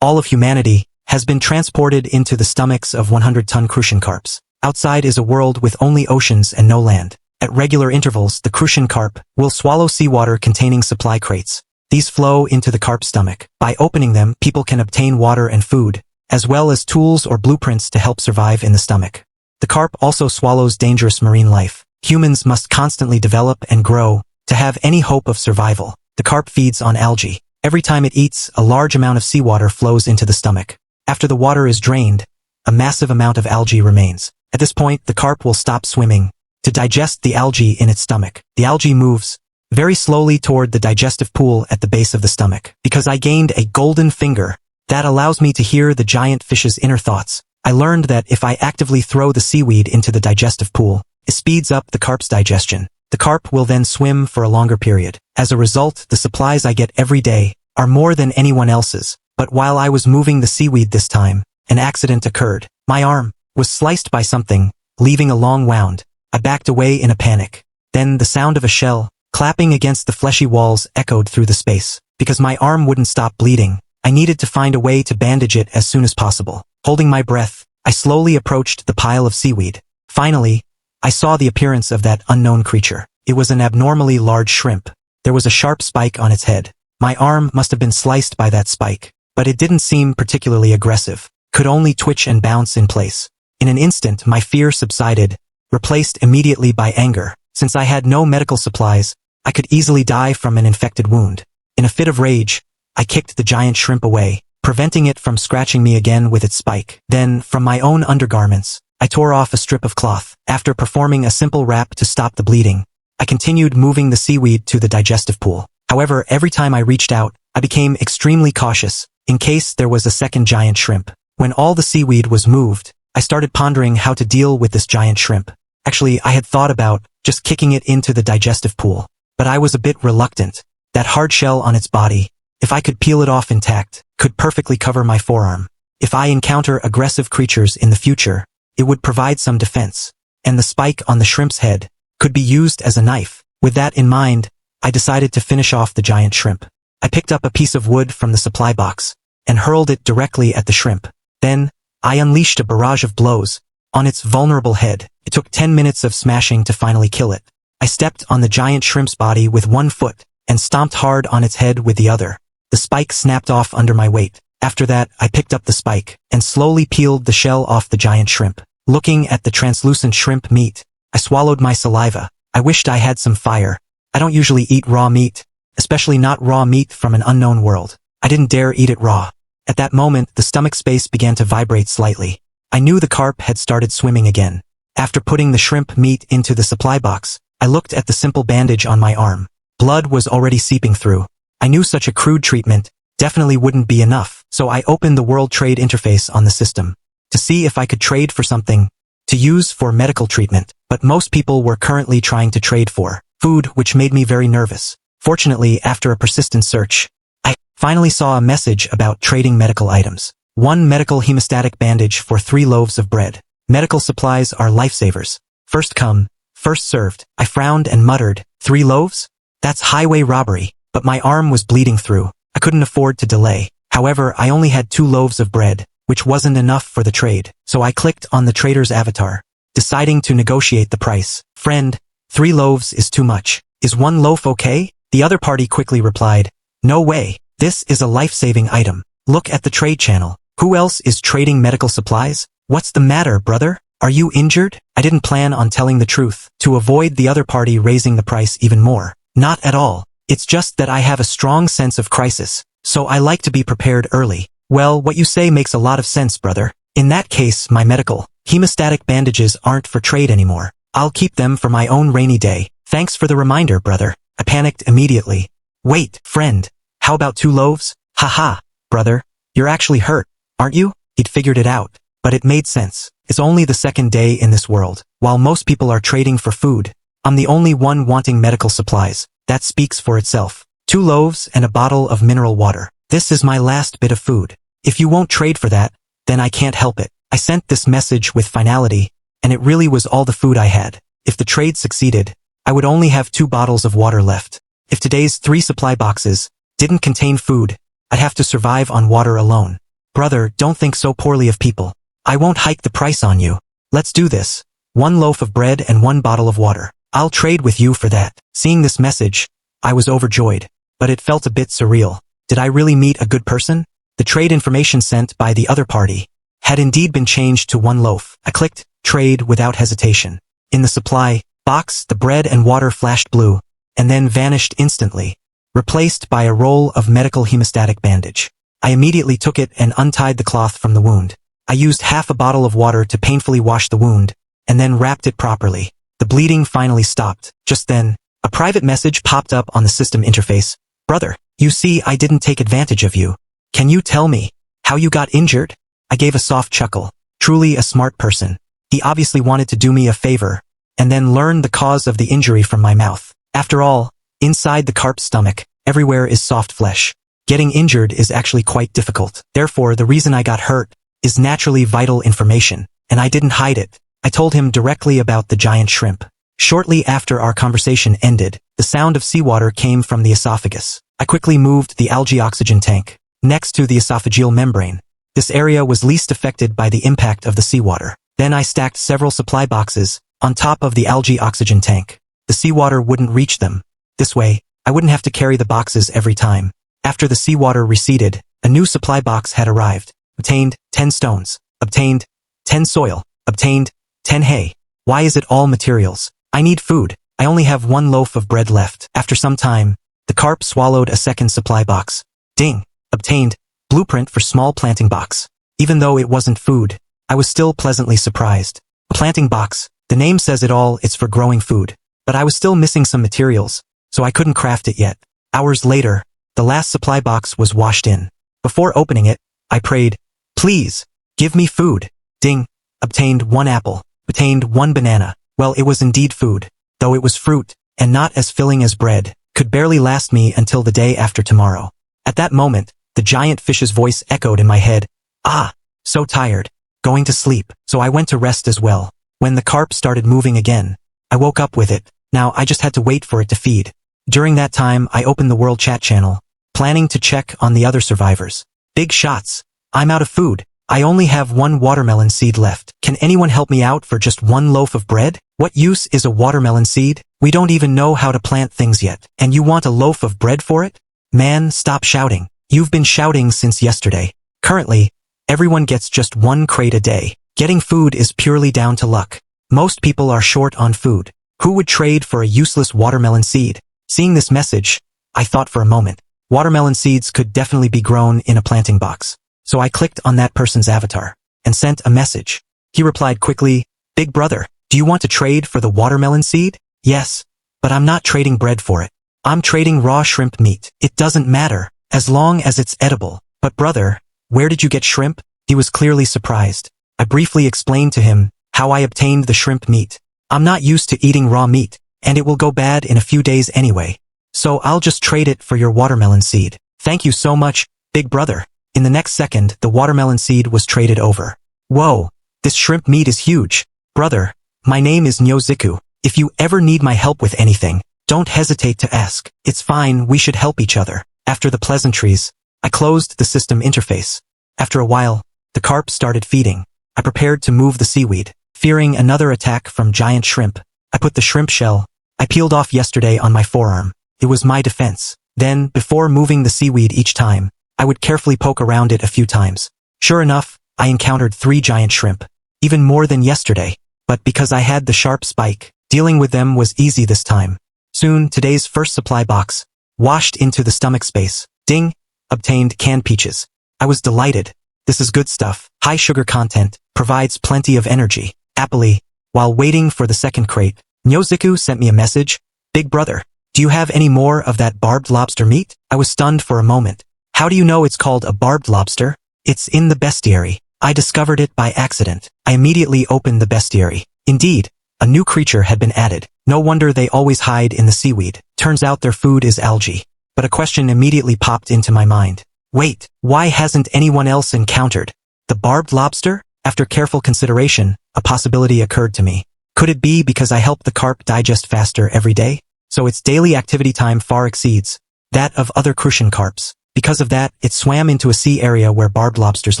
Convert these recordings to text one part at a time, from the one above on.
all of humanity, has been transported into the stomachs of 100-ton crucian carps. Outside is a world with only oceans and no land. At regular intervals, the crucian carp will swallow seawater containing supply crates. These flow into the carp's stomach. By opening them, people can obtain water and food, as well as tools or blueprints to help survive in the stomach. The carp also swallows dangerous marine life. Humans must constantly develop and grow to have any hope of survival. The carp feeds on algae. Every time it eats, a large amount of seawater flows into the stomach. After the water is drained, a massive amount of algae remains. At this point, the carp will stop swimming to digest the algae in its stomach. The algae moves very slowly toward the digestive pool at the base of the stomach. Because I gained a golden finger that allows me to hear the giant fish's inner thoughts, I learned that if I actively throw the seaweed into the digestive pool, it speeds up the carp's digestion. The carp will then swim for a longer period. As a result, the supplies I get every day are more than anyone else's. But while I was moving the seaweed this time, an accident occurred. My arm was sliced by something, leaving a long wound. I backed away in a panic. Then the sound of a shell clapping against the fleshy walls echoed through the space. Because my arm wouldn't stop bleeding, I needed to find a way to bandage it as soon as possible. Holding my breath, I slowly approached the pile of seaweed. Finally, I saw the appearance of that unknown creature. It was an abnormally large shrimp. There was a sharp spike on its head. My arm must have been sliced by that spike, but it didn't seem particularly aggressive, could only twitch and bounce in place. In an instant, my fear subsided, replaced immediately by anger. Since I had no medical supplies, I could easily die from an infected wound. In a fit of rage, I kicked the giant shrimp away, preventing it from scratching me again with its spike. Then, from my own undergarments, I tore off a strip of cloth. After performing a simple wrap to stop the bleeding, I continued moving the seaweed to the digestive pool. However, every time I reached out, I became extremely cautious, in case there was a second giant shrimp. When all the seaweed was moved, I started pondering how to deal with this giant shrimp. Actually, I had thought about just kicking it into the digestive pool, but I was a bit reluctant. That hard shell on its body, if I could peel it off intact, could perfectly cover my forearm. If I encounter aggressive creatures in the future, it would provide some defense, and the spike on the shrimp's head could be used as a knife. With that in mind, I decided to finish off the giant shrimp. I picked up a piece of wood from the supply box and hurled it directly at the shrimp. Then, I unleashed a barrage of blows on its vulnerable head. It took 10 minutes of smashing to finally kill it. I stepped on the giant shrimp's body with one foot and stomped hard on its head with the other. The spike snapped off under my weight. After that, I picked up the spike and slowly peeled the shell off the giant shrimp. Looking at the translucent shrimp meat, I swallowed my saliva. I wished I had some fire. I don't usually eat raw meat, especially not raw meat from an unknown world. I didn't dare eat it raw. At that moment, the stomach space began to vibrate slightly. I knew the carp had started swimming again. After putting the shrimp meat into the supply box, I looked at the simple bandage on my arm. Blood was already seeping through. I knew such a crude treatment definitely wouldn't be enough, so I opened the World Trade Interface on the system to see if I could trade for something to use for medical treatment. But most people were currently trying to trade for food, which made me very nervous. Fortunately, after a persistent search, I finally saw a message about trading medical items. 1 medical hemostatic bandage for 3 loaves of bread. Medical supplies are lifesavers. First come, first served. I frowned and muttered, 3 loaves? That's highway robbery. But my arm was bleeding through. I couldn't afford to delay. However, I only had 2 loaves of bread, which wasn't enough for the trade. So I clicked on the trader's avatar, deciding to negotiate the price. Friend, 3 loaves is too much. Is 1 loaf okay? The other party quickly replied, no way. This is a life-saving item. Look at the trade channel. Who else is trading medical supplies? What's the matter, brother? Are you injured? I didn't plan on telling the truth to avoid the other party raising the price even more. Not at all. It's just that I have a strong sense of crisis, so I like to be prepared early. Well, what you say makes a lot of sense, brother. In that case, my medical hemostatic bandages aren't for trade anymore. I'll keep them for my own rainy day. Thanks for the reminder, brother. I panicked immediately. Wait, friend. How about 2 loaves? Haha, brother. You're actually hurt, aren't you? He'd figured it out. But it made sense. It's only the second day in this world. While most people are trading for food, I'm the only one wanting medical supplies. That speaks for itself. 2 loaves and a bottle of mineral water. This is my last bit of food. If you won't trade for that, then I can't help it. I sent this message with finality, and it really was all the food I had. If the trade succeeded, I would only have 2 bottles of water left. If today's 3 supply boxes didn't contain food, I'd have to survive on water alone. Brother, don't think so poorly of people. I won't hike the price on you. Let's do this. 1 loaf of bread and 1 bottle of water. I'll trade with you for that. Seeing this message, I was overjoyed, but it felt a bit surreal. Did I really meet a good person? The trade information sent by the other party had indeed been changed to 1 loaf. I clicked trade without hesitation. In the supply box, the bread and water flashed blue, and then vanished instantly, replaced by a roll of medical hemostatic bandage. I immediately took it and untied the cloth from the wound. I used half a bottle of water to painfully wash the wound, and then wrapped it properly. The bleeding finally stopped. Just then, a private message popped up on the system interface. Brother, you see I didn't take advantage of you. Can you tell me how you got injured? I gave a soft chuckle. Truly a smart person. He obviously wanted to do me a favor, and then learn the cause of the injury from my mouth. After all, inside the carp's stomach, everywhere is soft flesh. Getting injured is actually quite difficult. Therefore, the reason I got hurt is naturally vital information, and I didn't hide it. I told him directly about the giant shrimp. Shortly after our conversation ended, the sound of seawater came from the esophagus. I quickly moved the algae oxygen tank next to the esophageal membrane. This area was least affected by the impact of the seawater. Then I stacked several supply boxes on top of the algae oxygen tank. The seawater wouldn't reach them. This way, I wouldn't have to carry the boxes every time. After the seawater receded, a new supply box had arrived. Obtained 10 stones. Obtained 10 soil. Obtained 10 hay. Why is it all materials? I need food. I only have 1 loaf of bread left. After some time, the carp swallowed a second supply box. Ding. Obtained blueprint for small planting box. Even though it wasn't food, I was still pleasantly surprised. A planting box. The name says it all, it's for growing food. But I was still missing some materials, so I couldn't craft it yet. Hours later, the last supply box was washed in. Before opening it, I prayed, please, give me food. Ding. Obtained 1 apple. Obtained 1 banana. Well, it was indeed food, though it was fruit, and not as filling as bread, could barely last me until the day after tomorrow. At that moment, the giant fish's voice echoed in my head. Ah, so tired. Going to sleep. So I went to rest as well. When the carp started moving again, I woke up with it. Now I just had to wait for it to feed. During that time, I opened the world chat channel, planning to check on the other survivors. Big shots. I'm out of food. I only have 1 watermelon seed left. Can anyone help me out for just 1 loaf of bread? What use is a watermelon seed? We don't even know how to plant things yet. And you want a loaf of bread for it? Man, stop shouting. You've been shouting since yesterday. Currently, everyone gets just 1 crate a day. Getting food is purely down to luck. Most people are short on food. Who would trade for a useless watermelon seed? Seeing this message, I thought for a moment. Watermelon seeds could definitely be grown in a planting box. So I clicked on that person's avatar and sent a message. He replied quickly, Big brother, do you want to trade for the watermelon seed? Yes, but I'm not trading bread for it. I'm trading raw shrimp meat. It doesn't matter, as long as it's edible. But brother, where did you get shrimp? He was clearly surprised. I briefly explained to him how I obtained the shrimp meat. I'm not used to eating raw meat, and it will go bad in a few days anyway. So I'll just trade it for your watermelon seed. Thank you so much, big brother. In the next second, the watermelon seed was traded over. Whoa, this shrimp meat is huge. Brother, my name is Nyoziku. If you ever need my help with anything, don't hesitate to ask. It's fine, we should help each other. After the pleasantries, I closed the system interface. After a while, the carp started feeding. I prepared to move the seaweed. Fearing another attack from giant shrimp, I put the shrimp shell I peeled off yesterday on my forearm. It was my defense. Then, before moving the seaweed each time, I would carefully poke around it a few times. Sure enough, I encountered 3 giant shrimp. Even more than yesterday. But because I had the sharp spike, dealing with them was easy this time. Soon, today's first supply box washed into the stomach space. Ding! Obtained canned peaches. I was delighted. This is good stuff. High sugar content, provides plenty of energy. Happily, while waiting for the second crate, Nyoziku sent me a message. Big brother, do you have any more of that barbed lobster meat? I was stunned for a moment. How do you know it's called a barbed lobster? It's in the bestiary. I discovered it by accident. I immediately opened the bestiary. Indeed, a new creature had been added. No wonder they always hide in the seaweed. Turns out their food is algae. But a question immediately popped into my mind. Wait, why hasn't anyone else encountered the barbed lobster? After careful consideration, a possibility occurred to me. Could it be because I help the carp digest faster every day? So its daily activity time far exceeds that of other crucian carps. Because of that, it swam into a sea area where barbed lobsters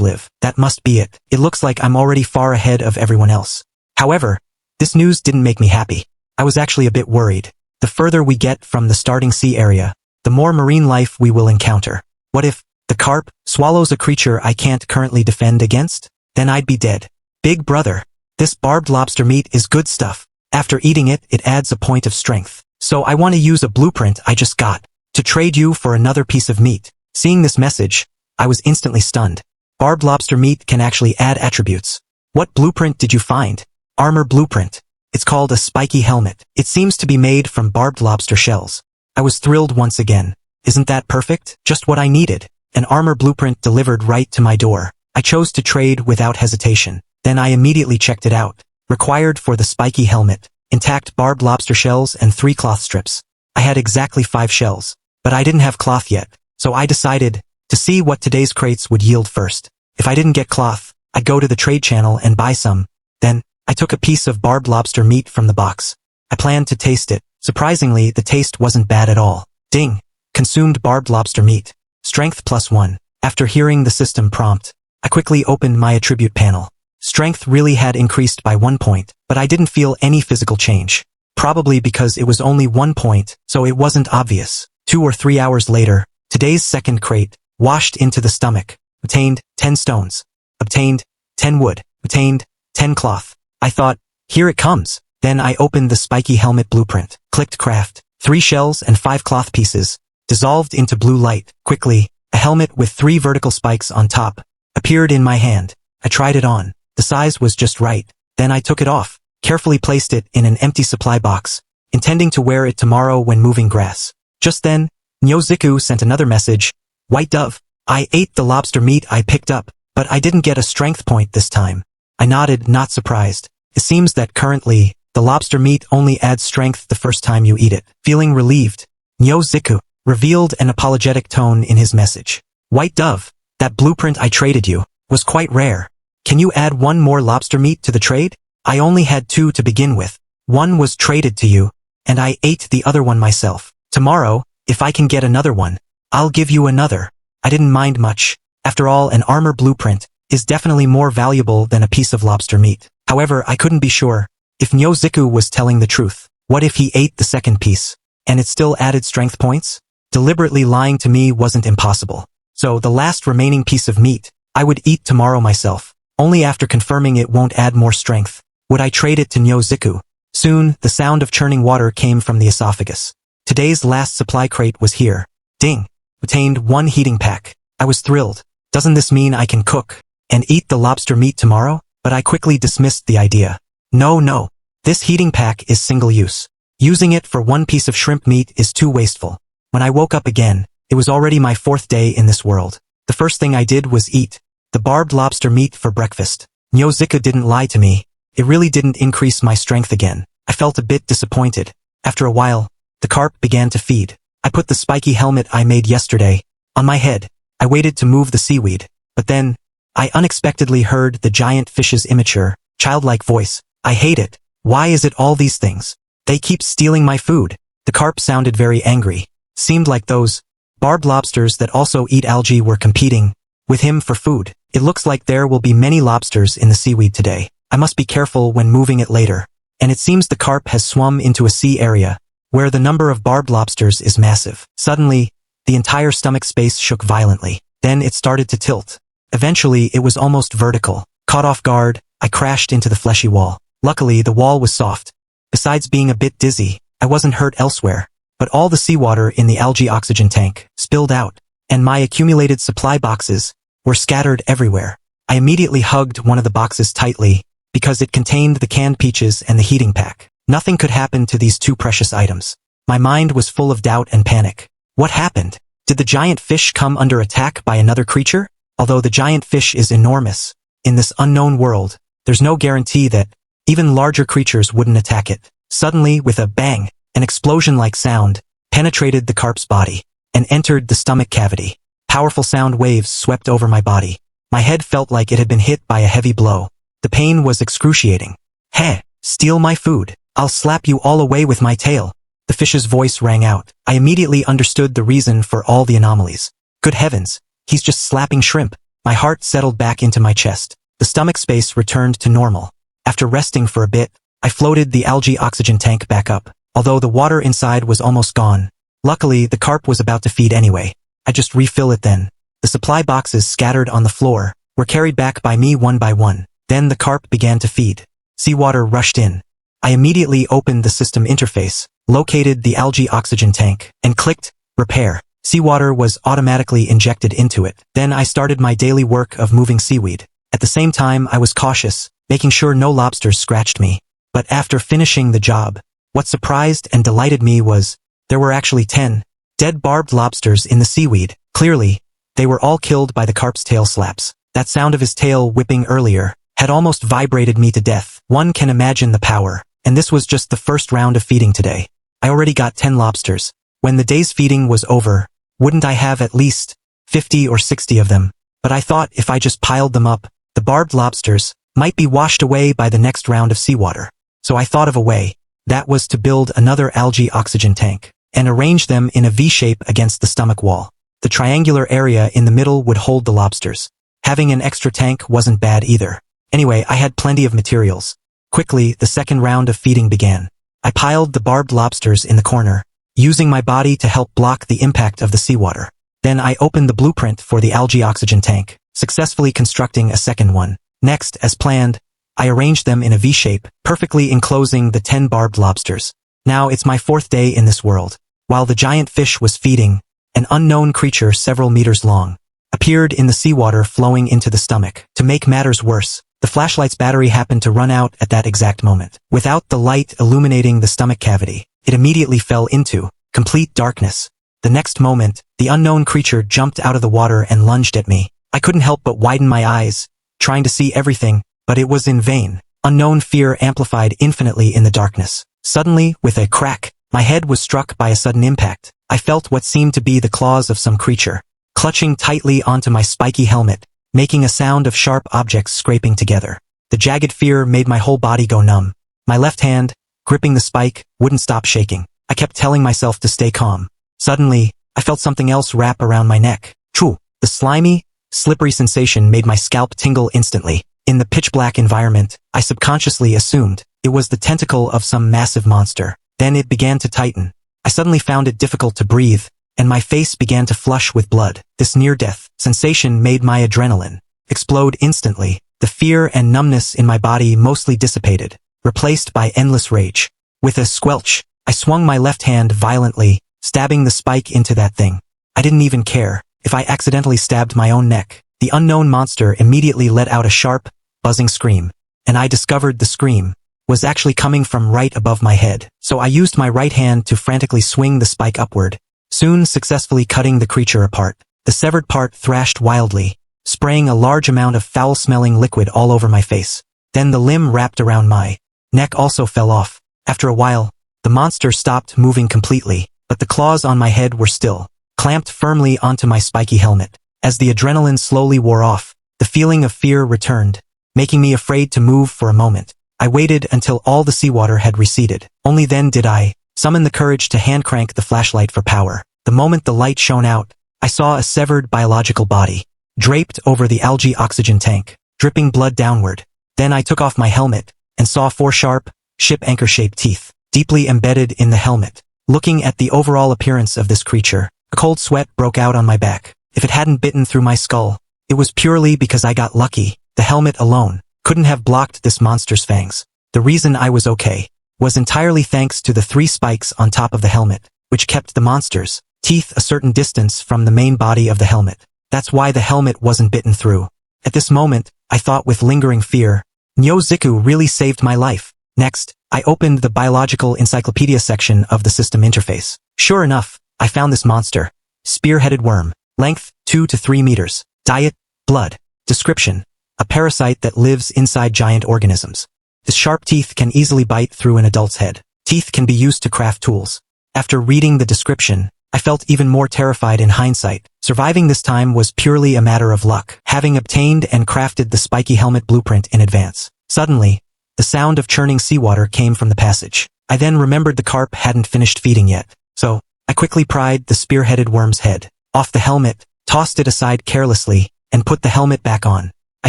live. That must be it. It looks like I'm already far ahead of everyone else. However, this news didn't make me happy. I was actually a bit worried. The further we get from the starting sea area, the more marine life we will encounter. What if the carp swallows a creature I can't currently defend against? Then I'd be dead. Big brother, this barbed lobster meat is good stuff. After eating it, it adds a point of strength. So I want to use a blueprint I just got to trade you for another piece of meat. Seeing this message, I was instantly stunned. Barbed lobster meat can actually add attributes. What blueprint did you find? Armor blueprint. It's called a spiky helmet. It seems to be made from barbed lobster shells. I was thrilled once again. Isn't that perfect? Just what I needed. An armor blueprint delivered right to my door. I chose to trade without hesitation. Then I immediately checked it out. Required for the spiky helmet: intact barbed lobster shells and 3 cloth strips. I had exactly 5 shells, but I didn't have cloth yet, so I decided to see what today's crates would yield first. If I didn't get cloth, I'd go to the trade channel and buy some. Then, I took a piece of barbed lobster meat from the box. I planned to taste it. Surprisingly, the taste wasn't bad at all. Ding! Consumed barbed lobster meat. Strength +1. After hearing the system prompt, I quickly opened my attribute panel. Strength really had increased by 1 point, but I didn't feel any physical change. Probably because it was only 1 point, so it wasn't obvious. 2 or 3 hours later, today's second crate washed into the stomach. Obtained 10 stones. Obtained 10 wood. Obtained 10 cloth. I thought, here it comes. Then I opened the spiky helmet blueprint. Clicked craft. 3 shells and 5 cloth pieces. Dissolved into blue light. Quickly, a helmet with 3 vertical spikes on top appeared in my hand. I tried it on. The size was just right. Then I took it off. Carefully placed it in an empty supply box, intending to wear it tomorrow when moving grass. Just then, Nyoziku sent another message. White dove. I ate the lobster meat I picked up, but I didn't get a strength point this time. I nodded, not surprised. It seems that currently, the lobster meat only adds strength the first time you eat it. Feeling relieved, Nyoziku revealed an apologetic tone in his message. White dove, that blueprint I traded you was quite rare. Can you add 1 more lobster meat to the trade? I only had 2 to begin with. 1 was traded to you, and I ate the other one myself. Tomorrow, if I can get another one, I'll give you another. I didn't mind much. After all, an armor blueprint is definitely more valuable than a piece of lobster meat. However, I couldn't be sure if Nyoziku was telling the truth. What if he ate the second piece, and it still added strength points? Deliberately lying to me wasn't impossible. So the last remaining piece of meat, I would eat tomorrow myself. Only after confirming it won't add more strength would I trade it to Nyoziku. Soon, the sound of churning water came from the esophagus. Today's last supply crate was here. Ding! Obtained 1 heating pack. I was thrilled. Doesn't this mean I can cook and eat the lobster meat tomorrow? But I quickly dismissed the idea. No. This heating pack is single use. Using it for 1 piece of shrimp meat is too wasteful. When I woke up again, it was already my 4th day in this world. The first thing I did was eat the barbed lobster meat for breakfast. Nyoziku didn't lie to me. It really didn't increase my strength again. I felt a bit disappointed. After a while, the carp began to feed. I put the spiky helmet I made yesterday on my head. I waited to move the seaweed, but then I unexpectedly heard the giant fish's immature, childlike voice. I hate it. Why is it all these things? They keep stealing my food. The carp sounded very angry. Seemed like those barbed lobsters that also eat algae were competing with him for food. It looks like there will be many lobsters in the seaweed today. I must be careful when moving it later. And it seems the carp has swum into a sea area where the number of barbed lobsters is massive. Suddenly, the entire stomach space shook violently. Then it started to tilt. Eventually, it was almost vertical. Caught off guard, I crashed into the fleshy wall. Luckily, the wall was soft. Besides being a bit dizzy, I wasn't hurt elsewhere. But all the seawater in the algae oxygen tank spilled out, and my accumulated supply boxes were scattered everywhere. I immediately hugged one of the boxes tightly because it contained the canned peaches and the heating pack. Nothing could happen to these 2 precious items. My mind was full of doubt and panic. What happened? Did the giant fish come under attack by another creature? Although the giant fish is enormous, in this unknown world, there's no guarantee that even larger creatures wouldn't attack it. Suddenly, with a bang, an explosion-like sound penetrated the carp's body and entered the stomach cavity. Powerful sound waves swept over my body. My head felt like it had been hit by a heavy blow. The pain was excruciating. Heh, steal my food. I'll slap you all away with my tail. The fish's voice rang out. I immediately understood the reason for all the anomalies. Good heavens, he's just slapping shrimp. My heart settled back into my chest. The stomach space returned to normal. After resting for a bit, I floated the algae oxygen tank back up, although the water inside was almost gone. Luckily, the carp was about to feed anyway. I just refill it then. The supply boxes scattered on the floor were carried back by me one by one. Then the carp began to feed. Seawater rushed in. I immediately opened the system interface, located the algae oxygen tank, and clicked repair. Seawater was automatically injected into it. Then I started my daily work of moving seaweed. At the same time, I was cautious, making sure no lobsters scratched me. But after finishing the job, what surprised and delighted me was, there were actually 10 dead barbed lobsters in the seaweed. Clearly, they were all killed by the carp's tail slaps. That sound of his tail whipping earlier had almost vibrated me to death. One can imagine the power. And this was just the first round of feeding today. I already got 10 lobsters. When the day's feeding was over, wouldn't I have at least 50 or 60 of them? But I thought if I just piled them up, the barbed lobsters might be washed away by the next round of seawater. So I thought of a way. That was to build another algae oxygen tank and arrange them in a V-shape against the stomach wall. The triangular area in the middle would hold the lobsters. Having an extra tank wasn't bad either. Anyway, I had plenty of materials. Quickly, the second round of feeding began. I piled the barbed lobsters in the corner, using my body to help block the impact of the seawater. Then I opened the blueprint for the algae oxygen tank, successfully constructing a second one. Next, as planned, I arranged them in a V-shape, perfectly enclosing the 10 barbed lobsters. Now it's my 4th day in this world. While the giant fish was feeding, an unknown creature several meters long appeared in the seawater flowing into the stomach. To make matters worse, the flashlight's battery happened to run out at that exact moment. Without the light illuminating the stomach cavity, it immediately fell into complete darkness. The next moment, the unknown creature jumped out of the water and lunged at me. I couldn't help but widen my eyes, trying to see everything, but it was in vain. Unknown fear amplified infinitely in the darkness. Suddenly, with a crack, my head was struck by a sudden impact. I felt what seemed to be the claws of some creature, clutching tightly onto my spiky helmet, making a sound of sharp objects scraping together. The jagged fear made my whole body go numb. My left hand, gripping the spike, wouldn't stop shaking. I kept telling myself to stay calm. Suddenly, I felt something else wrap around my neck. Choo! The slimy, slippery sensation made my scalp tingle instantly. In the pitch-black environment, I subconsciously assumed it was the tentacle of some massive monster. Then it began to tighten. I suddenly found it difficult to breathe, and my face began to flush with blood. This near-death sensation made my adrenaline explode instantly. The fear and numbness in my body mostly dissipated, replaced by endless rage. With a squelch, I swung my left hand violently, stabbing the spike into that thing. I didn't even care if I accidentally stabbed my own neck. The unknown monster immediately let out a sharp, buzzing scream, and I discovered the scream was actually coming from right above my head. So I used my right hand to frantically swing the spike upward, soon successfully cutting the creature apart. The severed part thrashed wildly, spraying a large amount of foul-smelling liquid all over my face. Then the limb wrapped around my neck also fell off. After a while, the monster stopped moving completely, but the claws on my head were still clamped firmly onto my spiky helmet. As the adrenaline slowly wore off, the feeling of fear returned, making me afraid to move for a moment. I waited until all the seawater had receded. Only then did I summon the courage to hand-crank the flashlight for power. The moment the light shone out, I saw a severed biological body, draped over the algae oxygen tank, dripping blood downward. Then I took off my helmet, and saw 4 sharp, ship anchor-shaped teeth, deeply embedded in the helmet. Looking at the overall appearance of this creature, a cold sweat broke out on my back. If it hadn't bitten through my skull, it was purely because I got lucky. The helmet alone couldn't have blocked this monster's fangs. The reason I was okay was entirely thanks to the 3 spikes on top of the helmet, which kept the monster's teeth a certain distance from the main body of the helmet. That's why the helmet wasn't bitten through. At this moment, I thought with lingering fear, Nyoziku really saved my life. Next, I opened the biological encyclopedia section of the system interface. Sure enough, I found this monster. Spear-headed worm. Length, 2 to 3 meters. Diet, blood. Description: a parasite that lives inside giant organisms. Its sharp teeth can easily bite through an adult's head. Teeth can be used to craft tools. After reading the description, I felt even more terrified in hindsight. Surviving this time was purely a matter of luck, having obtained and crafted the spiky helmet blueprint in advance. Suddenly, the sound of churning seawater came from the passage. I then remembered the carp hadn't finished feeding yet, so I quickly pried the spear-headed worm's head off the helmet tossed it aside carelessly, and put the helmet back on. I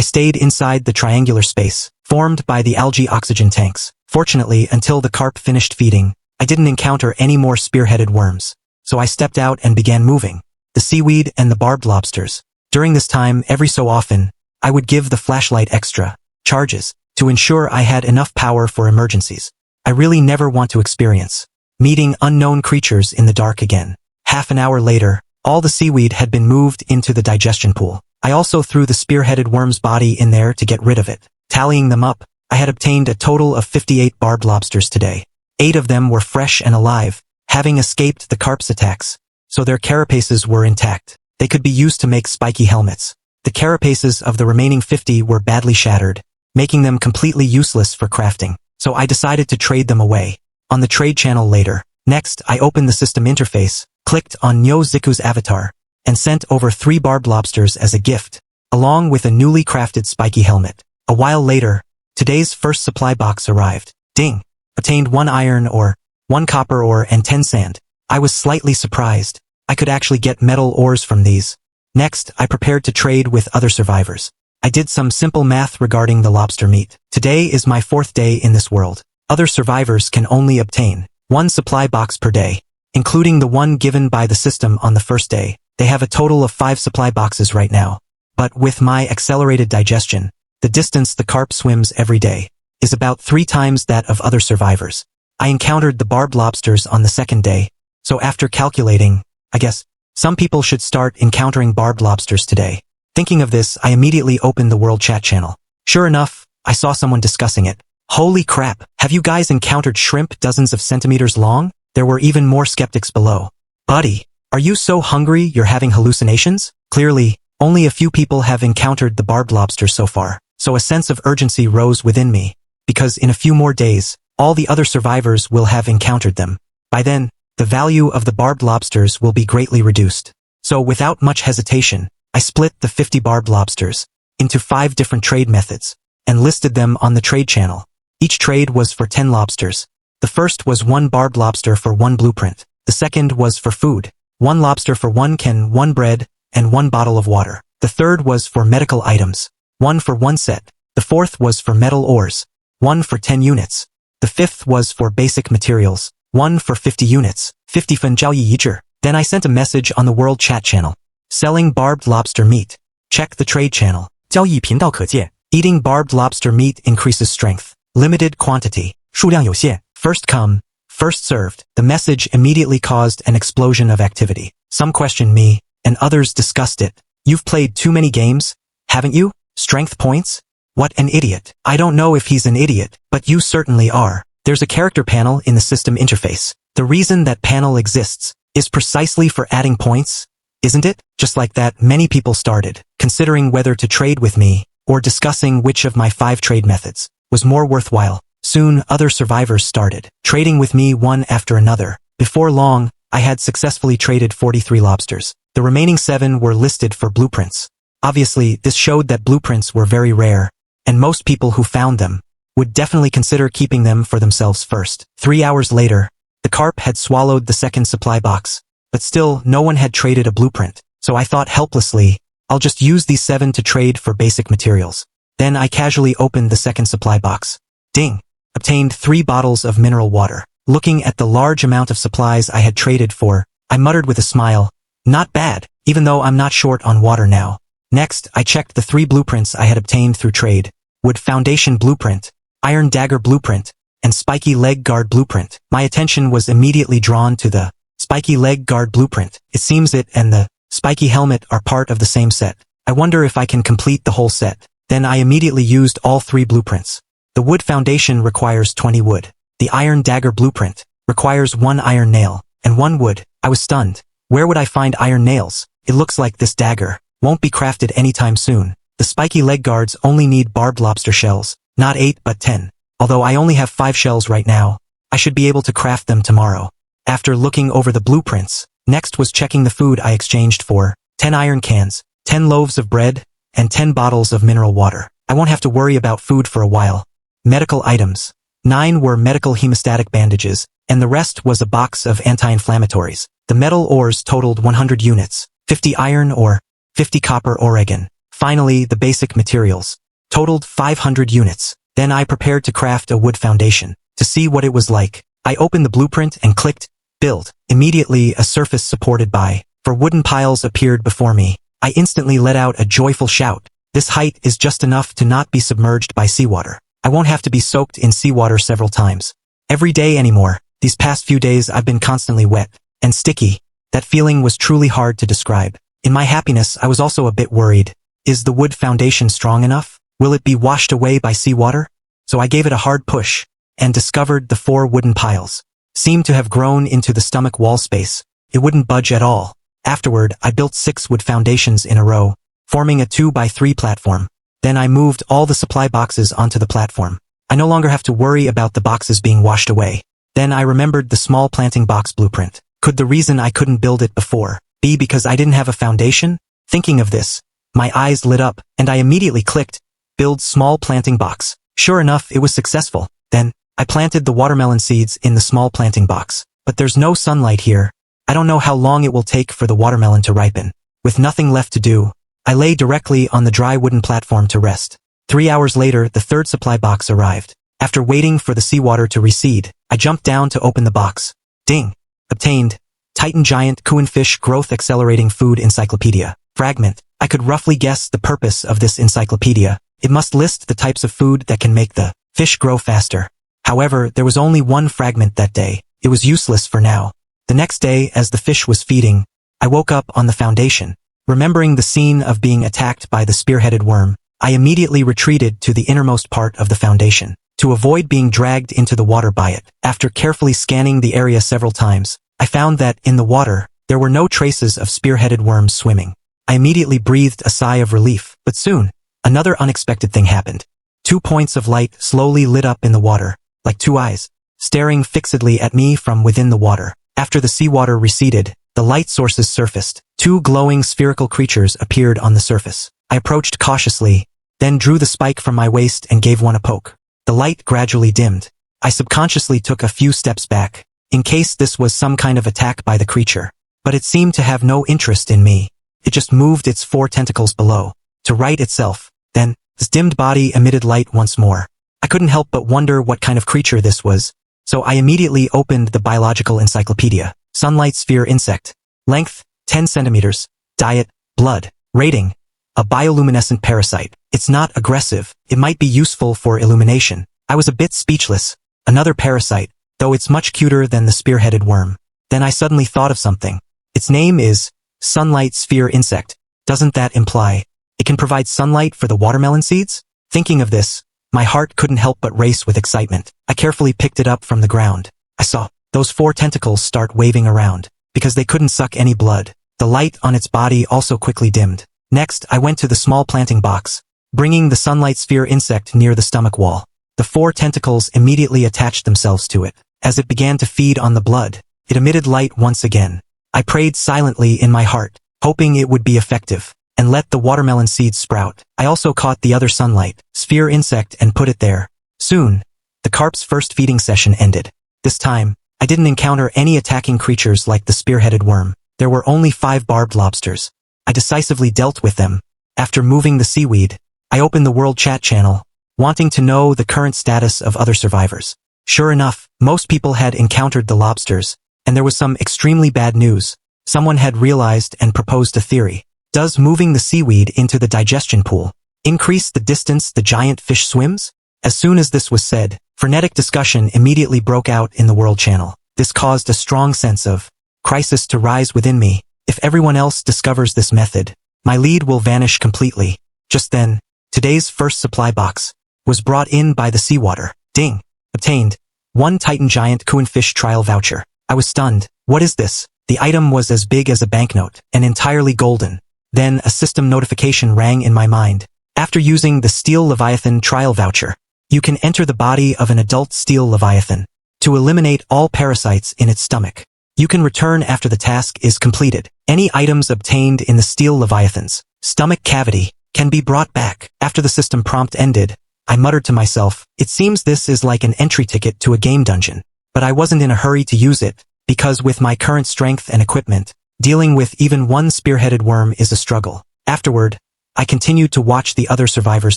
stayed inside the triangular space, formed by the algae oxygen tanks. Fortunately, until the carp finished feeding, I didn't encounter any more spearheaded worms. So I stepped out and began moving the seaweed and the barbed lobsters. During this time, every so often, I would give the flashlight extra charges to ensure I had enough power for emergencies. I really never want to experience meeting unknown creatures in the dark again. Half an hour later, all the seaweed had been moved into the digestion pool. I also threw the spearheaded worm's body in there to get rid of it. Tallying them up, I had obtained a total of 58 barbed lobsters today. 8 of them were fresh and alive, having escaped the carp's attacks, so their carapaces were intact. They could be used to make spiky helmets. The carapaces of the remaining 50 were badly shattered, making them completely useless for crafting, so I decided to trade them away on the trade channel later. Next, I opened the system interface, clicked on Nyo Ziku's avatar, and sent over 3 barbed lobsters as a gift, along with a newly crafted spiky helmet. A while later, today's first supply box arrived. Ding! Obtained 1 iron ore, 1 copper ore and 10 sand. I was slightly surprised. I could actually get metal ores from these. Next, I prepared to trade with other survivors. I did some simple math regarding the lobster meat. Today is my 4th day in this world. Other survivors can only obtain 1 supply box per day, including the one given by the system on the first day. They have a total of 5 supply boxes right now. But with my accelerated digestion, the distance the carp swims every day is about 3 times that of other survivors. I encountered the barbed lobsters on the second day, so after calculating, I guess some people should start encountering barbed lobsters today. Thinking of this, I immediately opened the world chat channel. Sure enough, I saw someone discussing it. Holy crap, have you guys encountered shrimp dozens of centimeters long? There were even more skeptics below. Buddy, are you so hungry you're having hallucinations? Clearly, only a few people have encountered the barbed lobsters so far, so a sense of urgency rose within me, because in a few more days, all the other survivors will have encountered them. By then, the value of the barbed lobsters will be greatly reduced. So without much hesitation, I split the 50 barbed lobsters into 5 different trade methods and listed them on the trade channel. Each trade was for 10 lobsters. The first was 1 barbed lobster for 1 blueprint. The second was for food, 1 lobster for 1 can, 1 bread, and 1 bottle of water. The third was for medical items, 1 for 1 set. The fourth was for metal ores, 1 for 10 units. The fifth was for basic materials, 1 for 50 units, 50 fan jiao yi zhi. Then I sent a message on the world chat channel. Selling barbed lobster meat. Check the trade channel. 交易频道可见. Eating barbed lobster meat increases strength. Limited quantity. 数量有限. First come, first served. The message immediately caused an explosion of activity. Some questioned me, and others discussed it. You've played too many games, haven't you? Strength points? What an idiot. I don't know if he's an idiot, but you certainly are. There's a character panel in the system interface. The reason that panel exists is precisely for adding points, isn't it? Just like that, many people started considering whether to trade with me or discussing which of my 5 trade methods was more worthwhile. Soon, other survivors started trading with me one after another. Before long, I had successfully traded 43 lobsters. The remaining 7 were listed for blueprints. Obviously, this showed that blueprints were very rare, and most people who found them would definitely consider keeping them for themselves first. 3 hours later, the carp had swallowed the second supply box, but still no one had traded a blueprint. So I thought helplessly, I'll just use these 7 to trade for basic materials. Then I casually opened the second supply box. Ding! Obtained 3 bottles of mineral water. Looking at the large amount of supplies I had traded for, I muttered with a smile, not bad, even though I'm not short on water now. Next, I checked the 3 blueprints I had obtained through trade. Wood Foundation Blueprint, Iron Dagger Blueprint, and Spiky Leg Guard Blueprint. My attention was immediately drawn to the Spiky Leg Guard Blueprint. It seems it and the Spiky Helmet are part of the same set. I wonder if I can complete the whole set. Then I immediately used all 3 blueprints. The Wood Foundation requires 20 wood. The Iron Dagger Blueprint requires 1 iron nail and 1 wood. I was stunned. Where would I find iron nails? It looks like this dagger won't be crafted anytime soon. The Spiky Leg Guards only need barbed lobster shells, not 8 but 10. Although I only have 5 shells right now, I should be able to craft them tomorrow. After looking over the blueprints, next was checking the food I exchanged for 10 iron cans, 10 loaves of bread, and 10 bottles of mineral water. I won't have to worry about food for a while. Medical items. 9 were medical hemostatic bandages, and the rest was a box of anti-inflammatories. The metal ores totaled 100 units, 50 iron ore, 50 copper Oregon. Finally, the basic materials. Totaled 500 units. Then I prepared to craft a wood foundation. To see what it was like, I opened the blueprint and clicked, build. Immediately, a surface supported by 4 wooden piles appeared before me. I instantly let out a joyful shout. This height is just enough to not be submerged by seawater. I won't have to be soaked in seawater several times every day anymore. These past few days I've been constantly wet and sticky. That feeling was truly hard to describe. In my happiness, I was also a bit worried. Is the wood foundation strong enough? Will it be washed away by seawater? So I gave it a hard push and discovered the 4 wooden piles seemed to have grown into the stomach wall space. It wouldn't budge at all. Afterward, I built 6 wood foundations in a row, forming a 2x3 platform. Then I moved all the supply boxes onto the platform. I no longer have to worry about the boxes being washed away. Then I remembered the small planting box blueprint. Could the reason I couldn't build it before be because I didn't have a foundation? Thinking of this, my eyes lit up, and I immediately clicked, build small planting box. Sure enough, it was successful. Then, I planted the watermelon seeds in the small planting box. But there's no sunlight here. I don't know how long it will take for the watermelon to ripen. With nothing left to do, I lay directly on the dry wooden platform to rest. 3 hours later, the 3rd supply box arrived. After waiting for the seawater to recede, I jumped down to open the box. Ding! Obtained. Titan Giant Fish Growth Accelerating Food Encyclopedia. Fragment. I could roughly guess the purpose of this encyclopedia. It must list the types of food that can make the fish grow faster. However, there was only 1 fragment that day. It was useless for now. The next day, as the fish was feeding, I woke up on the foundation. Remembering the scene of being attacked by the spear-headed worm, I immediately retreated to the innermost part of the foundation to avoid being dragged into the water by it. After carefully scanning the area several times, I found that, in the water, there were no traces of spear-headed worms swimming. I immediately breathed a sigh of relief, but soon, another unexpected thing happened. 2 points of light slowly lit up in the water, like 2 eyes, staring fixedly at me from within the water. After the seawater receded, the light sources surfaced. 2 glowing spherical creatures appeared on the surface. I approached cautiously, then drew the spike from my waist and gave one a poke. The light gradually dimmed. I subconsciously took a few steps back, in case this was some kind of attack by the creature. But it seemed to have no interest in me. It just moved its 4 tentacles below, to right itself. Then, this dimmed body emitted light once more. I couldn't help but wonder what kind of creature this was, so I immediately opened the biological encyclopedia. Sunlight sphere insect. Length, 10 centimeters. Diet, blood. Rating, a bioluminescent parasite. It's not aggressive. It might be useful for illumination. I was a bit speechless. Another parasite, though it's much cuter than the spear-headed worm. Then I suddenly thought of something. Its name is sunlight sphere insect. Doesn't that imply it can provide sunlight for the watermelon seeds? Thinking of this, my heart couldn't help but race with excitement. I carefully picked it up from the ground. I saw those 4 tentacles start waving around. Because they couldn't suck any blood, the light on its body also quickly dimmed. Next, I went to the small planting box, bringing the sunlight sphere insect near the stomach wall. The 4 tentacles immediately attached themselves to it. As it began to feed on the blood, it emitted light once again. I prayed silently in my heart, hoping it would be effective, and let the watermelon seeds sprout. I also caught the other sunlight sphere insect and put it there. Soon, the carp's first feeding session ended. This time, I didn't encounter any attacking creatures like the spear-headed worm. There were only 5 barbed lobsters. I decisively dealt with them. After moving the seaweed, I opened the world chat channel, wanting to know the current status of other survivors. Sure enough, most people had encountered the lobsters, and there was some extremely bad news. Someone had realized and proposed a theory. Does moving the seaweed into the digestion pool increase the distance the giant fish swims? As soon as this was said, frenetic discussion immediately broke out in the world channel. This caused a strong sense of crisis to rise within me. If everyone else discovers this method, my lead will vanish completely. Just then, today's first supply box was brought in by the seawater. Ding! Obtained. 1 Titan Giant Fish trial voucher. I was stunned. What is this? The item was as big as a banknote, and entirely golden. Then a system notification rang in my mind. After using the Steel Leviathan trial voucher, you can enter the body of an adult steel leviathan to eliminate all parasites in its stomach. You can return after the task is completed. Any items obtained in the steel leviathan's stomach cavity can be brought back. After the system prompt ended, I muttered to myself, it seems this is like an entry ticket to a game dungeon. But I wasn't in a hurry to use it, because with my current strength and equipment, dealing with even 1 spear-headed worm is a struggle. Afterward, I continued to watch the other survivors'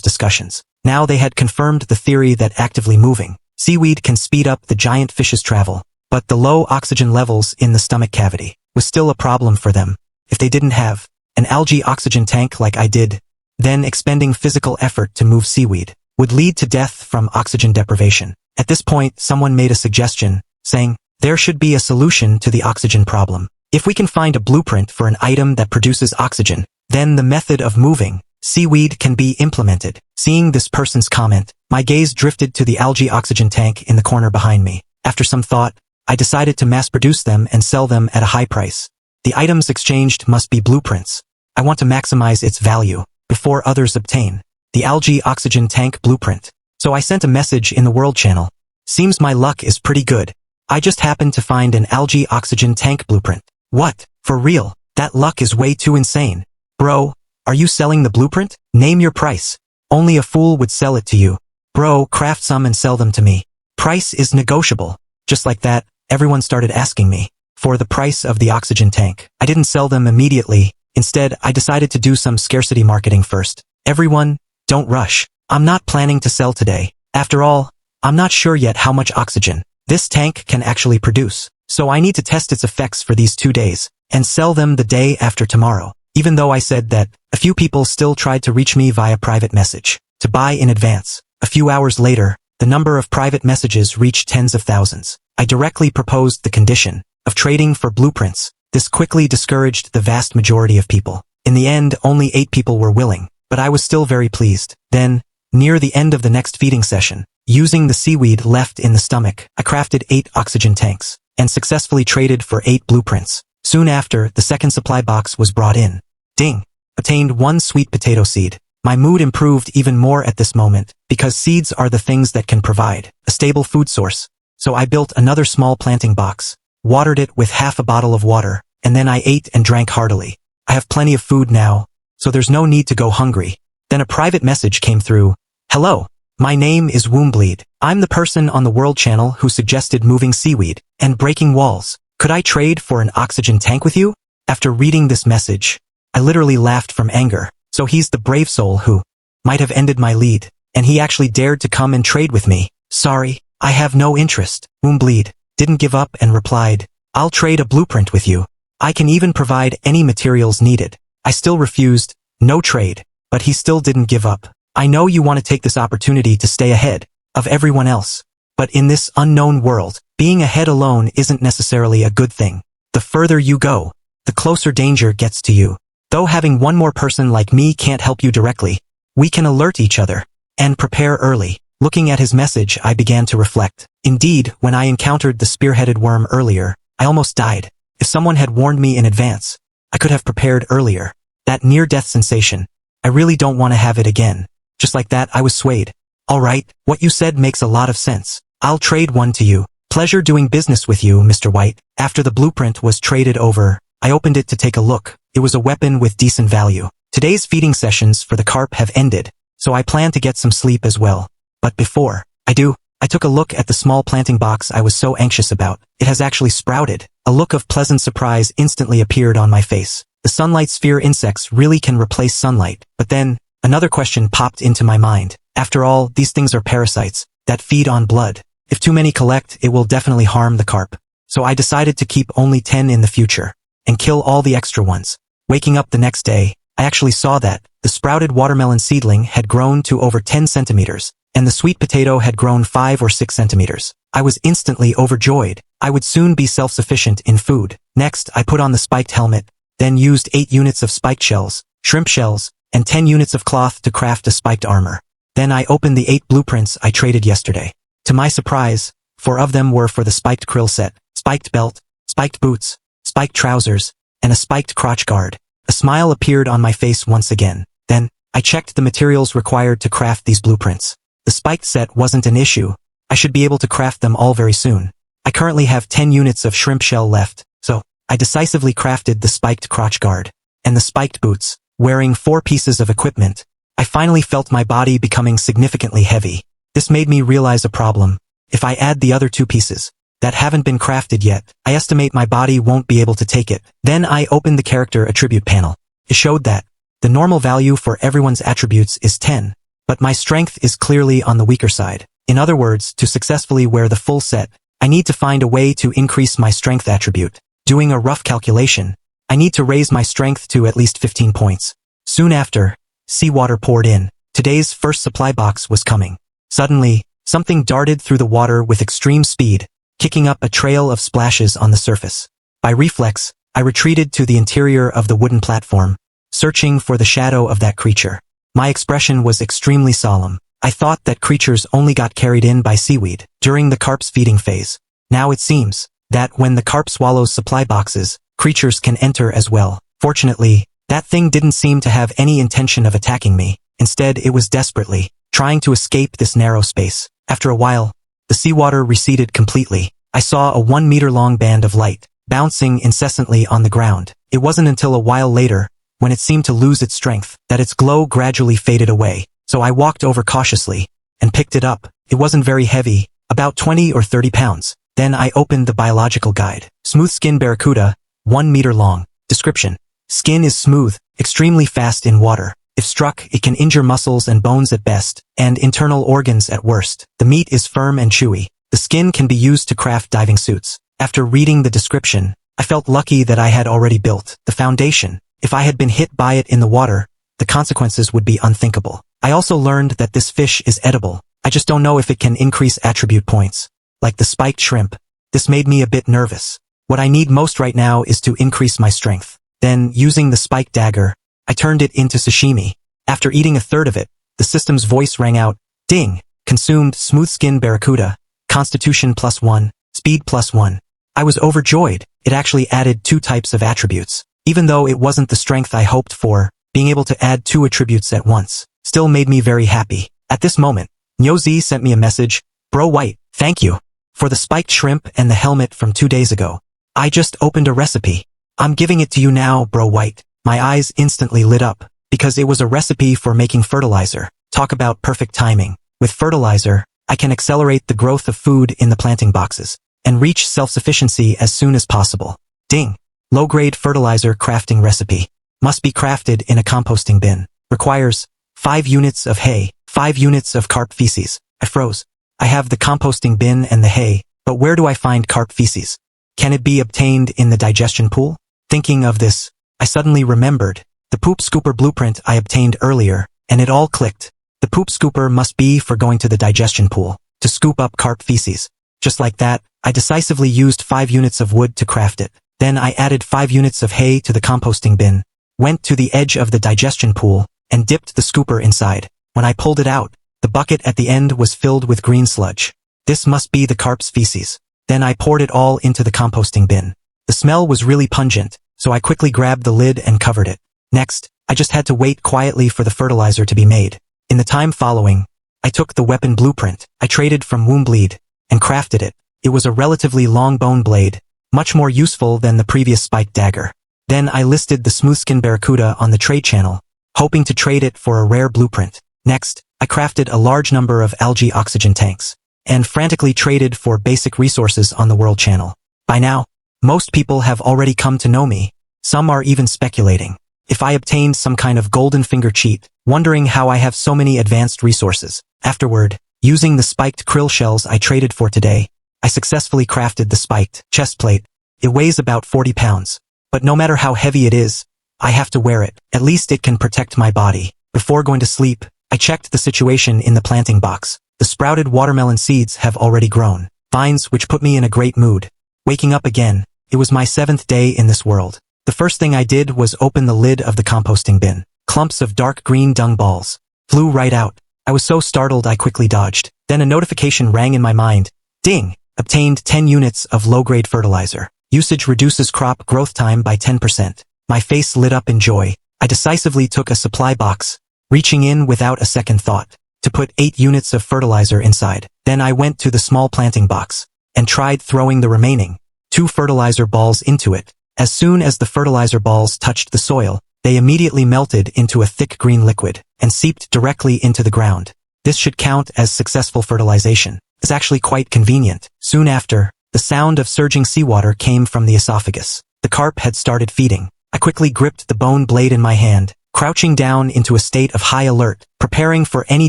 discussions. Now they had confirmed the theory that actively moving seaweed can speed up the giant fish's travel, but the low oxygen levels in the stomach cavity was still a problem for them. If they didn't have an algae oxygen tank like I did, then expending physical effort to move seaweed would lead to death from oxygen deprivation. At this point, someone made a suggestion, saying, there should be a solution to the oxygen problem. If we can find a blueprint for an item that produces oxygen, then the method of moving seaweed can be implemented. Seeing this person's comment, my gaze drifted to the algae oxygen tank in the corner behind me. After some thought, I decided to mass-produce them and sell them at a high price. The items exchanged must be blueprints. I want to maximize its value before others obtain the algae oxygen tank blueprint. So I sent a message in the World channel. Seems my luck is pretty good. I just happened to find an algae oxygen tank blueprint. What? For real? That luck is way too insane. Bro, are you selling the blueprint? Name your price. Only a fool would sell it to you. Bro, craft some and sell them to me. Price is negotiable. Just like that, everyone started asking me for the price of the oxygen tank. I didn't sell them immediately. Instead, I decided to do some scarcity marketing first. Everyone, don't rush. I'm not planning to sell today. After all, I'm not sure yet how much oxygen this tank can actually produce. So I need to test its effects for these 2 days and sell them the day after tomorrow. Even though I said that, a few people still tried to reach me via private message to buy in advance. A few hours later, the number of private messages reached tens of thousands. I directly proposed the condition of trading for blueprints. This quickly discouraged the vast majority of people. In the end, only 8 people were willing, but I was still very pleased. Then, near the end of the next feeding session, using the seaweed left in the stomach, I crafted 8 oxygen tanks and successfully traded for 8 blueprints. Soon after, the second supply box was brought in. Ding! Obtained 1 sweet potato seed. My mood improved even more at this moment, because seeds are the things that can provide a stable food source. So I built another small planting box, watered it with half a bottle of water, and then I ate and drank heartily. I have plenty of food now, so there's no need to go hungry. Then a private message came through. Hello, my name is Wombbleed. I'm the person on the World channel who suggested moving seaweed and breaking walls. Could I trade for an oxygen tank with you? After reading this message, I literally laughed from anger. So he's the brave soul who might have ended my lead, and he actually dared to come and trade with me. Sorry, I have no interest. Wombbleed didn't give up and replied, I'll trade a blueprint with you. I can even provide any materials needed. I still refused, no trade, but he still didn't give up. I know you want to take this opportunity to stay ahead of everyone else, but in this unknown world, being ahead alone isn't necessarily a good thing. The further you go, the closer danger gets to you. Though having one more person like me can't help you directly, we can alert each other and prepare early. Looking at his message, I began to reflect. Indeed, when I encountered the spear-headed worm earlier, I almost died. If someone had warned me in advance, I could have prepared earlier. That near-death sensation, I really don't want to have it again. Just like that, I was swayed. All right, what you said makes a lot of sense. I'll trade one to you. Pleasure doing business with you, Mr. White. After the blueprint was traded over, I opened it to take a look. It was a weapon with decent value. Today's feeding sessions for the carp have ended, so I plan to get some sleep as well. But before I do, I took a look at the small planting box I was so anxious about. It has actually sprouted. A look of pleasant surprise instantly appeared on my face. The sunlight sphere insects really can replace sunlight. But then, another question popped into my mind. After all, these things are parasites that feed on blood. If too many collect, it will definitely harm the carp. So I decided to keep only 10 in the future and kill all the extra ones. Waking up the next day, I actually saw that the sprouted watermelon seedling had grown to over 10 centimeters, and the sweet potato had grown 5 or 6 centimeters. I was instantly overjoyed. I would soon be self-sufficient in food. Next, I put on the spiked helmet, then used 8 units of spiked shells, shrimp shells, and 10 units of cloth to craft a spiked armor. Then I opened the 8 blueprints I traded yesterday. To my surprise, 4 of them were for the spiked krill set, spiked belt, spiked boots, spiked trousers, and a spiked crotch guard. A smile appeared on my face once again. Then, I checked the materials required to craft these blueprints. The spiked set wasn't an issue. I should be able to craft them all very soon. I currently have 10 units of shrimp shell left, so I decisively crafted the spiked crotch guard and the spiked boots. Wearing 4 pieces of equipment, I finally felt my body becoming significantly heavy. This made me realize a problem. If I add the other 2 pieces that haven't been crafted yet, I estimate my body won't be able to take it. Then I opened the character attribute panel. It showed that The normal value for everyone's attributes is 10, but my strength is clearly on the weaker side. In other words, to successfully wear the full set, I need to find a way to increase my strength attribute. Doing a rough calculation, I need to raise my strength to at least 15 points. Soon after, seawater poured in. Today's first supply box was coming. Suddenly, something darted through the water with extreme speed, kicking up a trail of splashes on the surface. By reflex, I retreated to the interior of the wooden platform, searching for the shadow of that creature. My expression was extremely solemn. I thought that creatures only got carried in by seaweed during the carp's feeding phase. Now it seems that when the carp swallows supply boxes, creatures can enter as well. Fortunately, that thing didn't seem to have any intention of attacking me. Instead, it was desperately trying to escape this narrow space. After a while, the seawater receded completely. I saw a 1-meter-long band of light, bouncing incessantly on the ground. It wasn't until a while later, when it seemed to lose its strength, that its glow gradually faded away. So I walked over cautiously, and picked it up. It wasn't very heavy, about 20 or 30 pounds. Then I opened the biological guide. Smooth skin barracuda, 1 meter long. Description: skin is smooth, extremely fast in water. If struck, it can injure muscles and bones at best, and internal organs at worst. The meat is firm and chewy. The skin can be used to craft diving suits. After reading the description, I felt lucky that I had already built the foundation. If I had been hit by it in the water, the consequences would be unthinkable. I also learned that this fish is edible. I just don't know if it can increase attribute points. Like the spiked shrimp, this made me a bit nervous. What I need most right now is to increase my strength. Then, using the spiked dagger, I turned it into sashimi. After eating a third of it, the system's voice rang out, "Ding! Consumed smooth skin barracuda, constitution +1, speed +1. I was overjoyed. It actually added 2 types of attributes. Even though it wasn't the strength I hoped for, being able to add 2 attributes at once still made me very happy. At this moment, Nyozi sent me a message, "Bro White, thank you for the spiked shrimp and the helmet from 2 days ago. I just opened a recipe. I'm giving it to you now, Bro White." My eyes instantly lit up, because it was a recipe for making fertilizer. Talk about perfect timing. With fertilizer, I can accelerate the growth of food in the planting boxes, and reach self-sufficiency as soon as possible. Ding! Low-grade fertilizer crafting recipe. Must be crafted in a composting bin. Requires 5 units of hay, 5 units of carp feces. I froze. I have the composting bin and the hay, but where do I find carp feces? Can it be obtained in the digestion pool? Thinking of this, I suddenly remembered the poop scooper blueprint I obtained earlier, and it all clicked. The poop scooper must be for going to the digestion pool, to scoop up carp feces. Just like that, I decisively used 5 units of wood to craft it. Then I added 5 units of hay to the composting bin, went to the edge of the digestion pool, and dipped the scooper inside. When I pulled it out, the bucket at the end was filled with green sludge. This must be the carp's feces. Then I poured it all into the composting bin. The smell was really pungent, so I quickly grabbed the lid and covered it. Next, I just had to wait quietly for the fertilizer to be made. In the time following, I took the weapon blueprint I traded from Womblede, and crafted it. It was a relatively long bone blade, much more useful than the previous spiked dagger. Then I listed the smoothskin barracuda on the trade channel, hoping to trade it for a rare blueprint. Next, I crafted a large number of algae oxygen tanks, and frantically traded for basic resources on the world channel. By now, most people have already come to know me. Some are even speculating if I obtained some kind of golden finger cheat, wondering how I have so many advanced resources. Afterward, using the spiked krill shells I traded for today, I successfully crafted the spiked chest plate. It weighs about 40 pounds, but no matter how heavy it is, I have to wear it. At least it can protect my body. Before going to sleep, I checked the situation in the planting box. The sprouted watermelon seeds have already grown, vines which put me in a great mood. Waking up again, it was my 7th day in this world. The first thing I did was open the lid of the composting bin. Clumps of dark green dung balls flew right out. I was so startled I quickly dodged. Then a notification rang in my mind. Ding! Obtained 10 units of low-grade fertilizer. Usage reduces crop growth time by 10%. My face lit up in joy. I decisively took a supply box, reaching in without a second thought, to put 8 units of fertilizer inside. Then I went to the small planting box, and tried throwing the remaining 2 fertilizer balls into it. As soon as the fertilizer balls touched the soil, they immediately melted into a thick green liquid, and seeped directly into the ground. This should count as successful fertilization. It's actually quite convenient. Soon after, the sound of surging seawater came from the esophagus. The carp had started feeding. I quickly gripped the bone blade in my hand, crouching down into a state of high alert, preparing for any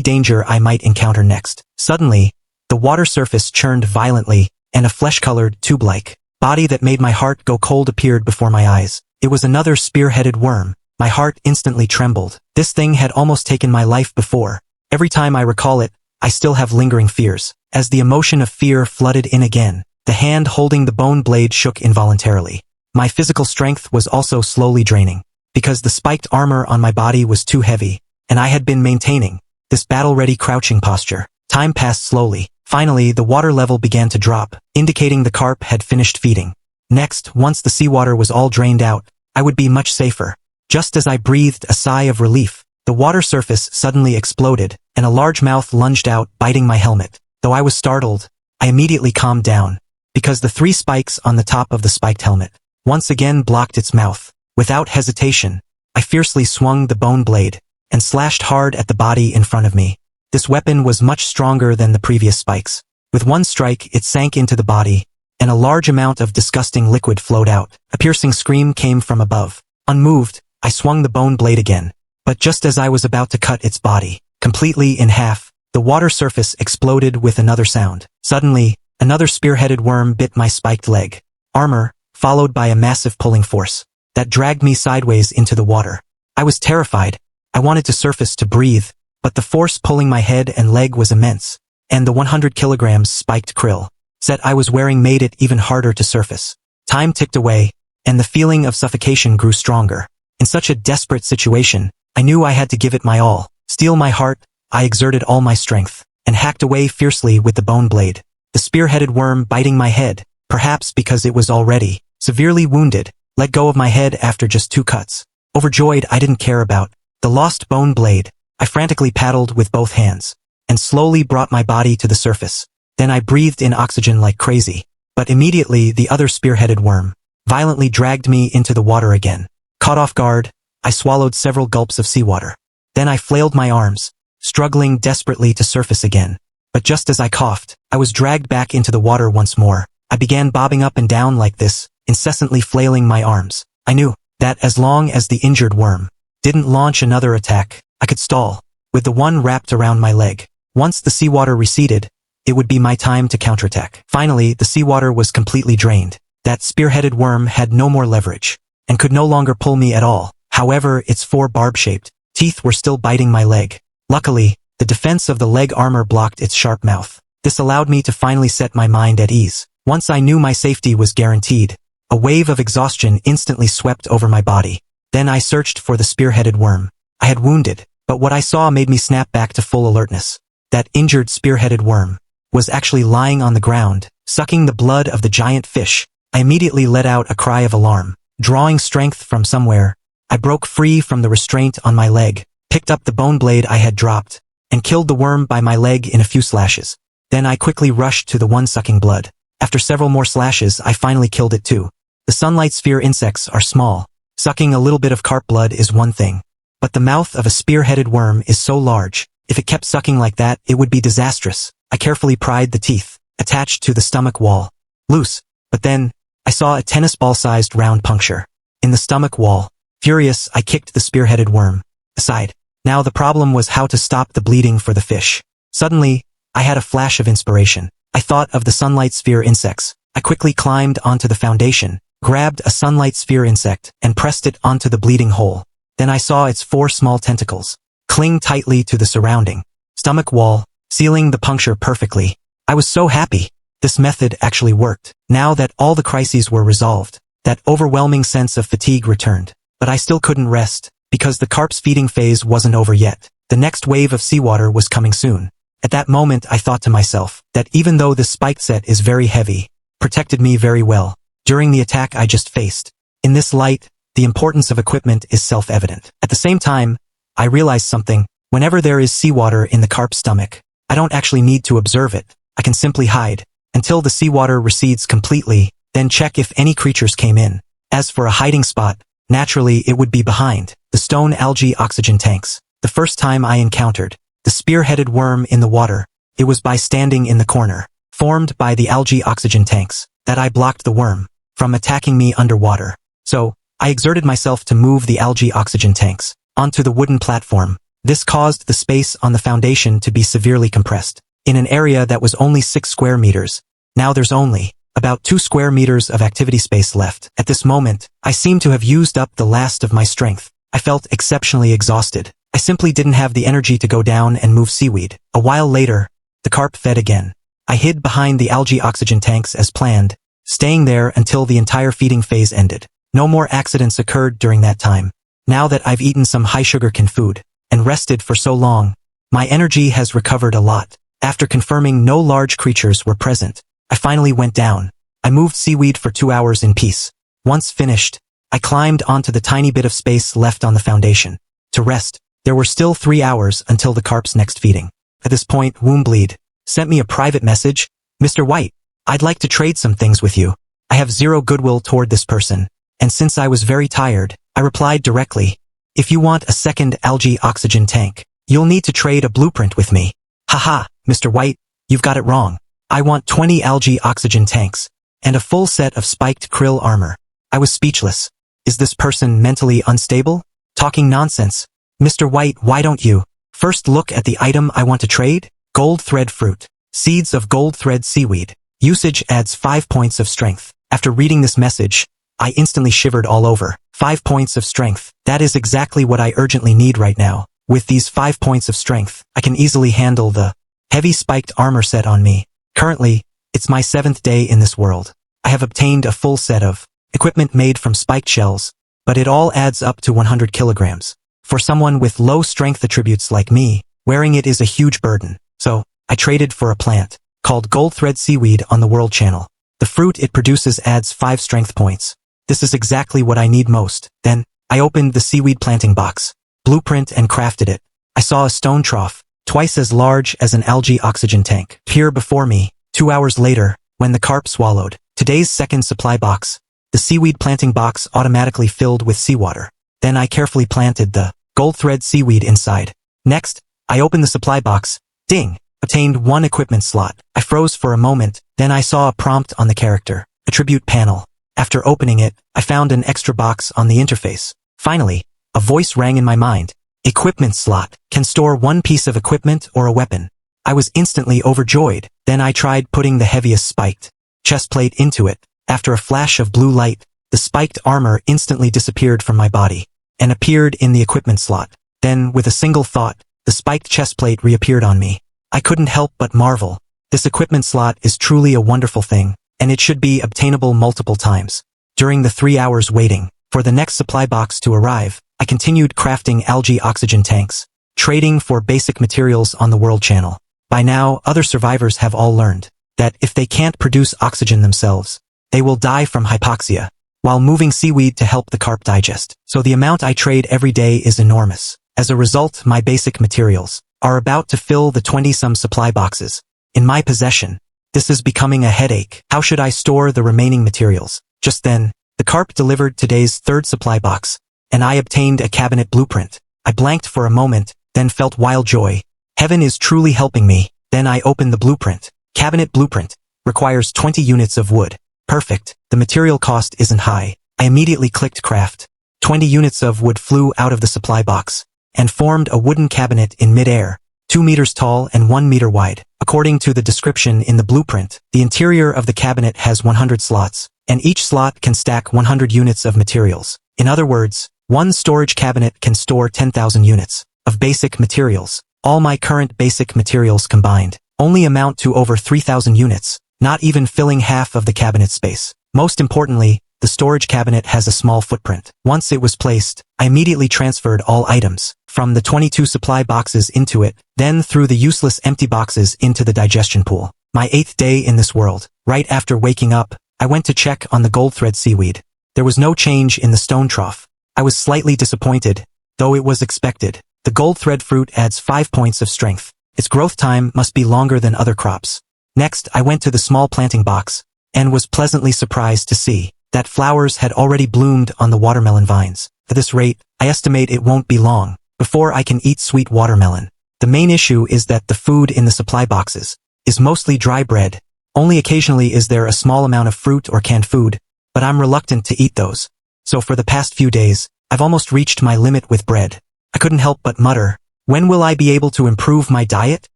danger I might encounter next. Suddenly, the water surface churned violently, and a flesh-colored, tube-like body that made my heart go cold appeared before my eyes. It was another spear-headed worm. My heart instantly trembled. This thing had almost taken my life before. Every time I recall it, I still have lingering fears. As the emotion of fear flooded in again, the hand holding the bone blade shook involuntarily. My physical strength was also slowly draining, because the spiked armor on my body was too heavy, and I had been maintaining this battle-ready crouching posture. Time passed slowly. Finally, the water level began to drop, indicating the carp had finished feeding. Next, once the seawater was all drained out, I would be much safer. Just as I breathed a sigh of relief, the water surface suddenly exploded, and a large mouth lunged out, biting my helmet. Though I was startled, I immediately calmed down, because the 3 spikes on the top of the spiked helmet once again blocked its mouth. Without hesitation, I fiercely swung the bone blade, and slashed hard at the body in front of me. This weapon was much stronger than the previous spikes. With one strike, it sank into the body, and a large amount of disgusting liquid flowed out. A piercing scream came from above. Unmoved, I swung the bone blade again. But just as I was about to cut its body completely in half, the water surface exploded with another sound. Suddenly, another spear-headed worm bit my spiked leg. Armor, followed by a massive pulling force that dragged me sideways into the water. I was terrified. I wanted to surface to breathe, but the force pulling my head and leg was immense, and the 100 kilograms spiked krill set I was wearing made it even harder to surface. Time ticked away, and the feeling of suffocation grew stronger. In such a desperate situation, I knew I had to give it my all. Steel my heart, I exerted all my strength, and hacked away fiercely with the bone blade. The spear-headed worm biting my head, perhaps because it was already severely wounded, let go of my head after just 2 cuts. Overjoyed, I didn't care about the lost bone blade. I frantically paddled with both hands, and slowly brought my body to the surface. Then I breathed in oxygen like crazy. But immediately the other spear-headed worm violently dragged me into the water again. Caught off guard, I swallowed several gulps of seawater. Then I flailed my arms, struggling desperately to surface again. But just as I coughed, I was dragged back into the water once more. I began bobbing up and down like this, incessantly flailing my arms. I knew that as long as the injured worm didn't launch another attack, I could stall, with the one wrapped around my leg. Once the seawater receded, it would be my time to counterattack. Finally, the seawater was completely drained. That spear-headed worm had no more leverage, and could no longer pull me at all. However, its 4 barb-shaped teeth were still biting my leg. Luckily, the defense of the leg armor blocked its sharp mouth. This allowed me to finally set my mind at ease. Once I knew my safety was guaranteed, a wave of exhaustion instantly swept over my body. Then I searched for the spear-headed worm I had wounded, but what I saw made me snap back to full alertness. That injured spear-headed worm was actually lying on the ground, sucking the blood of the giant fish. I immediately let out a cry of alarm. Drawing strength from somewhere, I broke free from the restraint on my leg, picked up the bone blade I had dropped, and killed the worm by my leg in a few slashes. Then I quickly rushed to the one sucking blood. After several more slashes, I finally killed it too. The sunlight sphere insects are small. Sucking a little bit of carp blood is one thing, but the mouth of a spear-headed worm is so large. If it kept sucking like that, it would be disastrous. I carefully pried the teeth, attached to the stomach wall, loose, but then, I saw a tennis ball-sized round puncture in the stomach wall. Furious, I kicked the spear-headed worm aside. Now the problem was how to stop the bleeding for the fish. Suddenly, I had a flash of inspiration. I thought of the sunlight sphere insects. I quickly climbed onto the foundation, grabbed a sunlight sphere insect, and pressed it onto the bleeding hole. Then I saw its 4 small tentacles cling tightly to the surrounding stomach wall, sealing the puncture perfectly. I was so happy. This method actually worked. Now that all the crises were resolved, that overwhelming sense of fatigue returned. But I still couldn't rest, because the carp's feeding phase wasn't over yet. The next wave of seawater was coming soon. At that moment I thought to myself that even though this spiked set is very heavy, protected me very well during the attack I just faced. In this light, the importance of equipment is self-evident. At the same time, I realized something. Whenever there is seawater in the carp's stomach, I don't actually need to observe it. I can simply hide until the seawater recedes completely, then check if any creatures came in. As for a hiding spot, naturally it would be behind the stone algae oxygen tanks. The first time I encountered the spear-headed worm in the water, it was by standing in the corner, formed by the algae oxygen tanks, that I blocked the worm from attacking me underwater. So, I exerted myself to move the algae oxygen tanks. onto the wooden platform. This caused the space on the foundation to be severely compressed. In an area that was only 6 square meters, now there's only about 2 square meters of activity space left. At this moment, I seemed to have used up the last of my strength. I felt exceptionally exhausted. I simply didn't have the energy to go down and move seaweed. A while later, the carp fed again. I hid behind the algae oxygen tanks as planned, staying there until the entire feeding phase ended. No more accidents occurred during that time. Now that I've eaten some high-sugar canned food and rested for so long, my energy has recovered a lot. After confirming no large creatures were present, I finally went down. I moved seaweed for 2 hours in peace. Once finished, I climbed onto the tiny bit of space left on the foundation. To rest, there were still 3 hours until the carp's next feeding. At this point, Wombleed sent me a private message. Mr. White, I'd like to trade some things with you. I have zero goodwill toward this person, and since I was very tired, I replied directly, if you want a second algae oxygen tank, you'll need to trade a blueprint with me. Haha, Mr. White, you've got it wrong. I want 20 algae oxygen tanks, and a full set of spiked krill armor. I was speechless. Is this person mentally unstable? Talking nonsense. Mr. White, why don't you first look at the item I want to trade? Gold thread fruit. Seeds of gold thread seaweed. Usage adds 5 points of strength. After reading this message, I instantly shivered all over. 5 points of strength. That is exactly what I urgently need right now. With these 5 points of strength, I can easily handle the heavy spiked armor set on me. Currently, it's my 7th day in this world. I have obtained a full set of equipment made from spiked shells, but it all adds up to 100 kilograms. For someone with low strength attributes like me, wearing it is a huge burden. So, I traded for a plant called gold thread seaweed on the World Channel. The fruit it produces adds 5 strength points. This is exactly what I need most. Then, I opened the seaweed planting box, blueprint and crafted it. I saw a stone trough, twice as large as an algae oxygen tank, appear before me. 2 hours later, when the carp swallowed today's second supply box, the seaweed planting box automatically filled with seawater. Then I carefully planted the gold thread seaweed inside. Next, I opened the supply box. Ding! Obtained 1 equipment slot. I froze for a moment, then I saw a prompt on the character attribute panel. After opening it, I found an extra box on the interface. Finally, a voice rang in my mind. Equipment slot. Can store 1 piece of equipment or a weapon. I was instantly overjoyed. Then I tried putting the heaviest spiked chest plate into it. After a flash of blue light, the spiked armor instantly disappeared from my body and appeared in the equipment slot. Then, with a single thought, the spiked chest plate reappeared on me. I couldn't help but marvel. This equipment slot is truly a wonderful thing, and it should be obtainable multiple times. During the 3 hours waiting for the next supply box to arrive, I continued crafting algae oxygen tanks, trading for basic materials on the World Channel. By now, other survivors have all learned that if they can't produce oxygen themselves, they will die from hypoxia, while moving seaweed to help the carp digest. So the amount I trade every day is enormous. As a result, my basic materials are about to fill the 20-some supply boxes in my possession. This is becoming a headache. How should I store the remaining materials? Just then, the carp delivered today's 3rd supply box, and I obtained a cabinet blueprint. I blanked for a moment, then felt wild joy. Heaven is truly helping me. Then I opened the blueprint. Cabinet blueprint requires 20 units of wood. Perfect. The material cost isn't high. I immediately clicked craft. 20 units of wood flew out of the supply box and formed a wooden cabinet in mid-air, 2 meters tall and 1 meter wide. According to the description in the blueprint, the interior of the cabinet has 100 slots, and each slot can stack 100 units of materials. In other words, one storage cabinet can store 10,000 units of basic materials. All my current basic materials combined only amount to over 3,000 units, not even filling half of the cabinet space. Most importantly, the storage cabinet has a small footprint. Once it was placed, I immediately transferred all items from the 22 supply boxes into it, then threw the useless empty boxes into the digestion pool. My 8th day in this world. Right after waking up, I went to check on the gold thread seaweed. There was no change in the stone trough. I was slightly disappointed, though it was expected. The gold thread fruit adds 5 points of strength. Its growth time must be longer than other crops. Next, I went to the small planting box and was pleasantly surprised to see that flowers had already bloomed on the watermelon vines. At this rate, I estimate it won't be long before I can eat sweet watermelon. The main issue is that the food in the supply boxes is mostly dry bread. Only occasionally is there a small amount of fruit or canned food, but I'm reluctant to eat those. So for the past few days, I've almost reached my limit with bread. I couldn't help but mutter, when will I be able to improve my diet?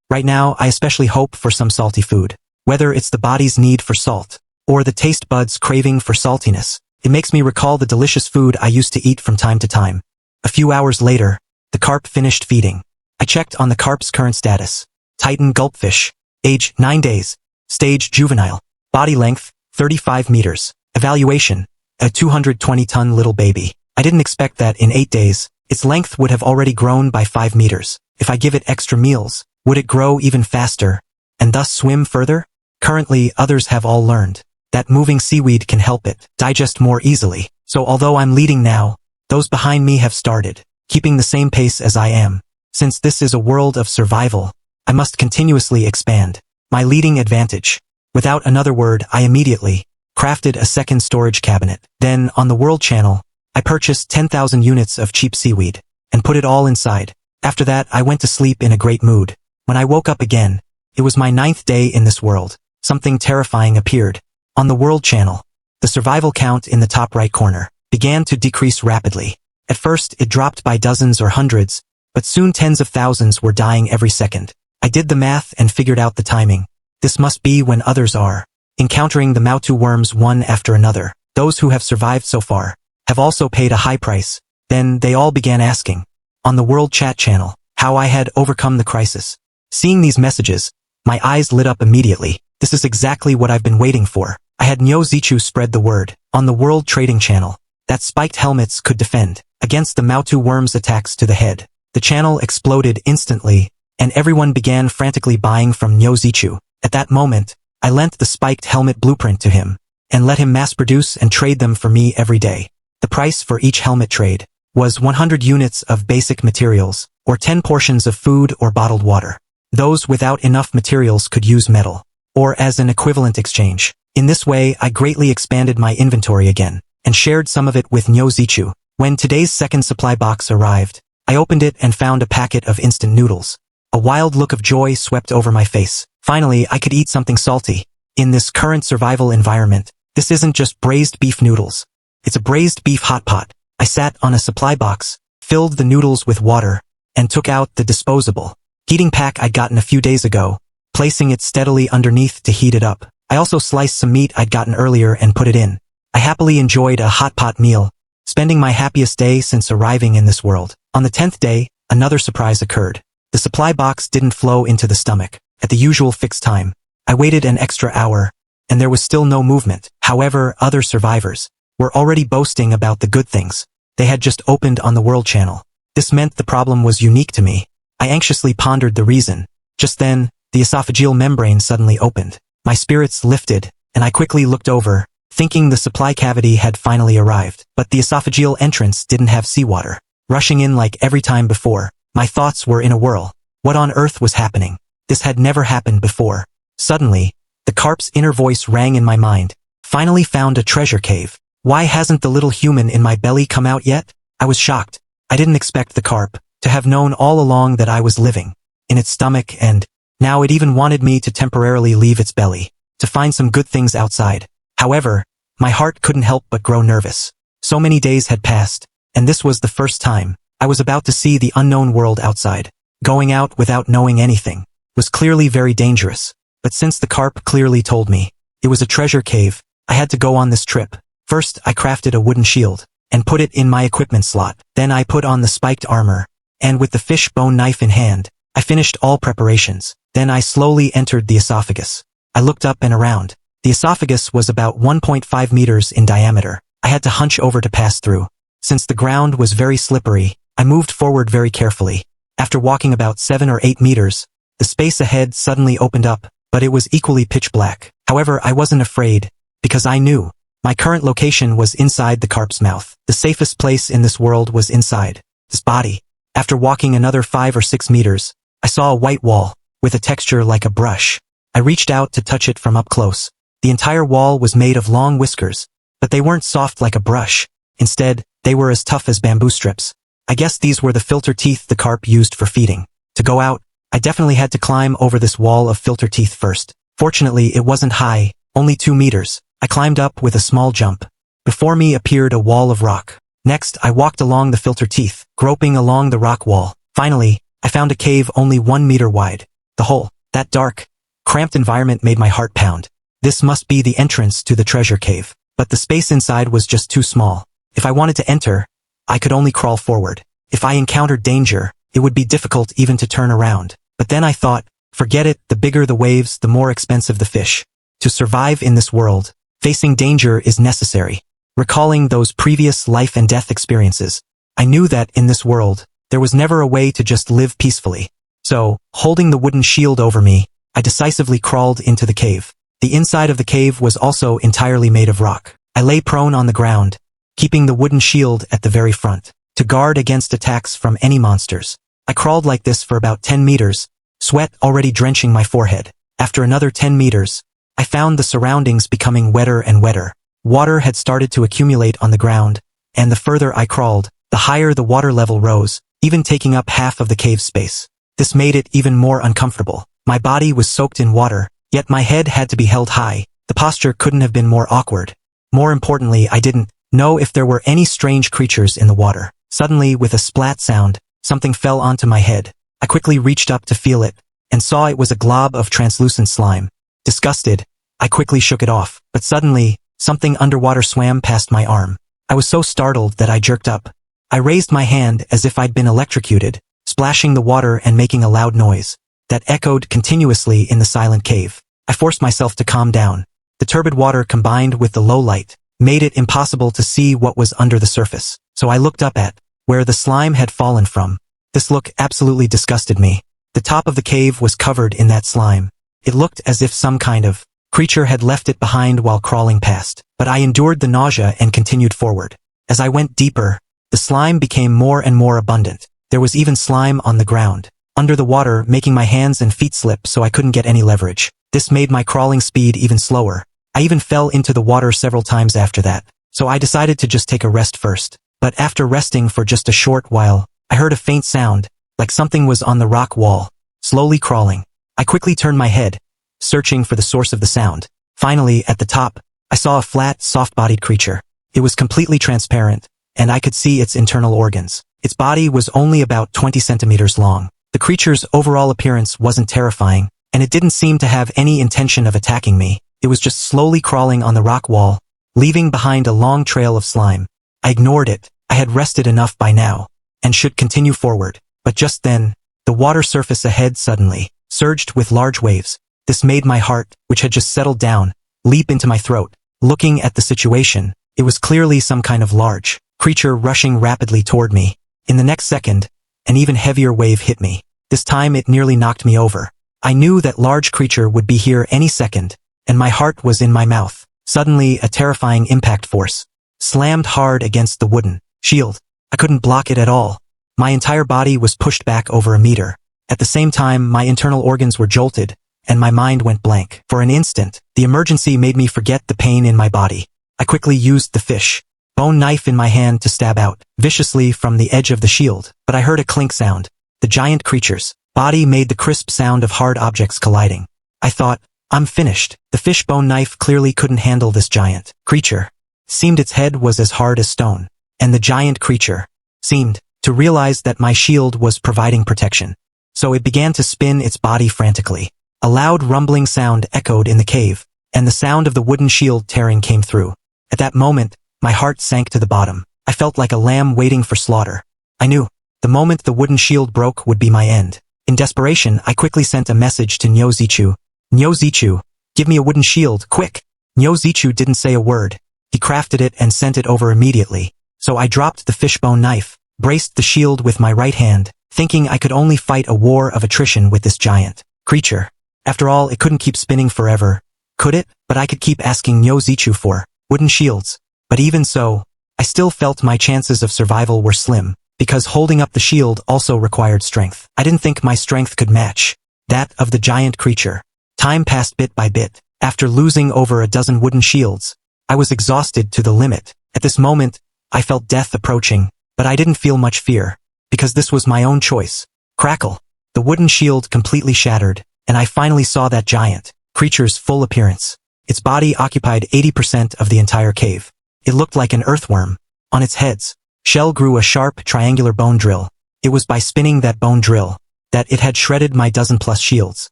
Right now, I especially hope for some salty food. Whether it's the body's need for salt, or the taste buds craving for saltiness, it makes me recall the delicious food I used to eat from time to time. A few hours later, the carp finished feeding. I checked on the carp's current status. Titan gulpfish. Age, 9 days. Stage, juvenile. Body length, 35 meters. Evaluation, a 220-ton little baby. I didn't expect that in 8 days, its length would have already grown by 5 meters. If I give it extra meals, would it grow even faster, and thus swim further? Currently, others have all learned that moving seaweed can help it digest more easily. So although I'm leading now, those behind me have started, keeping the same pace as I am. Since this is a world of survival, I must continuously expand my leading advantage. Without another word, I immediately crafted a second storage cabinet. Then, on the World Channel, I purchased 10,000 units of cheap seaweed and put it all inside. After that, I went to sleep in a great mood. When I woke up again, it was my 9th day in this world. Something terrifying appeared. On the World Channel, the survival count in the top right corner began to decrease rapidly. At first, it dropped by dozens or hundreds, but soon tens of thousands were dying every second. I did the math and figured out the timing. This must be when others are encountering the Mautu worms one after another. Those who have survived so far have also paid a high price. Then they all began asking, on the World Chat channel, how I had overcome the crisis. Seeing these messages, my eyes lit up immediately. This is exactly what I've been waiting for. I had Nyo Zichu spread the word on the World Trading Channel that spiked helmets could defend against the Mautu worms' attacks to the head. The channel exploded instantly, and everyone began frantically buying from Nyo Zichu. At that moment, I lent the spiked helmet blueprint to him and let him mass-produce and trade them for me every day. The price for each helmet trade was 100 units of basic materials, or 10 portions of food or bottled water. Those without enough materials could use metal, or as an equivalent exchange. In this way, I greatly expanded my inventory again, and shared some of it with Nyo Zichu. When today's second supply box arrived, I opened it and found a packet of instant noodles. A wild look of joy swept over my face. Finally, I could eat something salty. In this current survival environment, this isn't just braised beef noodles. It's a braised beef hot pot. I sat on a supply box, filled the noodles with water, and took out the disposable heating pack I'd gotten a few days ago, placing it steadily underneath to heat it up. I also sliced some meat I'd gotten earlier and put it in. I happily enjoyed a hot pot meal, spending my happiest day since arriving in this world. On the 10th day, another surprise occurred. The supply box didn't flow into the stomach at the usual fixed time. I waited an extra hour, and there was still no movement. However, other survivors were already boasting about the good things they had just opened on the World Channel. This meant the problem was unique to me. I anxiously pondered the reason. Just then, the esophageal membrane suddenly opened. My spirits lifted, and I quickly looked over, thinking the supply cavity had finally arrived. But the esophageal entrance didn't have seawater rushing in like every time before. My thoughts were in a whirl. What on earth was happening? This had never happened before. Suddenly, the carp's inner voice rang in my mind. Finally found a treasure cave. Why hasn't the little human in my belly come out yet? I was shocked. I didn't expect the carp to have known all along that I was living in its stomach, and now it even wanted me to temporarily leave its belly to find some good things outside. However, my heart couldn't help but grow nervous. So many days had passed, and this was the first time I was about to see the unknown world outside. Going out without knowing anything was clearly very dangerous, but since the carp clearly told me it was a treasure cave, I had to go on this trip. First, I crafted a wooden shield and put it in my equipment slot. Then I put on the spiked armor, and with the fish bone knife in hand, I finished all preparations. Then I slowly entered the esophagus. I looked up and around. The esophagus was about 1.5 meters in diameter. I had to hunch over to pass through. Since the ground was very slippery, I moved forward very carefully. After walking about 7 or 8 meters, the space ahead suddenly opened up, but it was equally pitch black. However, I wasn't afraid, because I knew my current location was inside the carp's mouth. The safest place in this world was inside this body. After walking another 5 or 6 meters, I saw a white wall with a texture like a brush. I reached out to touch it from up close. The entire wall was made of long whiskers, but they weren't soft like a brush. Instead, they were as tough as bamboo strips. I guess these were the filter teeth the carp used for feeding. To go out, I definitely had to climb over this wall of filter teeth first. Fortunately, it wasn't high, only 2 meters. I climbed up with a small jump. Before me appeared a wall of rock. Next, I walked along the filter teeth, groping along the rock wall. Finally, I found a cave only 1 meter wide. The hole, that dark, cramped environment made my heart pound. This must be the entrance to the treasure cave. But the space inside was just too small. If I wanted to enter, I could only crawl forward. If I encountered danger, it would be difficult even to turn around. But then I thought, forget it, the bigger the waves, the more expensive the fish. To survive in this world, facing danger is necessary. Recalling those previous life and death experiences, I knew that in this world, there was never a way to just live peacefully. So, holding the wooden shield over me, I decisively crawled into the cave. The inside of the cave was also entirely made of rock. I lay prone on the ground, keeping the wooden shield at the very front, to guard against attacks from any monsters. I crawled like this for about 10 meters, sweat already drenching my forehead. After another 10 meters, I found the surroundings becoming wetter and wetter. Water had started to accumulate on the ground, and the further I crawled, the higher the water level rose, even taking up half of the cave space. This made it even more uncomfortable. My body was soaked in water, yet my head had to be held high. The posture couldn't have been more awkward. More importantly, I didn't know if there were any strange creatures in the water. Suddenly, with a splat sound, something fell onto my head. I quickly reached up to feel it, and saw it was a glob of translucent slime. Disgusted, I quickly shook it off, but suddenly, something underwater swam past my arm. I was so startled that I jerked up. I raised my hand as if I'd been electrocuted, splashing the water and making a loud noise that echoed continuously in the silent cave. I forced myself to calm down. The turbid water combined with the low light made it impossible to see what was under the surface. So I looked up at where the slime had fallen from. This look absolutely disgusted me. The top of the cave was covered in that slime. It looked as if some kind of creature had left it behind while crawling past. But I endured the nausea and continued forward. As I went deeper, the slime became more and more abundant. There was even slime on the ground, under the water, making my hands and feet slip so I couldn't get any leverage. This made my crawling speed even slower. I even fell into the water several times after that. So I decided to just take a rest first. But after resting for just a short while, I heard a faint sound, like something was on the rock wall, slowly crawling. I quickly turned my head, searching for the source of the sound. Finally, at the top, I saw a flat, soft-bodied creature. It was completely transparent, and I could see its internal organs. Its body was only about 20 centimeters long. The creature's overall appearance wasn't terrifying, and it didn't seem to have any intention of attacking me. It was just slowly crawling on the rock wall, leaving behind a long trail of slime. I ignored it. I had rested enough by now, and should continue forward. But just then, the water surface ahead suddenly surged with large waves. This made my heart, which had just settled down, leap into my throat. Looking at the situation, it was clearly some kind of large creature rushing rapidly toward me. In the next second, an even heavier wave hit me. This time it nearly knocked me over. I knew that large creature would be here any second, and my heart was in my mouth. Suddenly, a terrifying impact force slammed hard against the wooden shield. I couldn't block it at all. My entire body was pushed back over a meter. At the same time, my internal organs were jolted, and my mind went blank. For an instant, the emergency made me forget the pain in my body. I quickly used the fish bone knife in my hand to stab out viciously from the edge of the shield, but I heard a clink sound. The giant creature's body made the crisp sound of hard objects colliding. I thought, I'm finished. The fish bone knife clearly couldn't handle this giant creature. Seemed its head was as hard as stone, and the giant creature seemed to realize that my shield was providing protection. So it began to spin its body frantically. A loud rumbling sound echoed in the cave, and the sound of the wooden shield tearing came through. At that moment, my heart sank to the bottom. I felt like a lamb waiting for slaughter. I knew the moment the wooden shield broke would be my end. In desperation, I quickly sent a message to Nyozichu. Nyozichu, give me a wooden shield, quick! Nyozichu didn't say a word. He crafted it and sent it over immediately. So I dropped the fishbone knife, braced the shield with my right hand, thinking I could only fight a war of attrition with this giant creature. After all, it couldn't keep spinning forever, could it? But I could keep asking Nyozichu for wooden shields. But even so, I still felt my chances of survival were slim, because holding up the shield also required strength. I didn't think my strength could match that of the giant creature. Time passed bit by bit. After losing over a dozen wooden shields, I was exhausted to the limit. At this moment, I felt death approaching, but I didn't feel much fear, because this was my own choice. Crackle! The wooden shield completely shattered, and I finally saw that giant creature's full appearance. Its body occupied 80% of the entire cave. It looked like an earthworm. On its heads Shell grew a sharp, triangular bone drill. It was by spinning that bone drill that it had shredded my dozen-plus shields.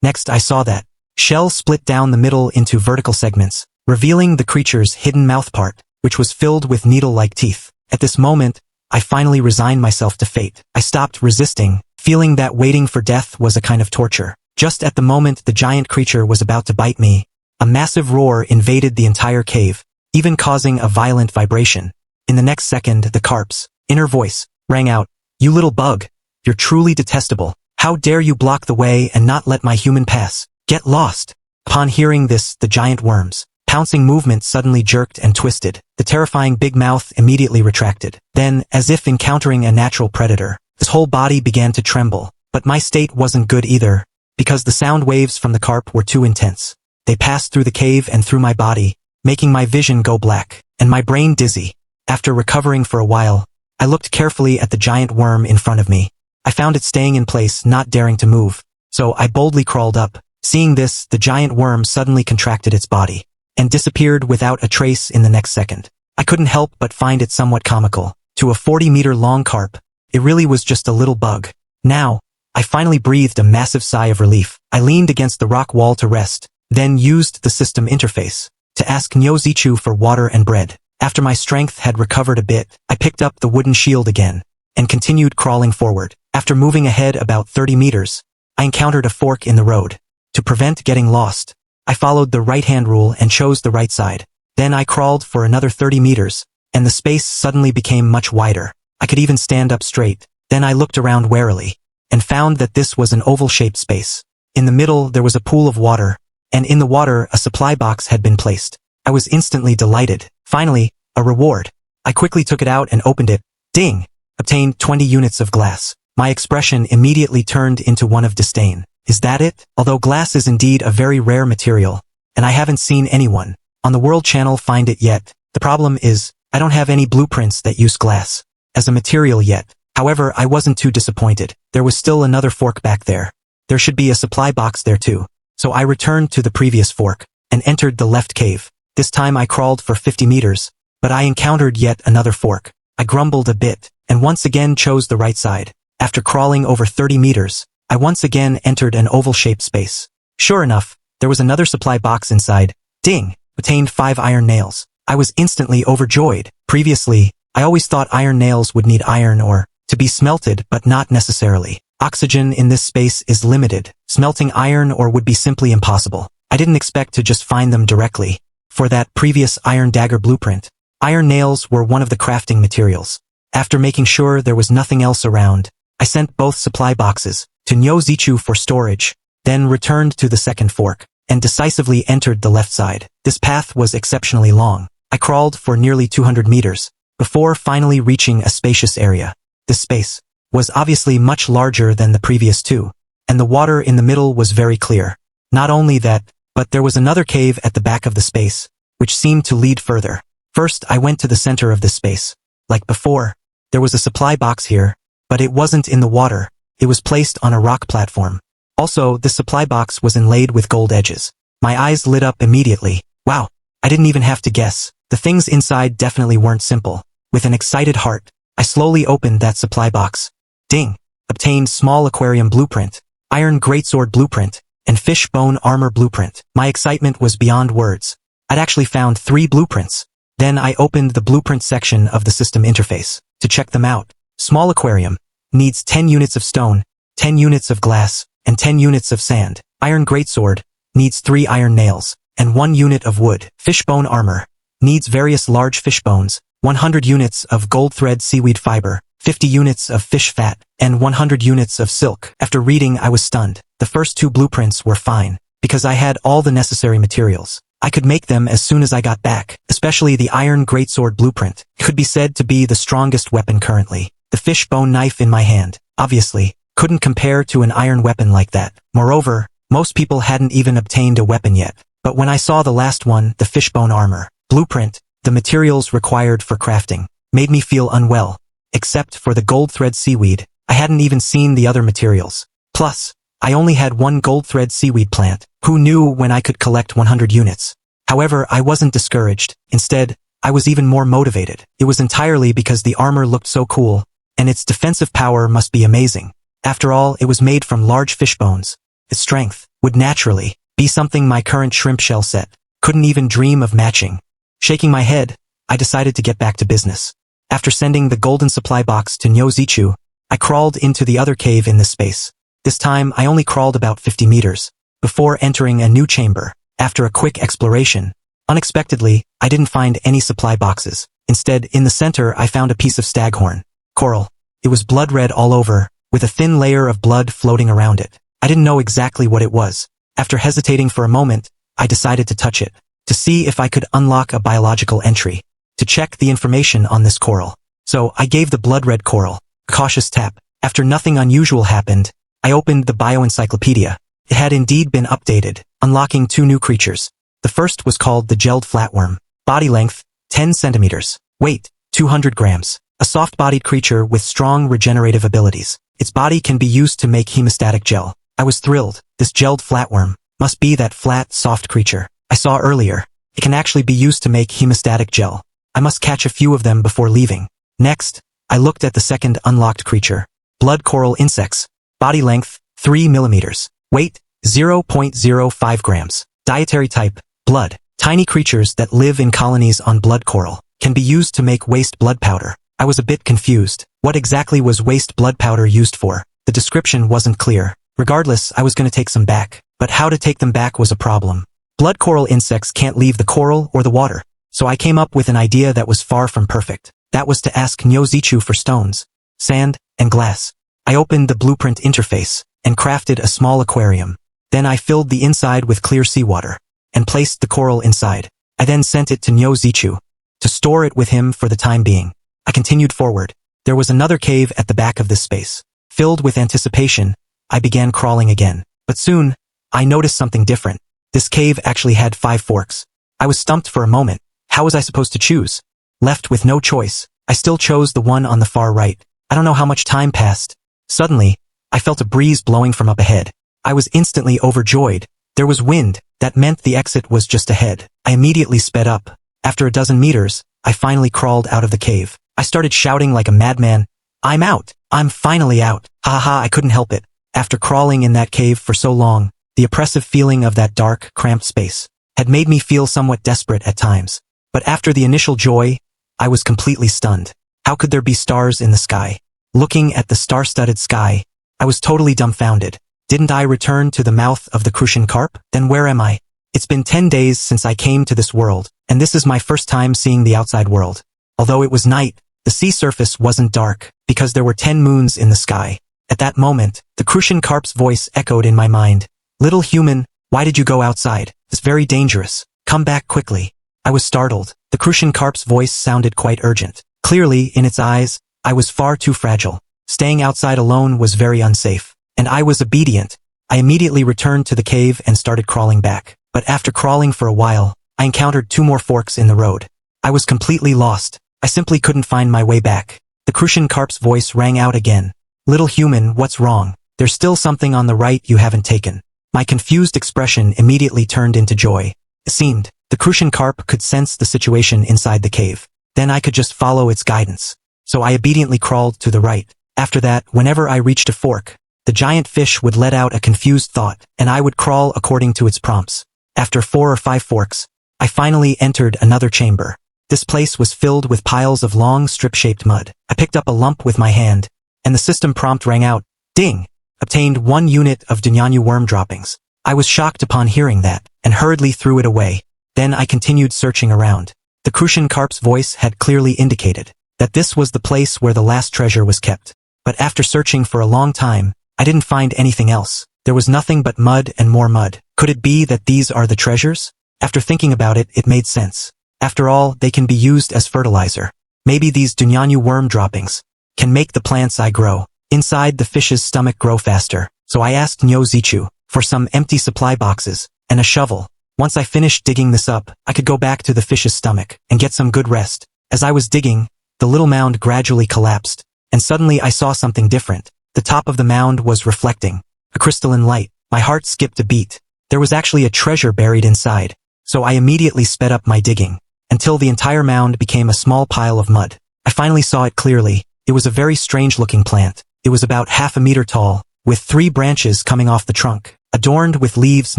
Next I saw that Shell split down the middle into vertical segments, revealing the creature's hidden mouthpart, which was filled with needle-like teeth. At this moment, I finally resigned myself to fate. I stopped resisting, feeling that waiting for death was a kind of torture. Just at the moment the giant creature was about to bite me, a massive roar invaded the entire cave, even causing a violent vibration. In the next second, the carp's inner voice rang out, "You little bug, you're truly detestable. How dare you block the way and not let my human pass? Get lost." Upon hearing this, the giant worm's pouncing movement suddenly jerked and twisted. The terrifying big mouth immediately retracted. Then, as if encountering a natural predator, his whole body began to tremble. But my state wasn't good either, because the sound waves from the carp were too intense. They passed through the cave and through my body, making my vision go black, and my brain dizzy. After recovering for a while, I looked carefully at the giant worm in front of me. I found it staying in place, not daring to move, so I boldly crawled up. Seeing this, the giant worm suddenly contracted its body and disappeared without a trace in the next second. I couldn't help but find it somewhat comical. To a 40-meter-long carp, it really was just a little bug. Now, I finally breathed a massive sigh of relief. I leaned against the rock wall to rest, then used the system interface to ask Nyozichu for water and bread. After my strength had recovered a bit, I picked up the wooden shield again and continued crawling forward. After moving ahead about 30 meters, I encountered a fork in the road. To prevent getting lost, I followed the right-hand rule and chose the right side. Then I crawled for another 30 meters, and the space suddenly became much wider. I could even stand up straight. Then I looked around warily and found that this was an oval-shaped space. In the middle there was a pool of water, and in the water a supply box had been placed. I was instantly delighted. Finally, a reward. I quickly took it out and opened it. Ding! Obtained 20 units of glass. My expression immediately turned into one of disdain. Is that it? Although glass is indeed a very rare material, and I haven't seen anyone on the World Channel find it yet, the problem is, I don't have any blueprints that use glass as a material yet. However, I wasn't too disappointed. There was still another fork back there. There should be a supply box there too. So I returned to the previous fork and entered the left cave. This time I crawled for 50 meters, but I encountered yet another fork. I grumbled a bit, and once again chose the right side. After crawling over 30 meters, I once again entered an oval-shaped space. Sure enough, there was another supply box inside. Ding! Obtained 5 iron nails. I was instantly overjoyed. Previously, I always thought iron nails would need iron or to be smelted, but not necessarily. Oxygen in this space is limited. Smelting iron ore would be simply impossible. I didn't expect to just find them directly. For that previous iron dagger blueprint, iron nails were one of the crafting materials. After making sure there was nothing else around, I sent both supply boxes to Nyozichu for storage, then returned to the second fork, and decisively entered the left side. This path was exceptionally long. I crawled for nearly 200 meters, before finally reaching a spacious area. This space was obviously much larger than the previous two, and the water in the middle was very clear. Not only that, but there was another cave at the back of the space, which seemed to lead further. First, I went to the center of this space. Like before, there was a supply box here, but it wasn't in the water. It was placed on a rock platform. Also, the supply box was inlaid with gold edges. My eyes lit up immediately. Wow, I didn't even have to guess. The things inside definitely weren't simple. With an excited heart, I slowly opened that supply box. Ding! Obtained small aquarium blueprint, iron greatsword blueprint, and fish bone armor blueprint. My excitement was beyond words. I'd actually found 3 blueprints. Then I opened the blueprint section of the system interface to check them out. Small aquarium needs 10 units of stone, 10 units of glass, and 10 units of sand. Iron greatsword needs 3 iron nails and 1 unit of wood. Fishbone armor needs various large fish bones, 100 units of gold thread seaweed fiber, 50 units of fish fat, and 100 units of silk. After reading, I was stunned. The first 2 blueprints were fine, because I had all the necessary materials. I could make them as soon as I got back, especially the iron greatsword blueprint. It could be said to be the strongest weapon currently. The fish bone knife in my hand, obviously, couldn't compare to an iron weapon like that. Moreover, most people hadn't even obtained a weapon yet. But when I saw the last one, the fishbone armor blueprint, the materials required for crafting made me feel unwell. Except for the gold thread seaweed, I hadn't even seen the other materials. Plus, I only had 1 gold thread seaweed plant. Who knew when I could collect 100 units? However, I wasn't discouraged. Instead, I was even more motivated. It was entirely because the armor looked so cool, and its defensive power must be amazing. After all, it was made from large fish bones. Its strength would naturally be something my current shrimp shell set couldn't even dream of matching. Shaking my head, I decided to get back to business. After sending the golden supply box to Nyozichu, I crawled into the other cave in this space. This time, I only crawled about 50 meters before entering a new chamber. After a quick exploration, unexpectedly, I didn't find any supply boxes. Instead, in the center, I found a piece of staghorn coral. It was blood red all over, with a thin layer of blood floating around it. I didn't know exactly what it was. After hesitating for a moment, I decided to touch it, to see if I could unlock a biological entry, to check the information on this coral. So, I gave the blood red coral a cautious tap. After nothing unusual happened, I opened the bioencyclopedia. It had indeed been updated, unlocking 2 new creatures. The first was called the gelled flatworm. Body length, 10 centimeters. Weight, 200 grams. A soft-bodied creature with strong regenerative abilities. Its body can be used to make hemostatic gel. I was thrilled. This gelled flatworm must be that flat, soft creature I saw earlier. It can actually be used to make hemostatic gel. I must catch a few of them before leaving. Next, I looked at the second unlocked creature. Blood coral insects. Body length, 3 millimeters. Weight, 0.05 grams. Dietary type, blood. Tiny creatures that live in colonies on blood coral can be used to make waste blood powder. I was a bit confused. What exactly was waste blood powder used for? The description wasn't clear. Regardless, I was going to take some back. But how to take them back was a problem. Blood coral insects can't leave the coral or the water. So I came up with an idea that was far from perfect. That was to ask Nyozichu for stones, sand, and glass. I opened the blueprint interface and crafted a small aquarium. Then I filled the inside with clear seawater and placed the coral inside. I then sent it to Nyozichu to store it with him for the time being. I continued forward. There was another cave at the back of this space. Filled with anticipation, I began crawling again. But soon, I noticed something different. This cave actually had 5 forks. I was stumped for a moment. How was I supposed to choose? Left with no choice, I still chose the one on the far right. I don't know how much time passed. Suddenly, I felt a breeze blowing from up ahead. I was instantly overjoyed. There was wind. That meant the exit was just ahead. I immediately sped up. After a dozen meters, I finally crawled out of the cave. I started shouting like a madman, "I'm out! I'm finally out!" Ha ha, I couldn't help it. After crawling in that cave for so long, the oppressive feeling of that dark, cramped space had made me feel somewhat desperate at times. But after the initial joy, I was completely stunned. How could there be stars in the sky? Looking at the star-studded sky, I was totally dumbfounded. Didn't I return to the mouth of the crucian carp? Then where am I? It's been 10 days since I came to this world, and this is my first time seeing the outside world. Although it was night, the sea surface wasn't dark, because there were 10 moons in the sky. At that moment, the crucian carp's voice echoed in my mind. "Little human, why did you go outside? It's very dangerous. Come back quickly." I was startled. The crucian carp's voice sounded quite urgent. Clearly, in its eyes, I was far too fragile. Staying outside alone was very unsafe. And I was obedient. I immediately returned to the cave and started crawling back. But after crawling for a while, I encountered 2 more forks in the road. I was completely lost. I simply couldn't find my way back. The crucian carp's voice rang out again. "Little human, what's wrong? There's still something on the right you haven't taken." My confused expression immediately turned into joy. It seemed the crucian carp could sense the situation inside the cave. Then I could just follow its guidance. So I obediently crawled to the right. After that, whenever I reached a fork, the giant fish would let out a confused thought, and I would crawl according to its prompts. After 4 or 5 forks, I finally entered another chamber. This place was filled with piles of long, strip-shaped mud. I picked up a lump with my hand, and the system prompt rang out, "Ding! Obtained 1 unit of Dunyanyu worm droppings." I was shocked upon hearing that, and hurriedly threw it away. Then I continued searching around. The crucian carp's voice had clearly indicated that this was the place where the last treasure was kept. But after searching for a long time, I didn't find anything else. There was nothing but mud and more mud. Could it be that these are the treasures? After thinking about it, it made sense. After all, they can be used as fertilizer. Maybe these Dunyanyu worm droppings can make the plants I grow inside the fish's stomach grow faster. So I asked Nyozichu for some empty supply boxes and a shovel. Once I finished digging this up, I could go back to the fish's stomach and get some good rest. As I was digging, the little mound gradually collapsed, and suddenly I saw something different. The top of the mound was reflecting a crystalline light. My heart skipped a beat. There was actually a treasure buried inside. So I immediately sped up my digging. until the entire mound became a small pile of mud. I finally saw it clearly. It was a very strange-looking plant. It was about half a meter tall, with 3 branches coming off the trunk, adorned with leaves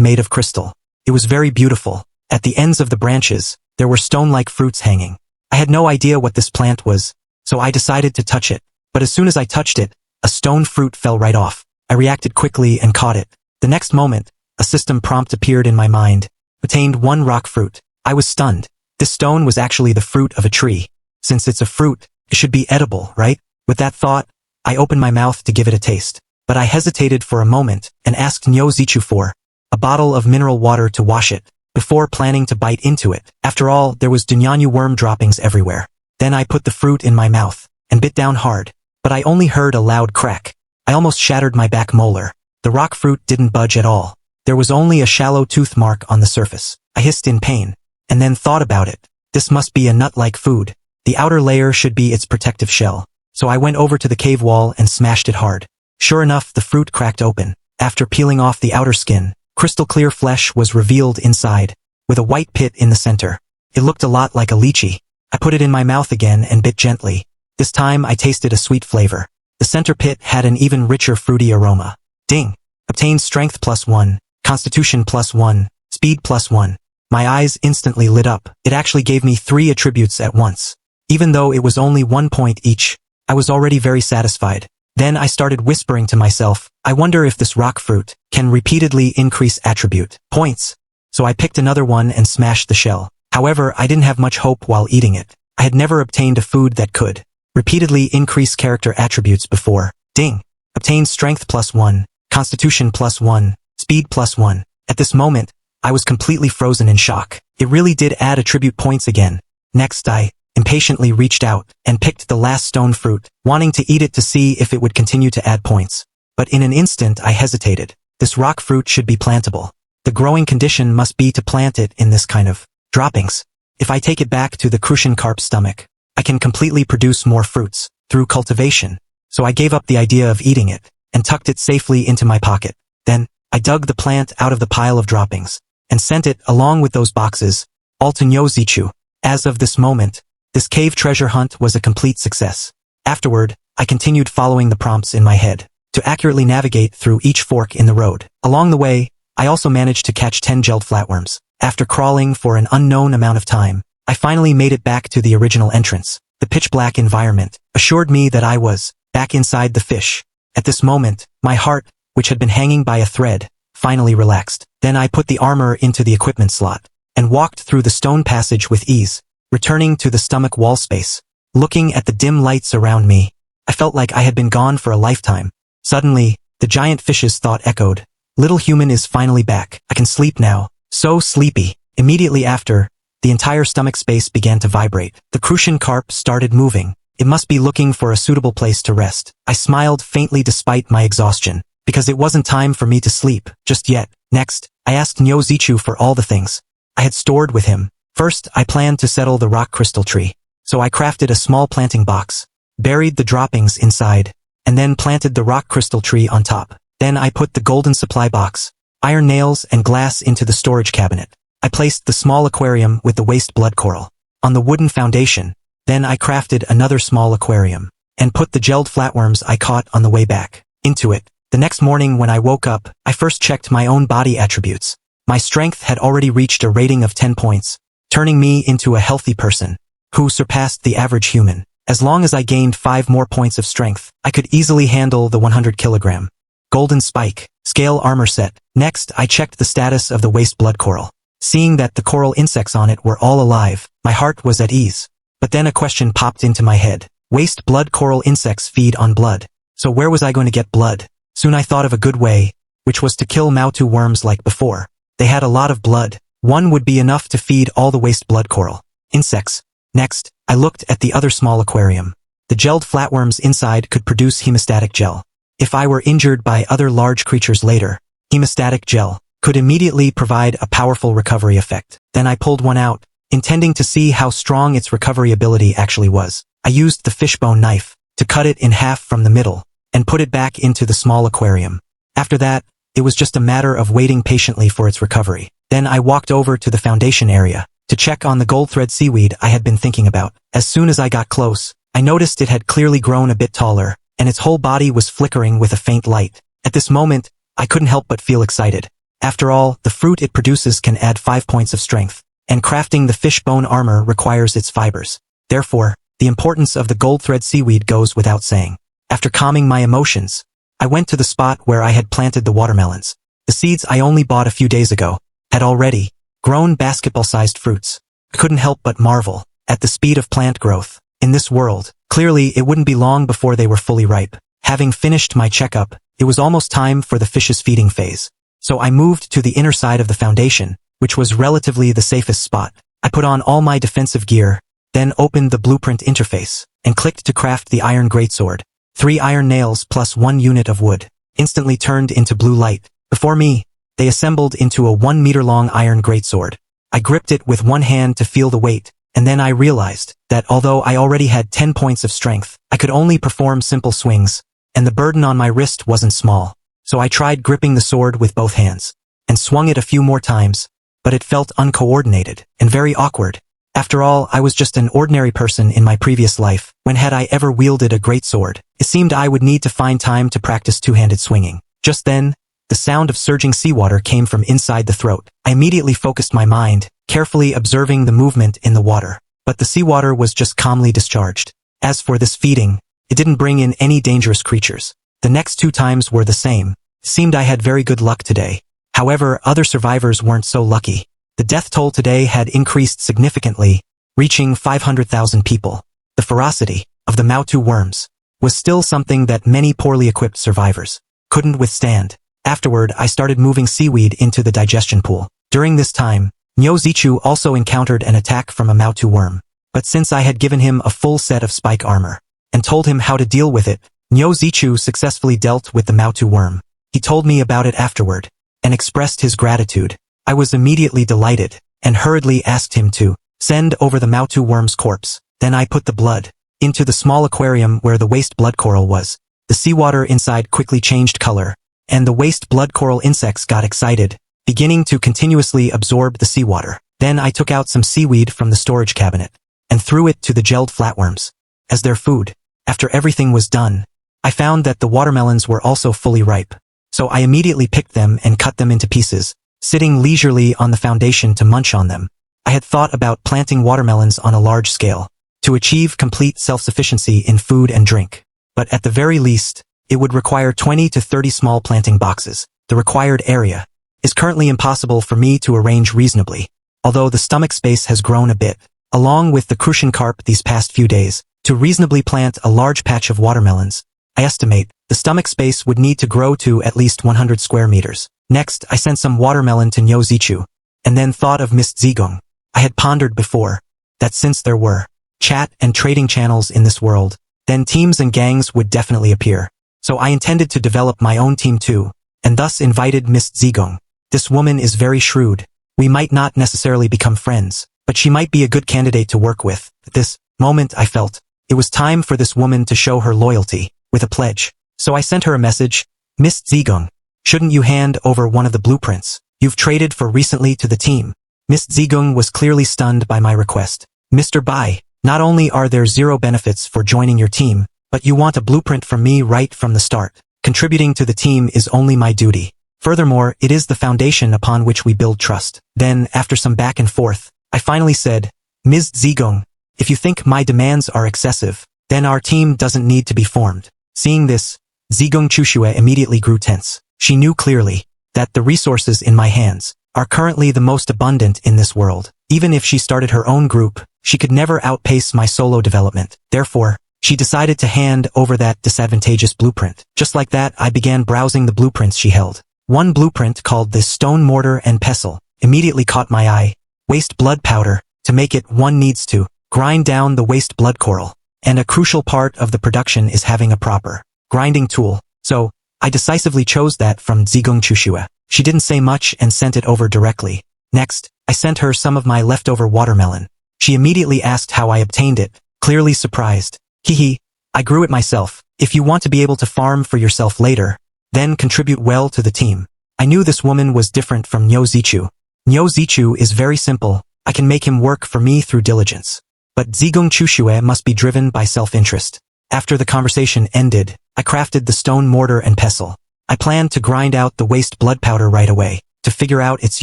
made of crystal. It was very beautiful. At the ends of the branches, there were stone-like fruits hanging. I had no idea what this plant was, so I decided to touch it. But as soon as I touched it, a stone fruit fell right off. I reacted quickly and caught it. The next moment, a system prompt appeared in my mind. Obtained 1 rock fruit. I was stunned. This stone was actually the fruit of a tree. Since it's a fruit, it should be edible, right? With that thought, I opened my mouth to give it a taste. But I hesitated for a moment and asked Nyo Zichu for a bottle of mineral water to wash it, before planning to bite into it. After all, there was Dunyanyu worm droppings everywhere. Then I put the fruit in my mouth and bit down hard, but I only heard a loud crack. I almost shattered my back molar. The rock fruit didn't budge at all. There was only a shallow tooth mark on the surface. I hissed in pain, and then thought about it. This must be a nut-like food. The outer layer should be its protective shell. So I went over to the cave wall and smashed it hard. Sure enough, the fruit cracked open. After peeling off the outer skin, crystal clear flesh was revealed inside, with a white pit in the center. It looked a lot like a lychee. I put it in my mouth again and bit gently. This time I tasted a sweet flavor. The center pit had an even richer fruity aroma. Ding! Obtained strength +1, constitution +1, speed +1. My eyes instantly lit up. It actually gave me 3 attributes at once. Even though it was only 1 point each, I was already very satisfied. Then I started whispering to myself, I wonder if this rock fruit can repeatedly increase attribute points. So I picked another one and smashed the shell. However, I didn't have much hope while eating it. I had never obtained a food that could repeatedly increase character attributes before. Ding! Obtained strength +1, constitution +1, speed +1. At this moment, I was completely frozen in shock. It really did add attribute points again. Next, I impatiently reached out and picked the last stone fruit, wanting to eat it to see if it would continue to add points. But in an instant I hesitated. This rock fruit should be plantable. The growing condition must be to plant it in this kind of droppings. If I take it back to the crucian carp's stomach, I can completely produce more fruits through cultivation. So I gave up the idea of eating it and tucked it safely into my pocket. Then I dug the plant out of the pile of droppings and sent it, along with those boxes, all to Nyo Zichu. As of this moment, this cave treasure hunt was a complete success. Afterward, I continued following the prompts in my head to accurately navigate through each fork in the road. Along the way, I also managed to catch 10 gelled flatworms. After crawling for an unknown amount of time, I finally made it back to the original entrance. The pitch-black environment assured me that I was back inside the fish. At this moment, my heart, which had been hanging by a thread, finally relaxed. Then I put the armor into the equipment slot and walked through the stone passage with ease, returning to the stomach wall space. Looking at the dim lights around me, I felt like I had been gone for a lifetime. Suddenly, the giant fish's thought echoed. Little human is finally back. I can sleep now. So sleepy. Immediately after, the entire stomach space began to vibrate. The crucian carp started moving. It must be looking for a suitable place to rest. I smiled faintly despite my exhaustion, because it wasn't time for me to sleep just yet. Next, I asked Nyo Zichu for all the things I had stored with him. First, I planned to settle the rock crystal tree. So I crafted a small planting box, buried the droppings inside, and then planted the rock crystal tree on top. Then I put the golden supply box, iron nails and glass into the storage cabinet. I placed the small aquarium with the waste blood coral on the wooden foundation. Then I crafted another small aquarium and put the gelled flatworms I caught on the way back into it. The next morning when I woke up, I first checked my own body attributes. My strength had already reached a rating of 10 points, turning me into a healthy person who surpassed the average human. As long as I gained 5 more points of strength, I could easily handle the 100 kilogram golden spike scale armor set. Next, I checked the status of the waste blood coral. Seeing that the coral insects on it were all alive, my heart was at ease. But then a question popped into my head. Waste blood coral insects feed on blood. So where was I going to get blood? Soon I thought of a good way, which was to kill Mautu worms like before. They had a lot of blood. One would be enough to feed all the waste blood coral insects. Next, I looked at the other small aquarium. The gelled flatworms inside could produce hemostatic gel. If I were injured by other large creatures later, hemostatic gel could immediately provide a powerful recovery effect. Then I pulled one out, intending to see how strong its recovery ability actually was. I used the fishbone knife to cut it in half from the middle and put it back into the small aquarium. After that, it was just a matter of waiting patiently for its recovery. Then I walked over to the foundation area to check on the gold thread seaweed I had been thinking about. As soon as I got close, I noticed it had clearly grown a bit taller, and its whole body was flickering with a faint light. At this moment, I couldn't help but feel excited. After all, the fruit it produces can add 5 points of strength, and crafting the fish bone armor requires its fibers. Therefore, the importance of the gold thread seaweed goes without saying. After calming my emotions, I went to the spot where I had planted the watermelons. The seeds I only bought a few days ago had already grown basketball-sized fruits. I couldn't help but marvel at the speed of plant growth. In this world, clearly it wouldn't be long before they were fully ripe. Having finished my checkup, it was almost time for the fish's feeding phase. So I moved to the inner side of the foundation, which was relatively the safest spot. I put on all my defensive gear, then opened the blueprint interface, and clicked to craft the iron greatsword. 3 iron nails plus 1 unit of wood instantly turned into blue light. Before me, they assembled into a 1-meter-long iron greatsword. I gripped it with one hand to feel the weight, and then I realized that although I already had 10 points of strength, I could only perform simple swings, and the burden on my wrist wasn't small. So I tried gripping the sword with both hands, and swung it a few more times, but it felt uncoordinated and very awkward. After all, I was just an ordinary person in my previous life. When had I ever wielded a great sword? It seemed I would need to find time to practice two-handed swinging. Just then, the sound of surging seawater came from inside the throat. I immediately focused my mind, carefully observing the movement in the water. But the seawater was just calmly discharged. As for this feeding, it didn't bring in any dangerous creatures. The next 2 times were the same. It seemed I had very good luck today. However, other survivors weren't so lucky. The death toll today had increased significantly, reaching 500,000 people. The ferocity of the Mautu worms was still something that many poorly equipped survivors couldn't withstand. Afterward, I started moving seaweed into the digestion pool. During this time, Nyozichu also encountered an attack from a Mautu worm. But since I had given him a full set of spike armor and told him how to deal with it, Nyozichu successfully dealt with the Mautu worm. He told me about it afterward and expressed his gratitude. I was immediately delighted and hurriedly asked him to send over the Mautu worm's corpse. Then I put the blood into the small aquarium where the waste blood coral was. The seawater inside quickly changed color, and the waste blood coral insects got excited, beginning to continuously absorb the seawater. Then I took out some seaweed from the storage cabinet and threw it to the gelled flatworms as their food. After everything was done, I found that the watermelons were also fully ripe. So I immediately picked them and cut them into pieces, sitting leisurely on the foundation to munch on them. I had thought about planting watermelons on a large scale to achieve complete self-sufficiency in food and drink. But at the very least, it would require 20 to 30 small planting boxes. The required area is currently impossible for me to arrange reasonably, although the stomach space has grown a bit, along with the crucian carp these past few days. To reasonably plant a large patch of watermelons, I estimate the stomach space would need to grow to at least 100 square meters. Next, I sent some watermelon to Nyozichu, and then thought of Miss Zigong. I had pondered before that since there were chat and trading channels in this world, then teams and gangs would definitely appear. So I intended to develop my own team too, and thus invited Miss Zigong. This woman is very shrewd. We might not necessarily become friends, but she might be a good candidate to work with. At this moment I felt it was time for this woman to show her loyalty with a pledge. So I sent her a message. Miss Zigong, shouldn't you hand over one of the blueprints you've traded for recently to the team? Miss Zigong was clearly stunned by my request. Mr. Bai, not only are there 0 benefits for joining your team, but you want a blueprint from me right from the start. Contributing to the team is only my duty. Furthermore, it is the foundation upon which we build trust. Then, after some back and forth, I finally said, Ms. Zigong, if you think my demands are excessive, then our team doesn't need to be formed. Seeing this, Zigong Chushue immediately grew tense. She knew clearly that the resources in my hands are currently the most abundant in this world. Even if she started her own group, she could never outpace my solo development. Therefore, she decided to hand over that disadvantageous blueprint. Just like that, I began browsing the blueprints she held. One blueprint called the Stone Mortar and Pestle immediately caught my eye. Waste blood powder. To make it, one needs to grind down the waste blood coral, and a crucial part of the production is having a proper grinding tool. So, I decisively chose that from Zigong Chushue. She didn't say much and sent it over directly. Next, I sent her some of my leftover watermelon. She immediately asked how I obtained it, clearly surprised. Hehe, I grew it myself. If you want to be able to farm for yourself later, then contribute well to the team. I knew this woman was different from Nyozichu. Nyozichu is very simple, I can make him work for me through diligence. But Zigong Chushue must be driven by self-interest. After the conversation ended, I crafted the stone mortar and pestle. I planned to grind out the waste blood powder right away, to figure out its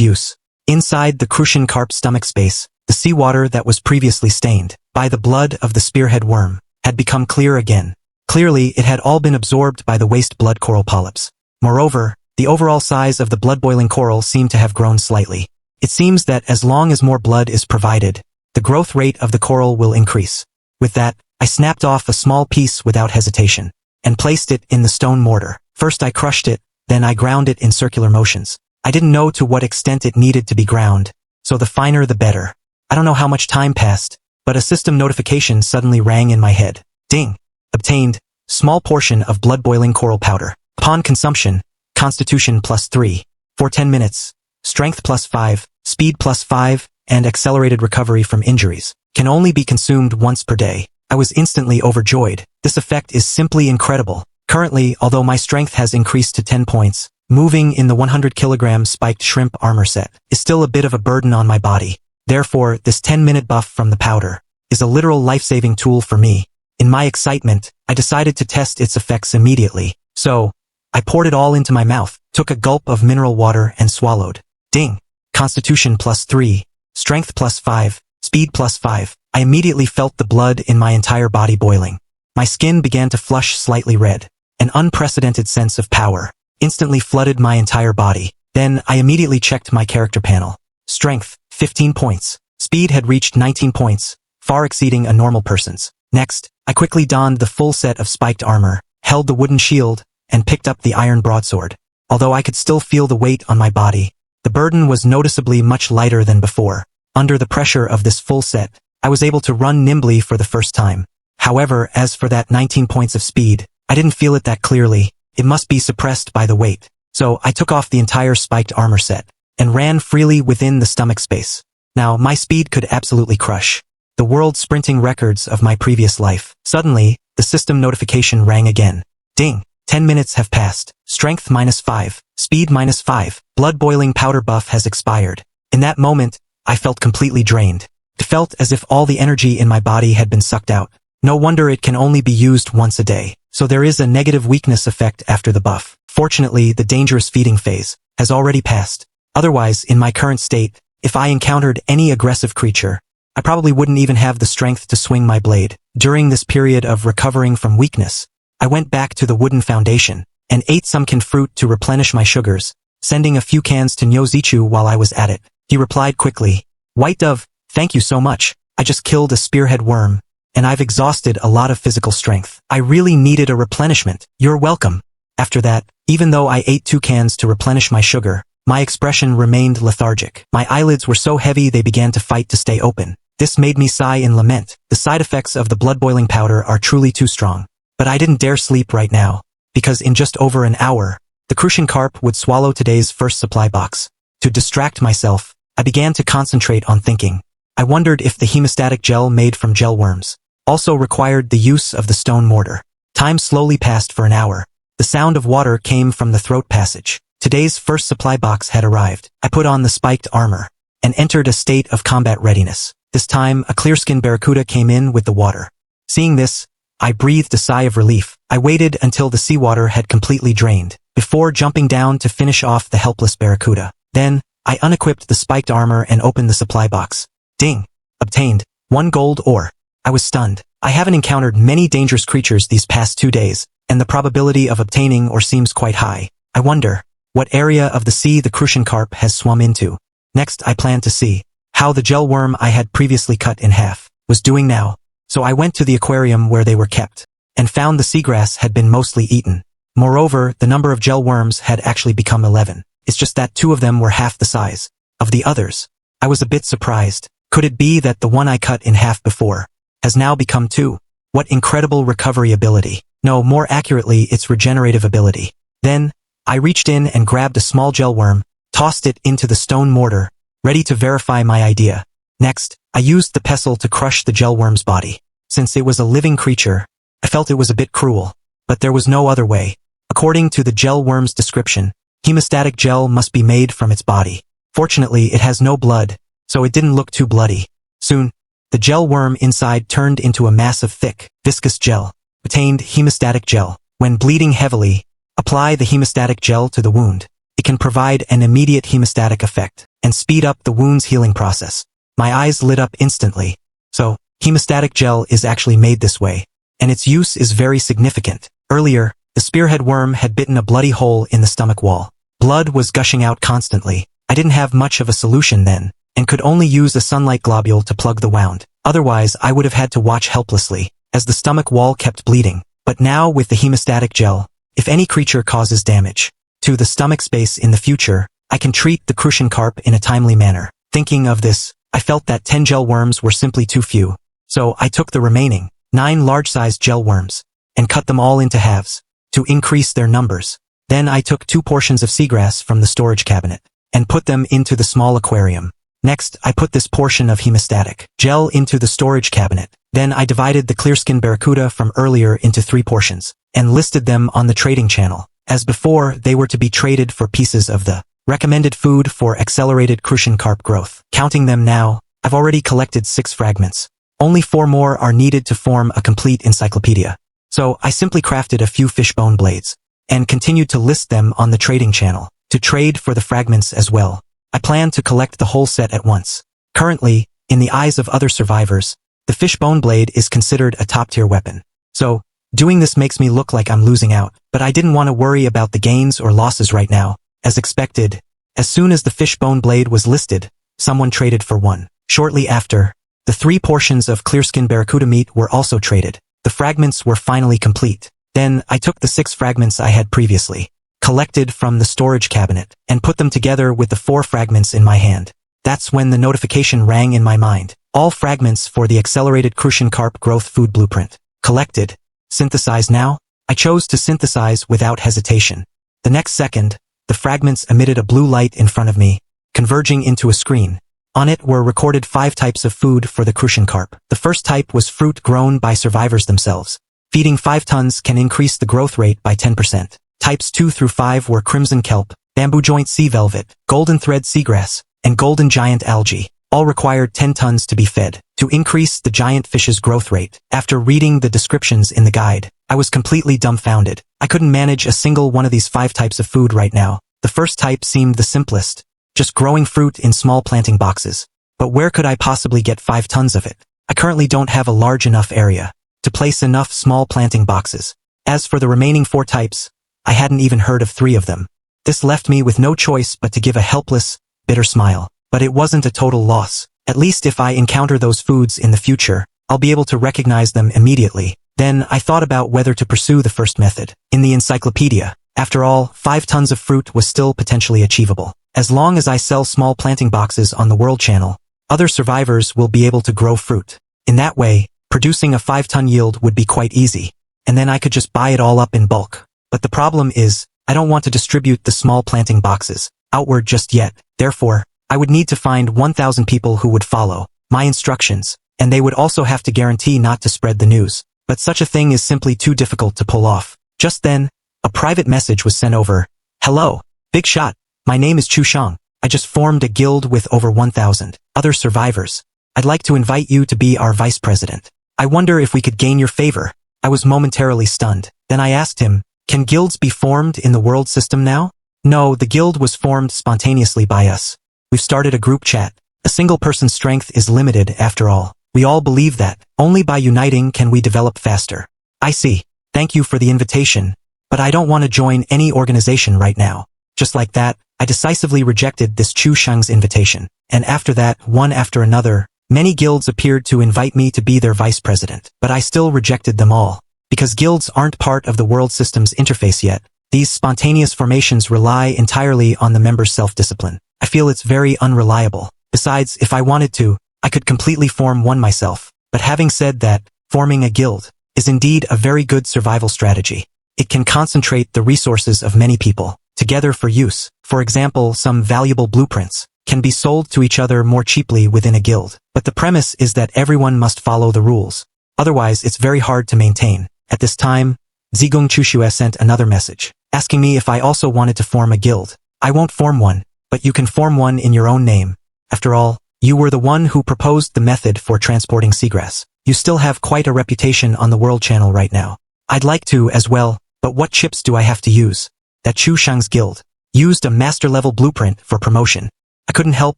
use. Inside the crucian carp's stomach space, the seawater that was previously stained by the blood of the spearhead worm had become clear again. Clearly, it had all been absorbed by the waste blood coral polyps. Moreover, the overall size of the blood-boiling coral seemed to have grown slightly. It seems that as long as more blood is provided, the growth rate of the coral will increase. With that, I snapped off a small piece without hesitation and placed it in the stone mortar. First I crushed it, then I ground it in circular motions. I didn't know to what extent it needed to be ground, so the finer the better. I don't know how much time passed, but a system notification suddenly rang in my head. Ding! Obtained, small portion of blood-boiling coral powder. Upon consumption, Constitution +3, for 10 minutes, Strength +5, Speed +5, and accelerated recovery from injuries. Can only be consumed once per day. I was instantly overjoyed. This effect is simply incredible. Currently, although my strength has increased to 10 points, moving in the 100 kilogram spiked shrimp armor set is still a bit of a burden on my body. Therefore, this 10-minute buff from the powder is a literal life-saving tool for me. In my excitement, I decided to test its effects immediately. So, I poured it all into my mouth, took a gulp of mineral water and swallowed. Ding! Constitution +3, Strength +5, Speed +5. I immediately felt the blood in my entire body boiling. My skin began to flush slightly red. An unprecedented sense of power instantly flooded my entire body. Then I immediately checked my character panel. Strength, 15 points. Speed had reached 19 points, far exceeding a normal person's. Next, I quickly donned the full set of spiked armor, held the wooden shield, and picked up the iron broadsword. Although I could still feel the weight on my body, the burden was noticeably much lighter than before. Under the pressure of this full set, I was able to run nimbly for the first time. However, as for that 19 points of speed, I didn't feel it that clearly. It must be suppressed by the weight. So I took off the entire spiked armor set and ran freely within the stomach space. Now, my speed could absolutely crush the world sprinting records of my previous life. Suddenly, the system notification rang again. Ding! 10 minutes have passed. Strength -5, Speed -5, blood-boiling powder buff has expired. In that moment, I felt completely drained. It felt as if all the energy in my body had been sucked out. No wonder it can only be used once a day. So there is a negative weakness effect after the buff. Fortunately, the dangerous feeding phase has already passed. Otherwise, in my current state, if I encountered any aggressive creature, I probably wouldn't even have the strength to swing my blade. During this period of recovering from weakness, I went back to the wooden foundation and ate some canned fruit to replenish my sugars, sending a few cans to Nyozichu while I was at it. He replied quickly, "White Dove, thank you so much. I just killed a spearhead worm, and I've exhausted a lot of physical strength. I really needed a replenishment. You're welcome." After that, even though I ate 2 cans to replenish my sugar, my expression remained lethargic. My eyelids were so heavy they began to fight to stay open. This made me sigh in lament. The side effects of the blood-boiling powder are truly too strong. But I didn't dare sleep right now, because in just over an hour, the crucian carp would swallow today's first supply box. To distract myself, I began to concentrate on thinking. I wondered if the hemostatic gel made from gel worms also required the use of the stone mortar. Time slowly passed for an hour. The sound of water came from the throat passage. Today's first supply box had arrived. I put on the spiked armor and entered a state of combat readiness. This time, a clear-skinned barracuda came in with the water. Seeing this, I breathed a sigh of relief. I waited until the seawater had completely drained before jumping down to finish off the helpless barracuda. Then, I unequipped the spiked armor and opened the supply box. Ding! Obtained 1 gold ore. I was stunned. I haven't encountered many dangerous creatures these past 2 days, and the probability of obtaining ore seems quite high. I wonder what area of the sea the crucian carp has swum into. Next, I planned to see how the gel worm I had previously cut in half was doing now. So I went to the aquarium where they were kept, and found the seagrass had been mostly eaten. Moreover, the number of gel worms had actually become 11. It's just that 2 of them were half the size of the others. I was a bit surprised. Could it be that the one I cut in half before has now become 2? What incredible recovery ability. No, more accurately, its regenerative ability. Then, I reached in and grabbed a small gel worm, tossed it into the stone mortar, ready to verify my idea. Next, I used the pestle to crush the gel worm's body. Since it was a living creature, I felt it was a bit cruel, but there was no other way. According to the gel worm's description, hemostatic gel must be made from its body. Fortunately, it has no blood, so it didn't look too bloody. Soon, the gel worm inside turned into a mass of thick, viscous gel, obtained hemostatic gel. When bleeding heavily, apply the hemostatic gel to the wound. It can provide an immediate hemostatic effect and speed up the wound's healing process. My eyes lit up instantly. So, hemostatic gel is actually made this way, and its use is very significant. Earlier, the spearhead worm had bitten a bloody hole in the stomach wall. Blood was gushing out constantly. I didn't have much of a solution then, and could only use a sunlight globule to plug the wound. Otherwise, I would have had to watch helplessly, as the stomach wall kept bleeding. But now with the hemostatic gel, if any creature causes damage to the stomach space in the future, I can treat the crucian carp in a timely manner. Thinking of this, I felt that 10 gel worms were simply too few. So I took the remaining 9 large-sized gel worms and cut them all into halves to increase their numbers. Then I took 2 portions of seagrass from the storage cabinet and put them into the small aquarium. Next, I put this portion of hemostatic gel into the storage cabinet. Then I divided the clearskin barracuda from earlier into 3 portions and listed them on the trading channel. As before, they were to be traded for pieces of the recommended food for accelerated crucian carp growth. Counting them now, I've already collected 6 fragments. Only 4 more are needed to form a complete encyclopedia. So I simply crafted a few fishbone blades and continued to list them on the trading channel to trade for the fragments as well. I plan to collect the whole set at once. Currently, in the eyes of other survivors, the fishbone blade is considered a top-tier weapon. So, doing this makes me look like I'm losing out, but I didn't want to worry about the gains or losses right now. As expected, as soon as the fishbone blade was listed, someone traded for one. Shortly after, the 3 portions of clearskin barracuda meat were also traded. The fragments were finally complete. Then, I took the 6 fragments I had previously collected from the storage cabinet and put them together with the 4 fragments in my hand. That's when the notification rang in my mind. All fragments for the accelerated crucian carp growth food blueprint. Collected. Synthesize now? I chose to synthesize without hesitation. The next second, the fragments emitted a blue light in front of me, converging into a screen. On it were recorded 5 types of food for the crucian carp. The first type was fruit grown by survivors themselves. Feeding 5 tons can increase the growth rate by 10%. Types 2 through 5 were crimson kelp, bamboo joint sea velvet, golden thread seagrass, and golden giant algae. All required 10 tons to be fed to increase the giant fish's growth rate. After reading the descriptions in the guide, I was completely dumbfounded. I couldn't manage a single one of these 5 types of food right now. The first type seemed the simplest, just growing fruit in small planting boxes. But where could I possibly get 5 tons of it? I currently don't have a large enough area to place enough small planting boxes. As for the remaining 4 types, I hadn't even heard of 3 of them. This left me with no choice but to give a helpless, bitter smile. But it wasn't a total loss. At least if I encounter those foods in the future, I'll be able to recognize them immediately. Then I thought about whether to pursue the first method. In the encyclopedia, after all, 5 tons of fruit was still potentially achievable. As long as I sell small planting boxes on the World Channel, other survivors will be able to grow fruit. In that way, producing a 5-ton yield would be quite easy, and then I could just buy it all up in bulk. But the problem is, I don't want to distribute the small planting boxes outward just yet. Therefore, I would need to find 1,000 people who would follow my instructions, and they would also have to guarantee not to spread the news. But such a thing is simply too difficult to pull off. Just then, a private message was sent over. Hello, Big Shot. My name is Chu Shang. I just formed a guild with over 1,000 other survivors. I'd like to invite you to be our vice president. I wonder if we could gain your favor. I was momentarily stunned. Then I asked him, can guilds be formed in the world system now? No, the guild was formed spontaneously by us. We've started a group chat. A single person's strength is limited after all. We all believe that. Only by uniting can we develop faster. I see. Thank you for the invitation. But I don't want to join any organization right now. Just like that, I decisively rejected this Chu Shang's invitation. And after that, one after another, many guilds appeared to invite me to be their vice president. But I still rejected them all. Because guilds aren't part of the world system's interface yet, these spontaneous formations rely entirely on the members' self-discipline. I feel it's very unreliable. Besides, if I wanted to, I could completely form one myself. But having said that, forming a guild is indeed a very good survival strategy. It can concentrate the resources of many people together for use. For example, some valuable blueprints can be sold to each other more cheaply within a guild. But the premise is that everyone must follow the rules. Otherwise, it's very hard to maintain. At this time, Zigung Chushue sent another message, asking me if I also wanted to form a guild. I won't form one, but you can form one in your own name. After all, You were the one who proposed the method for transporting seagrass. You still have quite a reputation on the World Channel right now. I'd like to as well, but what chips do I have to use? That Chu Shang's guild used a master-level blueprint for promotion. I couldn't help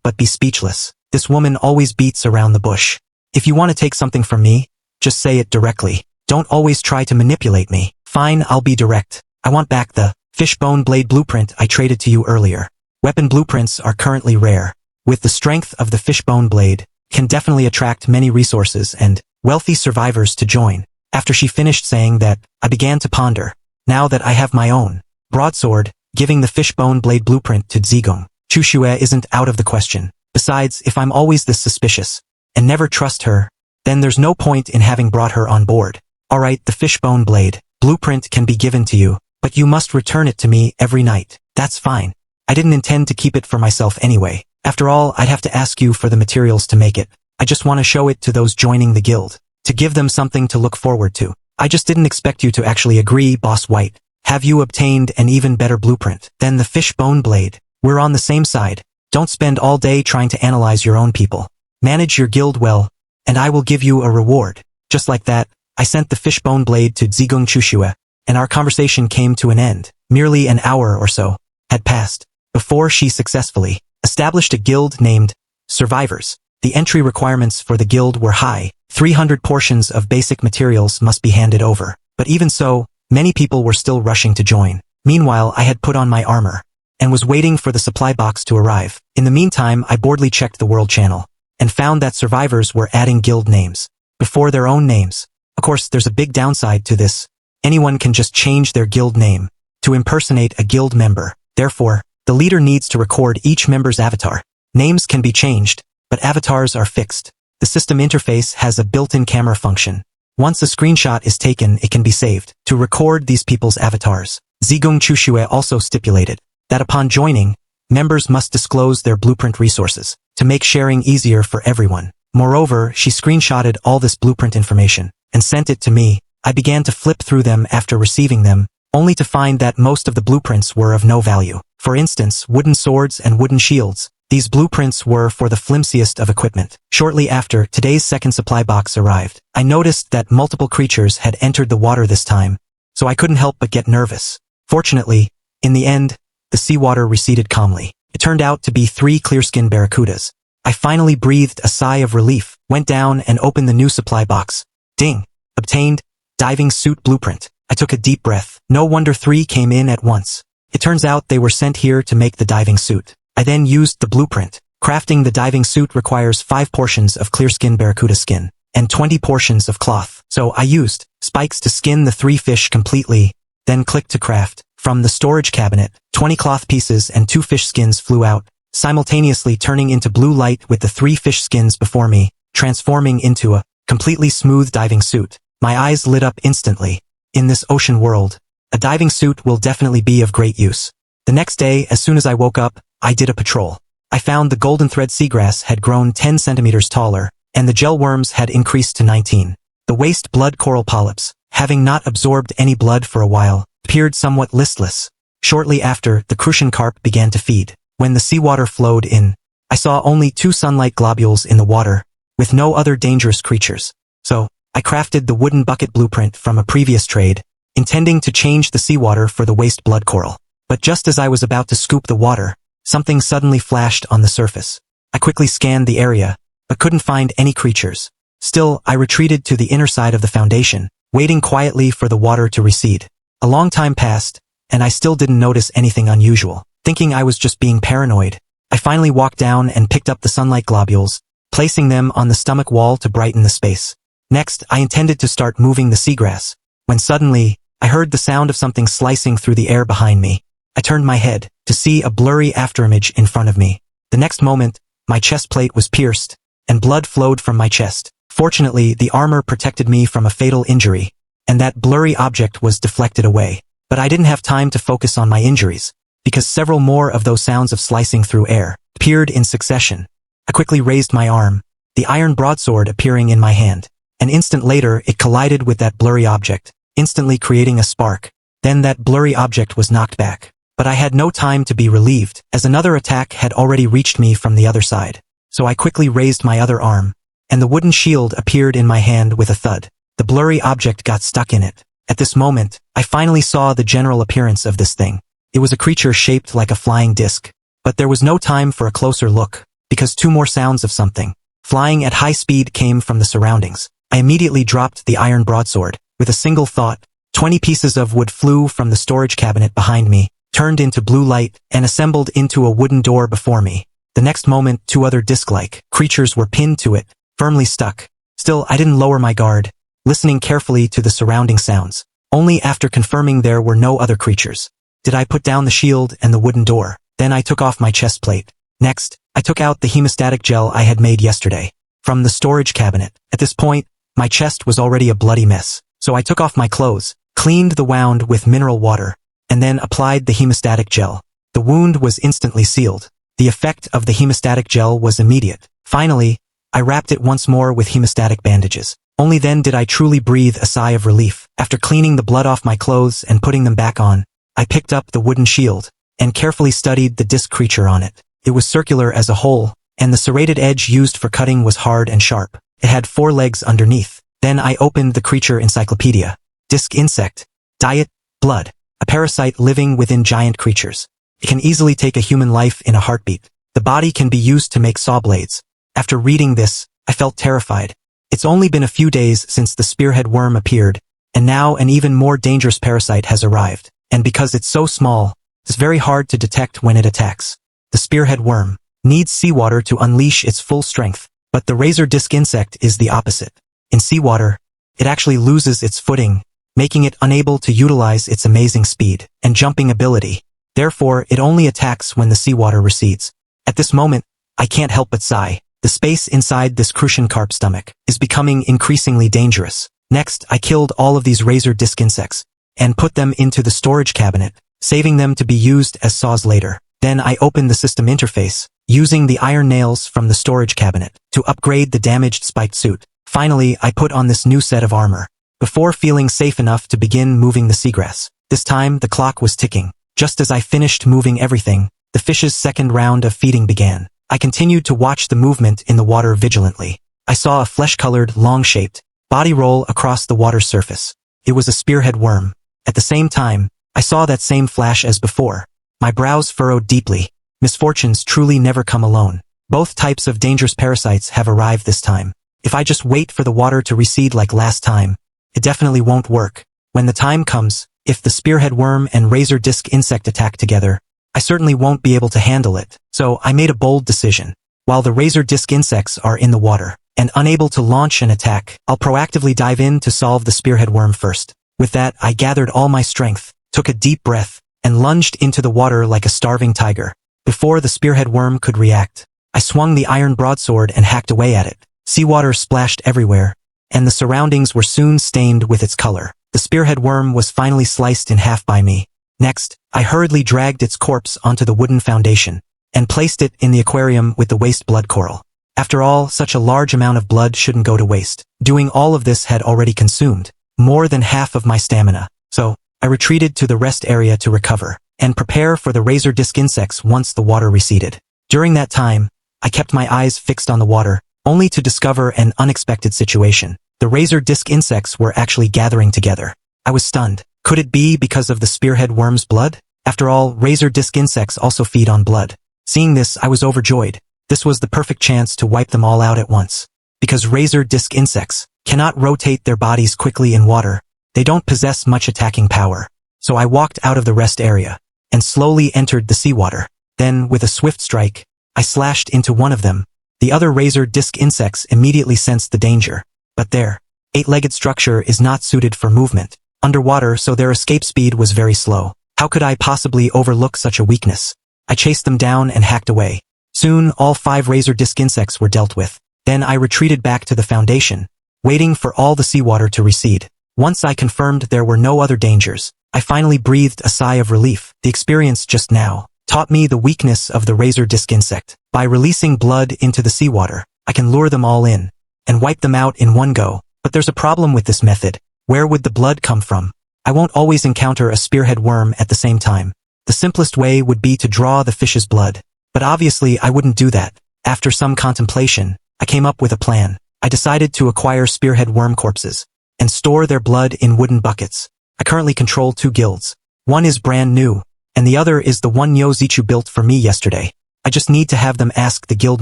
but be speechless. This woman always beats around the bush. If you want to take something from me, just say it directly. Don't always try to manipulate me. Fine, I'll be direct. I want back the fishbone blade blueprint I traded to you earlier. Weapon blueprints are currently rare. With the strength of the fishbone blade, can definitely attract many resources and wealthy survivors to join. After she finished saying that, I began to ponder. Now that I have my own broadsword, giving the fishbone blade blueprint to Zigong Chushue isn't out of the question. Besides, if I'm always this suspicious and never trust her, then there's no point in having brought her on board. Alright, the fishbone blade blueprint can be given to you, but you must return it to me every night. That's fine. I didn't intend to keep it for myself anyway. After all, I'd have to ask you for the materials to make it. I just want to show it to those joining the guild, to give them something to look forward to. I just didn't expect you to actually agree, Boss White. Have you obtained an even better blueprint than the fishbone blade? We're on the same side. Don't spend all day trying to analyze your own people. Manage your guild well, and I will give you a reward. Just like that, I sent the fishbone blade to Zigong Chushue, and our conversation came to an end. Merely an hour or so had passed before she successfully established a guild named Survivors. The entry requirements for the guild were high. 300 portions of basic materials must be handed over. But even so, many people were still rushing to join. Meanwhile, I had put on my armor and was waiting for the supply box to arrive. In the meantime, I boredly checked the World Channel and found that survivors were adding guild names before their own names. Of course, there's a big downside to this. Anyone can just change their guild name to impersonate a guild member. Therefore, the leader needs to record each member's avatar. Names can be changed, but avatars are fixed. The system interface has a built-in camera function. Once a screenshot is taken, it can be saved to record these people's avatars. Zigong Chushue also stipulated that upon joining, members must disclose their blueprint resources to make sharing easier for everyone. Moreover, she screenshotted all this blueprint information and sent it to me. I began to flip through them after receiving them, only to find that most of the blueprints were of no value. For instance, wooden swords and wooden shields. These blueprints were for the flimsiest of equipment. Shortly after today's second supply box arrived, I noticed that multiple creatures had entered the water this time, so I couldn't help but get nervous. Fortunately, in the end, the seawater receded calmly. It turned out to be 3 clear-skinned barracudas. I finally breathed a sigh of relief, went down and opened the new supply box. Ding! Obtained diving suit blueprint. I took a deep breath. No wonder 3 came in at once. It turns out they were sent here to make the diving suit. I then used the blueprint. Crafting the diving suit requires 5 portions of clear-skinned barracuda skin and 20 portions of cloth. So I used spikes to skin the 3 fish completely, then clicked to craft. From the storage cabinet, 20 cloth pieces and 2 fish skins flew out, simultaneously turning into blue light with the 3 fish skins before me, transforming into a completely smooth diving suit. My eyes lit up instantly. In this ocean world, a diving suit will definitely be of great use. The next day, as soon as I woke up, I did a patrol. I found the golden thread seagrass had grown 10 centimeters taller, and the gel worms had increased to 19. The waste blood coral polyps, having not absorbed any blood for a while, appeared somewhat listless. Shortly after, the crucian carp began to feed. When the seawater flowed in, I saw only 2 sunlight globules in the water, with no other dangerous creatures. So, I crafted the wooden bucket blueprint from a previous trade, intending to change the seawater for the waste blood coral. But just as I was about to scoop the water, something suddenly flashed on the surface. I quickly scanned the area, but couldn't find any creatures. Still, I retreated to the inner side of the foundation, waiting quietly for the water to recede. A long time passed, and I still didn't notice anything unusual. Thinking I was just being paranoid, I finally walked down and picked up the sunlight globules, placing them on the stomach wall to brighten the space. Next, I intended to start moving the seagrass, when suddenly, I heard the sound of something slicing through the air behind me. I turned my head to see a blurry afterimage in front of me. The next moment, my chest plate was pierced, and blood flowed from my chest. Fortunately, the armor protected me from a fatal injury, and that blurry object was deflected away. But I didn't have time to focus on my injuries, because several more of those sounds of slicing through air appeared in succession. I quickly raised my arm, the iron broadsword appearing in my hand. An instant later, it collided with that blurry object, instantly creating a spark. Then that blurry object was knocked back. But I had no time to be relieved, as another attack had already reached me from the other side. so I quickly raised my other arm, and the wooden shield appeared in my hand with a thud. The blurry object got stuck in it. At this moment, I finally saw the general appearance of this thing. It was a creature shaped like a flying disc. But there was no time for a closer look, because two more sounds of something flying at high speed came from the surroundings. I immediately dropped the iron broadsword. With a single thought, 20 pieces of wood flew from the storage cabinet behind me, turned into blue light, and assembled into a wooden door before me. The next moment, two other disc-like creatures were pinned to it, firmly stuck. Still, I didn't lower my guard, listening carefully to the surrounding sounds. Only after confirming there were no other creatures did I put down the shield and the wooden door. Then I took off my chest plate. Next, I took out the hemostatic gel I had made yesterday from the storage cabinet. At this point, my chest was already a bloody mess, so I took off my clothes, cleaned the wound with mineral water, and then applied the hemostatic gel. The wound was instantly sealed. The effect of the hemostatic gel was immediate. Finally, I wrapped it once more with hemostatic bandages. Only then did I truly breathe a sigh of relief. After cleaning the blood off my clothes and putting them back on, I picked up the wooden shield and carefully studied the disc creature on it. It was circular as a whole, and the serrated edge used for cutting was hard and sharp. It had 4 legs underneath. Then I opened the creature encyclopedia. Disc insect. Diet, blood. A parasite living within giant creatures. It can easily take a human life in a heartbeat. The body can be used to make saw blades. After reading this, I felt terrified. It's only been a few days since the spearhead worm appeared, and now an even more dangerous parasite has arrived. And because it's so small, it's very hard to detect when it attacks. The spearhead worm needs seawater to unleash its full strength, but the razor disc insect is the opposite. In seawater, it actually loses its footing, making it unable to utilize its amazing speed and jumping ability. Therefore, it only attacks when the seawater recedes. At this moment, I can't help but sigh. The space inside this crucian carp stomach is becoming increasingly dangerous. Next, I killed all of these razor disc insects and put them into the storage cabinet, saving them to be used as saws later. Then I opened the system interface, using the iron nails from the storage cabinet to upgrade the damaged spiked suit. Finally, I put on this new set of armor, before feeling safe enough to begin moving the seagrass. This time, the clock was ticking. Just as I finished moving everything, the fish's second round of feeding began. I continued to watch the movement in the water vigilantly. I saw a flesh-colored, long-shaped body roll across the water's surface. It was a spearhead worm. At the same time, I saw that same flash as before. My brows furrowed deeply. Misfortunes truly never come alone. Both types of dangerous parasites have arrived this time. If I just wait for the water to recede like last time, it definitely won't work. When the time comes, if the spearhead worm and razor disc insect attack together, I certainly won't be able to handle it. So I made a bold decision. While the razor disc insects are in the water and unable to launch an attack, I'll proactively dive in to solve the spearhead worm first. With that, I gathered all my strength, took a deep breath, and lunged into the water like a starving tiger. Before the spearhead worm could react, I swung the iron broadsword and hacked away at it. Seawater splashed everywhere, and the surroundings were soon stained with its color. The spearhead worm was finally sliced in half by me. Next, I hurriedly dragged its corpse onto the wooden foundation and placed it in the aquarium with the waste blood coral. After all, such a large amount of blood shouldn't go to waste. Doing all of this had already consumed more than half of my stamina, so I retreated to the rest area to recover and prepare for the razor disc insects once the water receded. During that time, I kept my eyes fixed on the water, only to discover an unexpected situation. The razor disc insects were actually gathering together. I was stunned. Could it be because of the spearhead worm's blood? After all, razor disc insects also feed on blood. Seeing this, I was overjoyed. This was the perfect chance to wipe them all out at once. Because razor disc insects cannot rotate their bodies quickly in water, they don't possess much attacking power. So I walked out of the rest area and slowly entered the seawater. Then, with a swift strike, I slashed into one of them. The other razor disc insects immediately sensed the danger. But their 8-legged structure is not suited for movement underwater, so their escape speed was very slow. How could I possibly overlook such a weakness? I chased them down and hacked away. Soon, all 5 razor disc insects were dealt with. Then I retreated back to the foundation, waiting for all the seawater to recede. Once I confirmed there were no other dangers, I finally breathed a sigh of relief. The experience just now taught me the weakness of the razor disc insect. By releasing blood into the seawater, I can lure them all in and wipe them out in one go. But there's a problem with this method. Where would the blood come from? I won't always encounter a spearhead worm at the same time. The simplest way would be to draw the fish's blood. But obviously I wouldn't do that. After some contemplation, I came up with a plan. I decided to acquire spearhead worm corpses and store their blood in wooden buckets. I currently control 2 guilds. One is brand new, and the other is the one Yozichu built for me yesterday. I just need to have them ask the guild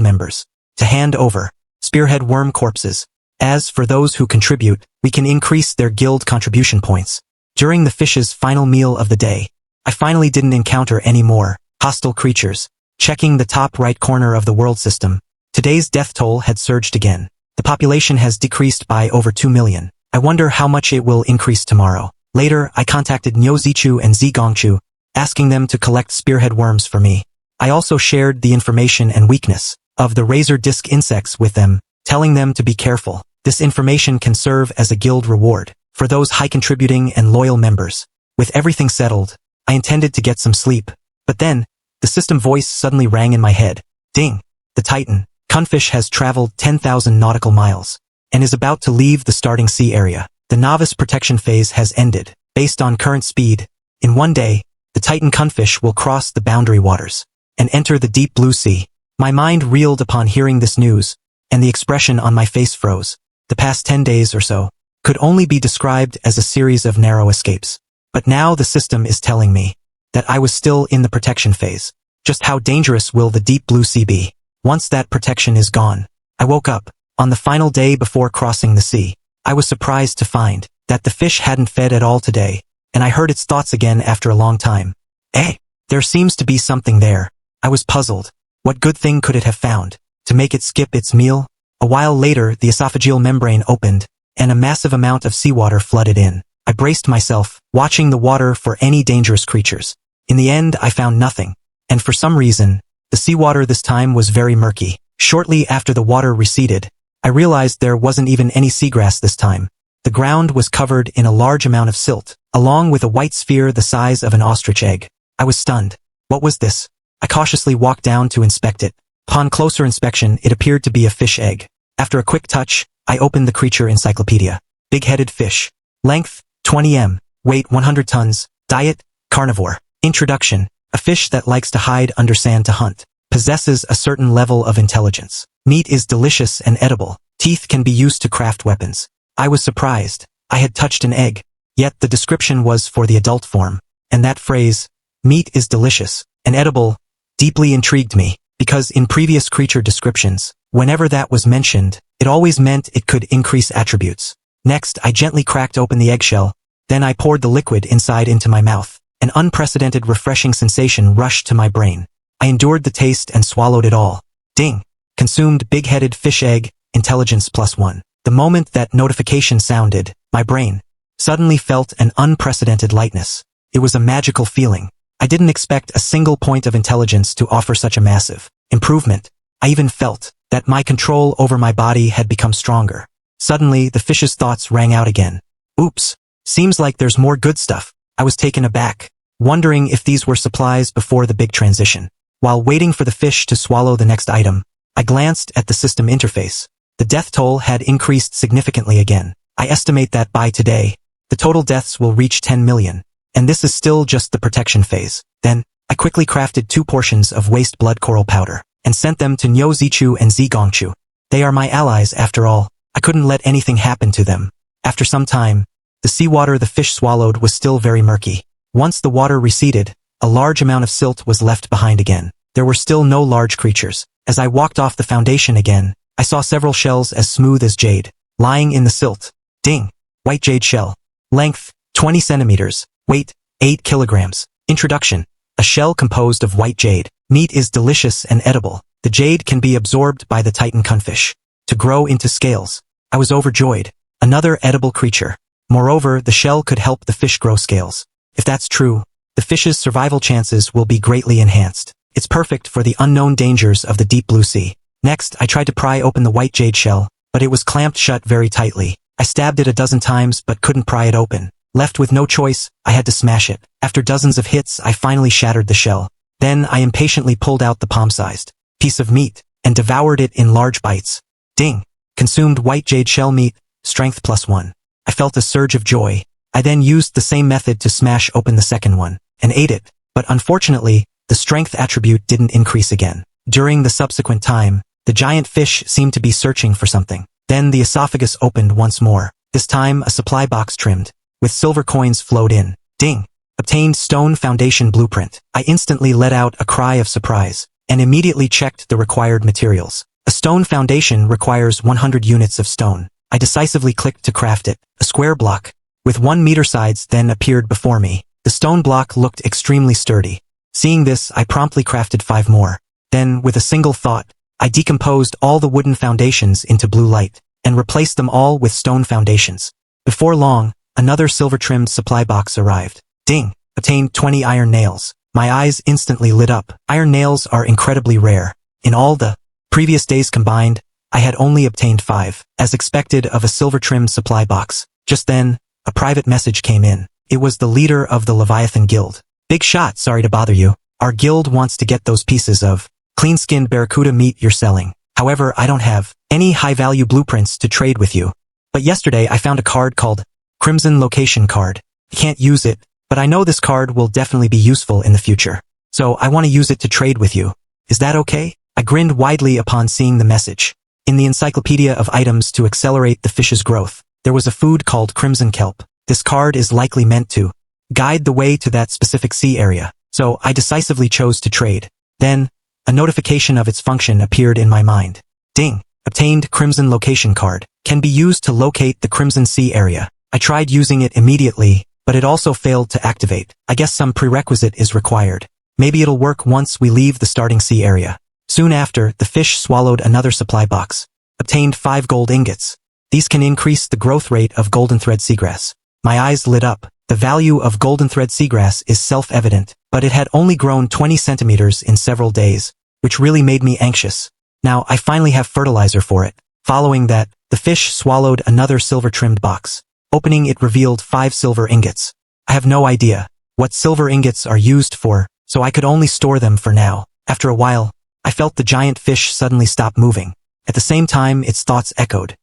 members to hand over spearhead worm corpses. As for those who contribute, we can increase their guild contribution points. During the fish's final meal of the day, I finally didn't encounter any more hostile creatures. Checking the top right corner of the world system, today's death toll had surged again. The population has decreased by over 2 million. I wonder how much it will increase tomorrow. Later, I contacted Nyozichu and Zigongchu, asking them to collect spearhead worms for me. I also shared the information and weakness of the razor disc insects with them, telling them to be careful. This information can serve as a guild reward for those high-contributing and loyal members. With everything settled, I intended to get some sleep. But then, the system voice suddenly rang in my head. Ding! The Titan, Cunfish, has traveled 10,000 nautical miles and is about to leave the starting sea area. The novice protection phase has ended. Based on current speed, in one day, the Titan Cunfish will cross the boundary waters and enter the deep blue sea. My mind reeled upon hearing this news, and the expression on my face froze. The past 10 days or so could only be described as a series of narrow escapes. But now the system is telling me that I was still in the protection phase. Just how dangerous will the deep blue sea be? Once that protection is gone, I woke up. On the final day before crossing the sea, I was surprised to find that the fish hadn't fed at all today, and I heard its thoughts again after a long time. There seems to be something there. I was puzzled. What good thing could it have found to make it skip its meal? A while later, the esophageal membrane opened, and a massive amount of seawater flooded in. I braced myself, watching the water for any dangerous creatures. In the end, I found nothing, and for some reason, the seawater this time was very murky. Shortly after the water receded, I realized there wasn't even any seagrass this time. The ground was covered in a large amount of silt, along with a white sphere the size of an ostrich egg. I was stunned. What was this? I cautiously walked down to inspect it. Upon closer inspection, it appeared to be a fish egg. After a quick touch, I opened the creature encyclopedia. Big-headed fish. Length, 20 m. Weight, 100 tons. Diet, carnivore. Introduction. A fish that likes to hide under sand to hunt. Possesses a certain level of intelligence. Meat is delicious and edible. Teeth can be used to craft weapons. I was surprised. I had touched an egg. Yet the description was for the adult form. And that phrase, meat is delicious and edible, deeply intrigued me, because in previous creature descriptions, whenever that was mentioned, it always meant it could increase attributes. Next, I gently cracked open the eggshell. Then I poured the liquid inside into my mouth. An unprecedented refreshing sensation rushed to my brain. I endured the taste and swallowed it all. Ding! Consumed big-headed fish egg, intelligence +1. The moment that notification sounded, my brain suddenly felt an unprecedented lightness. It was a magical feeling. I didn't expect a single point of intelligence to offer such a massive improvement. I even felt that my control over my body had become stronger. Suddenly, the fish's thoughts rang out again. Oops! Seems like there's more good stuff. I was taken aback, wondering if these were supplies before the big transition. While waiting for the fish to swallow the next item, I glanced at the system interface. The death toll had increased significantly again. I estimate that by today, the total deaths will reach 10 million. And this is still just the protection phase. Then, I quickly crafted 2 portions of waste blood coral powder, and sent them to Nyozichu and Zigongchu. They are my allies after all. I couldn't let anything happen to them. After some time, the seawater the fish swallowed was still very murky. Once the water receded, a large amount of silt was left behind again. There were still no large creatures. As I walked off the foundation again, I saw several shells as smooth as jade, lying in the silt. Ding! White jade shell. Length, 20 centimeters. Weight, 8 kilograms. Introduction. A shell composed of white jade. Meat is delicious and edible. The jade can be absorbed by the Titan Cunfish to grow into scales. I was overjoyed. Another edible creature. Moreover, the shell could help the fish grow scales. If that's true, the fish's survival chances will be greatly enhanced. It's perfect for the unknown dangers of the deep blue sea. Next, I tried to pry open the white jade shell, but it was clamped shut very tightly. I stabbed it a dozen times but couldn't pry it open. Left with no choice, I had to smash it. After dozens of hits, I finally shattered the shell. Then I impatiently pulled out the palm-sized piece of meat and devoured it in large bites. Ding! Consumed white jade shell meat, strength +1. I felt a surge of joy. I then used the same method to smash open the second one and ate it, but unfortunately, the strength attribute didn't increase again. During the subsequent time, The giant fish seemed to be searching for something. Then the esophagus opened once more. This time a supply box trimmed, with silver coins flowed in. Ding! Obtained stone foundation blueprint. I instantly let out a cry of surprise, and immediately checked the required materials. A stone foundation requires 100 units of stone. I decisively clicked to craft it. A square block, with 1 meter sides, then appeared before me. The stone block looked extremely sturdy. Seeing this, I promptly crafted 5 more. Then, with a single thought, I decomposed all the wooden foundations into blue light, and replaced them all with stone foundations. Before long, another silver-trimmed supply box arrived. Ding! Obtained 20 iron nails. My eyes instantly lit up. Iron nails are incredibly rare. In all the previous days combined, I had only obtained 5, as expected of a silver-trimmed supply box. Just then, a private message came in. It was the leader of the Leviathan Guild. Big shot, sorry to bother you. Our guild wants to get those pieces of clean-skinned barracuda meat you're selling. However, I don't have any high-value blueprints to trade with you. But yesterday I found a card called Crimson Location Card. I can't use it, but I know this card will definitely be useful in the future. So I want to use it to trade with you. Is that okay? I grinned widely upon seeing the message. In the encyclopedia of items to accelerate the fish's growth, there was a food called Crimson Kelp. This card is likely meant to guide the way to that specific sea area, so I decisively chose to trade. Then, a notification of its function appeared in my mind. Ding! Obtained Crimson Location Card. Can be used to locate the Crimson Sea area. I tried using it immediately, but it also failed to activate. I guess some prerequisite is required. Maybe it'll work once we leave the starting sea area. Soon after, the fish swallowed another supply box. Obtained 5 gold ingots. These can increase the growth rate of golden thread seagrass. My eyes lit up. The value of golden thread seagrass is self-evident, but it had only grown 20 centimeters in several days, which really made me anxious. Now I finally have fertilizer for it. Following that, the fish swallowed another silver-trimmed box. Opening it revealed 5 silver ingots. I have no idea what silver ingots are used for, so I could only store them for now. After a while, I felt the giant fish suddenly stop moving. At the same time, its thoughts echoed.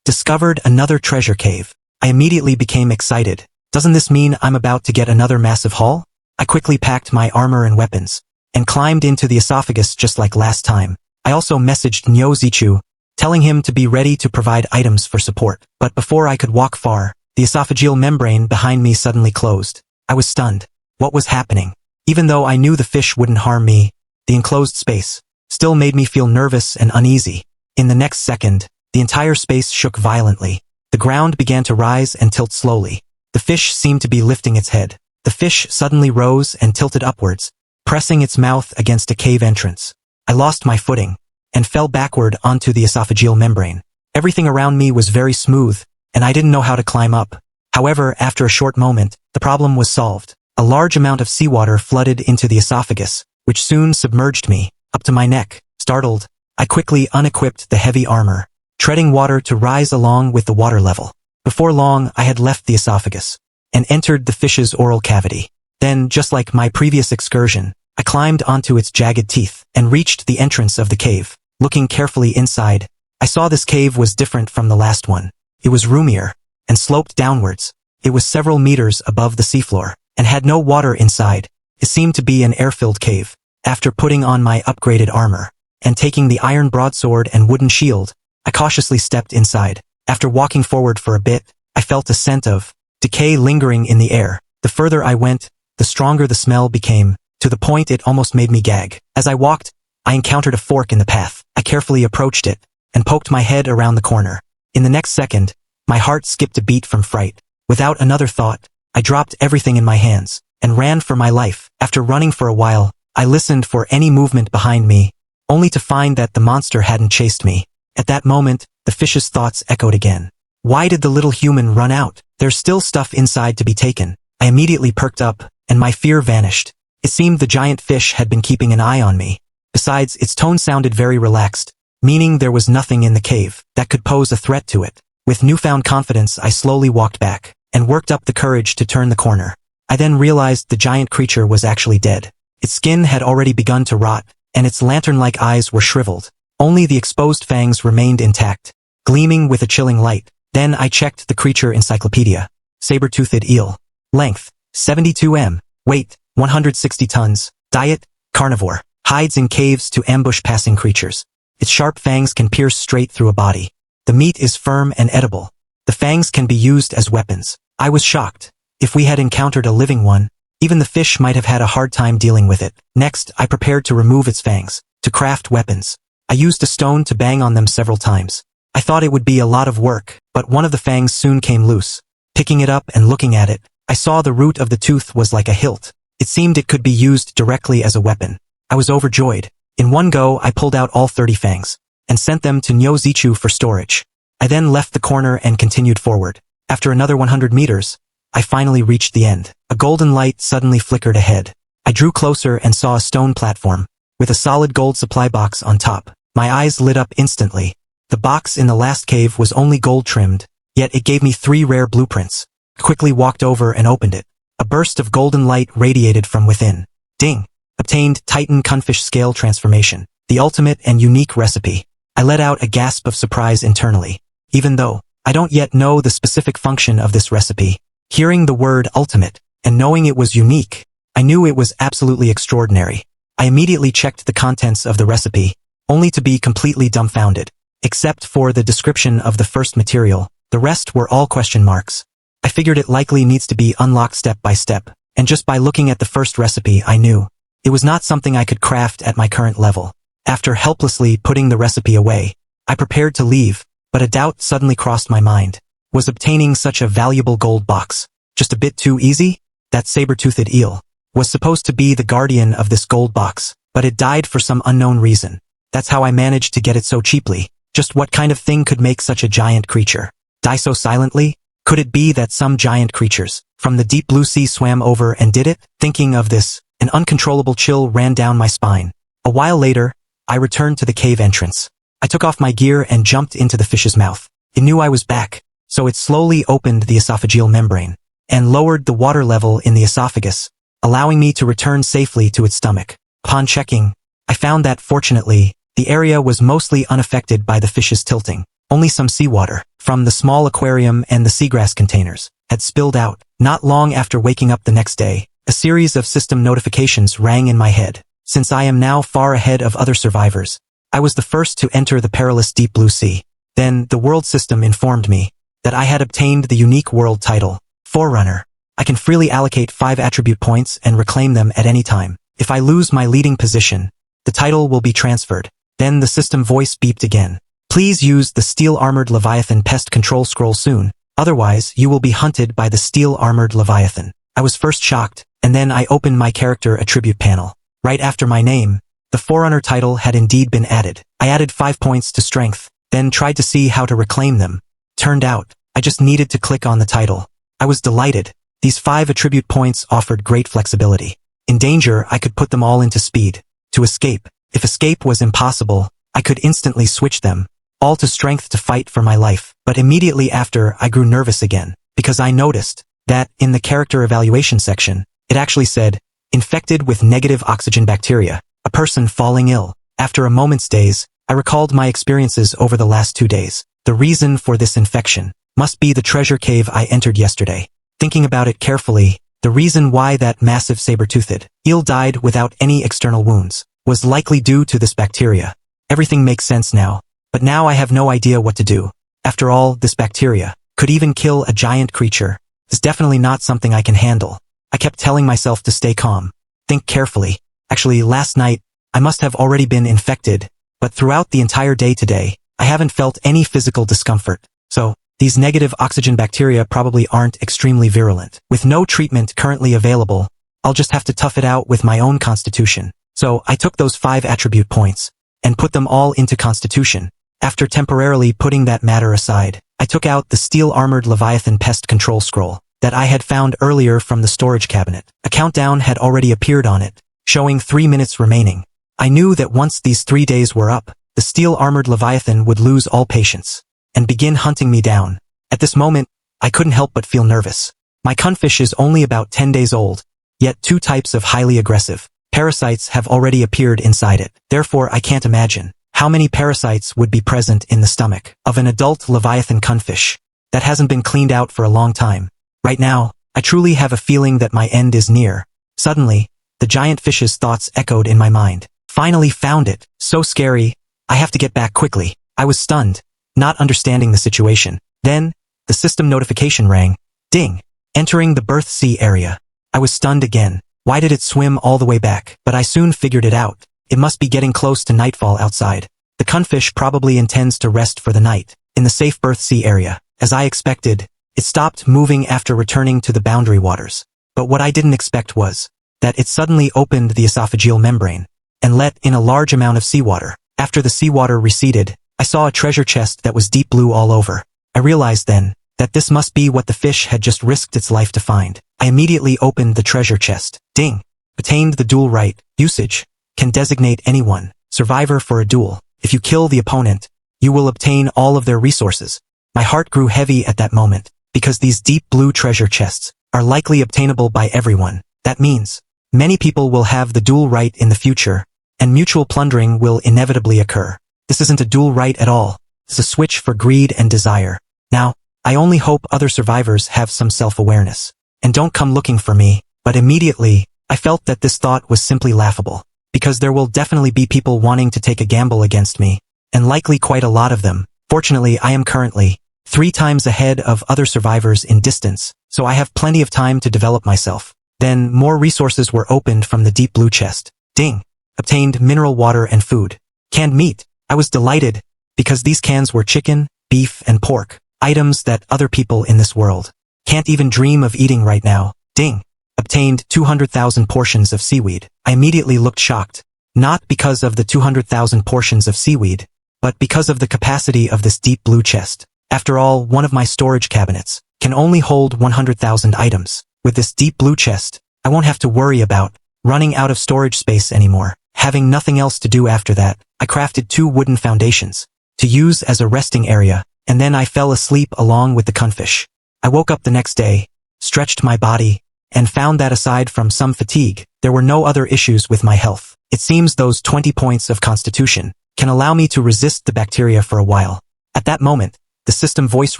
Discovered another treasure cave. I immediately became excited. Doesn't this mean I'm about to get another massive haul? I quickly packed my armor and weapons, and climbed into the esophagus just like last time. I also messaged Nyo Zichu, telling him to be ready to provide items for support. But before I could walk far, the esophageal membrane behind me suddenly closed. I was stunned. What was happening? Even though I knew the fish wouldn't harm me, the enclosed space still made me feel nervous and uneasy. In the next second, the entire space shook violently. The ground began to rise and tilt slowly. The fish seemed to be lifting its head. The fish suddenly rose and tilted upwards, pressing its mouth against a cave entrance. I lost my footing, and fell backward onto the esophageal membrane. Everything around me was very smooth, and I didn't know how to climb up. However, after a short moment, the problem was solved. A large amount of seawater flooded into the esophagus, which soon submerged me, up to my neck. Startled, I quickly unequipped the heavy armor, treading water to rise along with the water level. Before long, I had left the esophagus, and entered the fish's oral cavity. Then, just like my previous excursion, I climbed onto its jagged teeth, and reached the entrance of the cave. Looking carefully inside, I saw this cave was different from the last one. It was roomier, and sloped downwards. It was several meters above the seafloor, and had no water inside. It seemed to be an air-filled cave. After putting on my upgraded armor, and taking the iron broadsword and wooden shield, I cautiously stepped inside. After walking forward for a bit, I felt a scent of decay lingering in the air. The further I went, the stronger the smell became, to the point it almost made me gag. As I walked, I encountered a fork in the path. I carefully approached it, and poked my head around the corner. In the next second, my heart skipped a beat from fright. Without another thought, I dropped everything in my hands, and ran for my life. After running for a while, I listened for any movement behind me, only to find that the monster hadn't chased me. At that moment, the fish's thoughts echoed again. Why did the little human run out? There's still stuff inside to be taken. I immediately perked up, and my fear vanished. It seemed the giant fish had been keeping an eye on me. Besides, its tone sounded very relaxed, meaning there was nothing in the cave that could pose a threat to it. With newfound confidence, I slowly walked back, and worked up the courage to turn the corner. I then realized the giant creature was actually dead. Its skin had already begun to rot, and its lantern-like eyes were shriveled. Only the exposed fangs remained intact, gleaming with a chilling light. Then I checked the creature encyclopedia. Saber-toothed eel. Length, 72 m. Weight, 160 tons. Diet, carnivore. Hides in caves to ambush passing creatures. Its sharp fangs can pierce straight through a body. The meat is firm and edible. The fangs can be used as weapons. I was shocked. If we had encountered a living one, even the fish might have had a hard time dealing with it. Next, I prepared to remove its fangs, to craft weapons. I used a stone to bang on them several times. I thought it would be a lot of work, but one of the fangs soon came loose. Picking it up and looking at it, I saw the root of the tooth was like a hilt. It seemed it could be used directly as a weapon. I was overjoyed. In one go, I pulled out all 30 fangs, and sent them to Nyozichu for storage. I then left the corner and continued forward. After another 100 meters, I finally reached the end. A golden light suddenly flickered ahead. I drew closer and saw a stone platform, with a solid gold supply box on top. My eyes lit up instantly. The box in the last cave was only gold trimmed, yet it gave me 3 rare blueprints. I quickly walked over and opened it. A burst of golden light radiated from within. Ding! Obtained Titan Cunfish Scale Transformation, the ultimate and unique recipe. I let out a gasp of surprise internally. Even though I don't yet know the specific function of this recipe, hearing the word ultimate, and knowing it was unique, I knew it was absolutely extraordinary. I immediately checked the contents of the recipe, only to be completely dumbfounded. Except for the description of the first material, the rest were all question marks. I figured it likely needs to be unlocked step by step, and just by looking at the first recipe I knew it was not something I could craft at my current level. After helplessly putting the recipe away, I prepared to leave, but a doubt suddenly crossed my mind. Was obtaining such a valuable gold box just a bit too easy? That saber-toothed eel was supposed to be the guardian of this gold box, but it died for some unknown reason. That's how I managed to get it so cheaply. Just what kind of thing could make such a giant creature die so silently? Could it be that some giant creatures from the deep blue sea swam over and did it? Thinking of this, an uncontrollable chill ran down my spine. A while later, I returned to the cave entrance. I took off my gear and jumped into the fish's mouth. It knew I was back, so it slowly opened the esophageal membrane and lowered the water level in the esophagus, allowing me to return safely to its stomach. Upon checking, I found that fortunately, the area was mostly unaffected by the fish's tilting. Only some seawater from the small aquarium and the seagrass containers had spilled out. Not long after waking up the next day, a series of system notifications rang in my head. Since I am now far ahead of other survivors, I was the first to enter the perilous deep blue sea. Then the world system informed me that I had obtained the unique world title, Forerunner. I can freely allocate 5 attribute points and reclaim them at any time. If I lose my leading position, the title will be transferred. Then the system voice beeped again. Please use the Steel-Armored Leviathan Pest Control Scroll soon, otherwise you will be hunted by the Steel-Armored Leviathan. I was first shocked, and then I opened my character attribute panel. Right after my name, the Forerunner title had indeed been added. I added 5 points to strength, then tried to see how to reclaim them. Turned out, I just needed to click on the title. I was delighted. These 5 attribute points offered great flexibility. In danger, I could put them all into speed. To escape, if escape was impossible, I could instantly switch them, all to strength to fight for my life. But immediately after, I grew nervous again, because I noticed that, in the character evaluation section, it actually said, infected with negative oxygen bacteria, a person falling ill. After a moment's daze, I recalled my experiences over the last 2 days. The reason for this infection must be the treasure cave I entered yesterday. Thinking about it carefully, the reason why that massive saber-toothed eel died without any external wounds was likely due to this bacteria. Everything makes sense now, but now I have no idea what to do. After all, this bacteria could even kill a giant creature. It's definitely not something I can handle. I kept telling myself to stay calm, think carefully. Actually, last night, I must have already been infected, but throughout the entire day today, I haven't felt any physical discomfort. So, these negative oxygen bacteria probably aren't extremely virulent. With no treatment currently available, I'll just have to tough it out with my own constitution. So, I took those 5 attribute points and put them all into constitution. After temporarily putting that matter aside, I took out the Steel-Armored Leviathan Pest Control Scroll that I had found earlier from the storage cabinet. A countdown had already appeared on it, showing 3 minutes remaining. I knew that once these 3 days were up, the Steel-Armored Leviathan would lose all patience and begin hunting me down. At this moment, I couldn't help but feel nervous. My cunfish is only about 10 days old, yet 2 types of highly aggressive parasites have already appeared inside it. Therefore, I can't imagine how many parasites would be present in the stomach of an adult Leviathan cunfish that hasn't been cleaned out for a long time. Right now, I truly have a feeling that my end is near. Suddenly, the giant fish's thoughts echoed in my mind. Finally found it. So scary. I have to get back quickly. I was stunned, not understanding the situation. Then, the system notification rang. Ding. Entering the birth sea area. I was stunned again. Why did it swim all the way back? But I soon figured it out. It must be getting close to nightfall outside. The cunfish probably intends to rest for the night, in the safe birth sea area. As I expected, it stopped moving after returning to the boundary waters. But what I didn't expect was that it suddenly opened the esophageal membrane and let in a large amount of seawater. After the seawater receded, I saw a treasure chest that was deep blue all over. I realized then that this must be what the fish had just risked its life to find. I immediately opened the treasure chest. Ding. Obtained the duel right. Usage. Can designate anyone. Survivor for a duel. If you kill the opponent, you will obtain all of their resources. My heart grew heavy at that moment, because these deep blue treasure chests are likely obtainable by everyone. That means many people will have the duel right in the future, and mutual plundering will inevitably occur. This isn't a duel right at all. It's a switch for greed and desire. Now, I only hope other survivors have some self-awareness and don't come looking for me. But immediately, I felt that this thought was simply laughable, because there will definitely be people wanting to take a gamble against me, and likely quite a lot of them. Fortunately, I am currently 3 times ahead of other survivors in distance, so I have plenty of time to develop myself. Then, more resources were opened from the deep blue chest. Ding. Obtained mineral water and food. Canned meat. I was delighted, because these cans were chicken, beef, and pork, items that other people in this world can't even dream of eating right now. Ding. Obtained 200,000 portions of seaweed. I immediately looked shocked, not because of the 200,000 portions of seaweed, but because of the capacity of this deep blue chest. After all, one of my storage cabinets can only hold 100,000 items. With this deep blue chest, I won't have to worry about running out of storage space anymore. Having nothing else to do after that, I crafted 2 wooden foundations to use as a resting area, and then I fell asleep along with the cunfish. I woke up the next day, stretched my body, and found that aside from some fatigue, there were no other issues with my health. It seems those 20 points of constitution can allow me to resist the bacteria for a while. At that moment, the system voice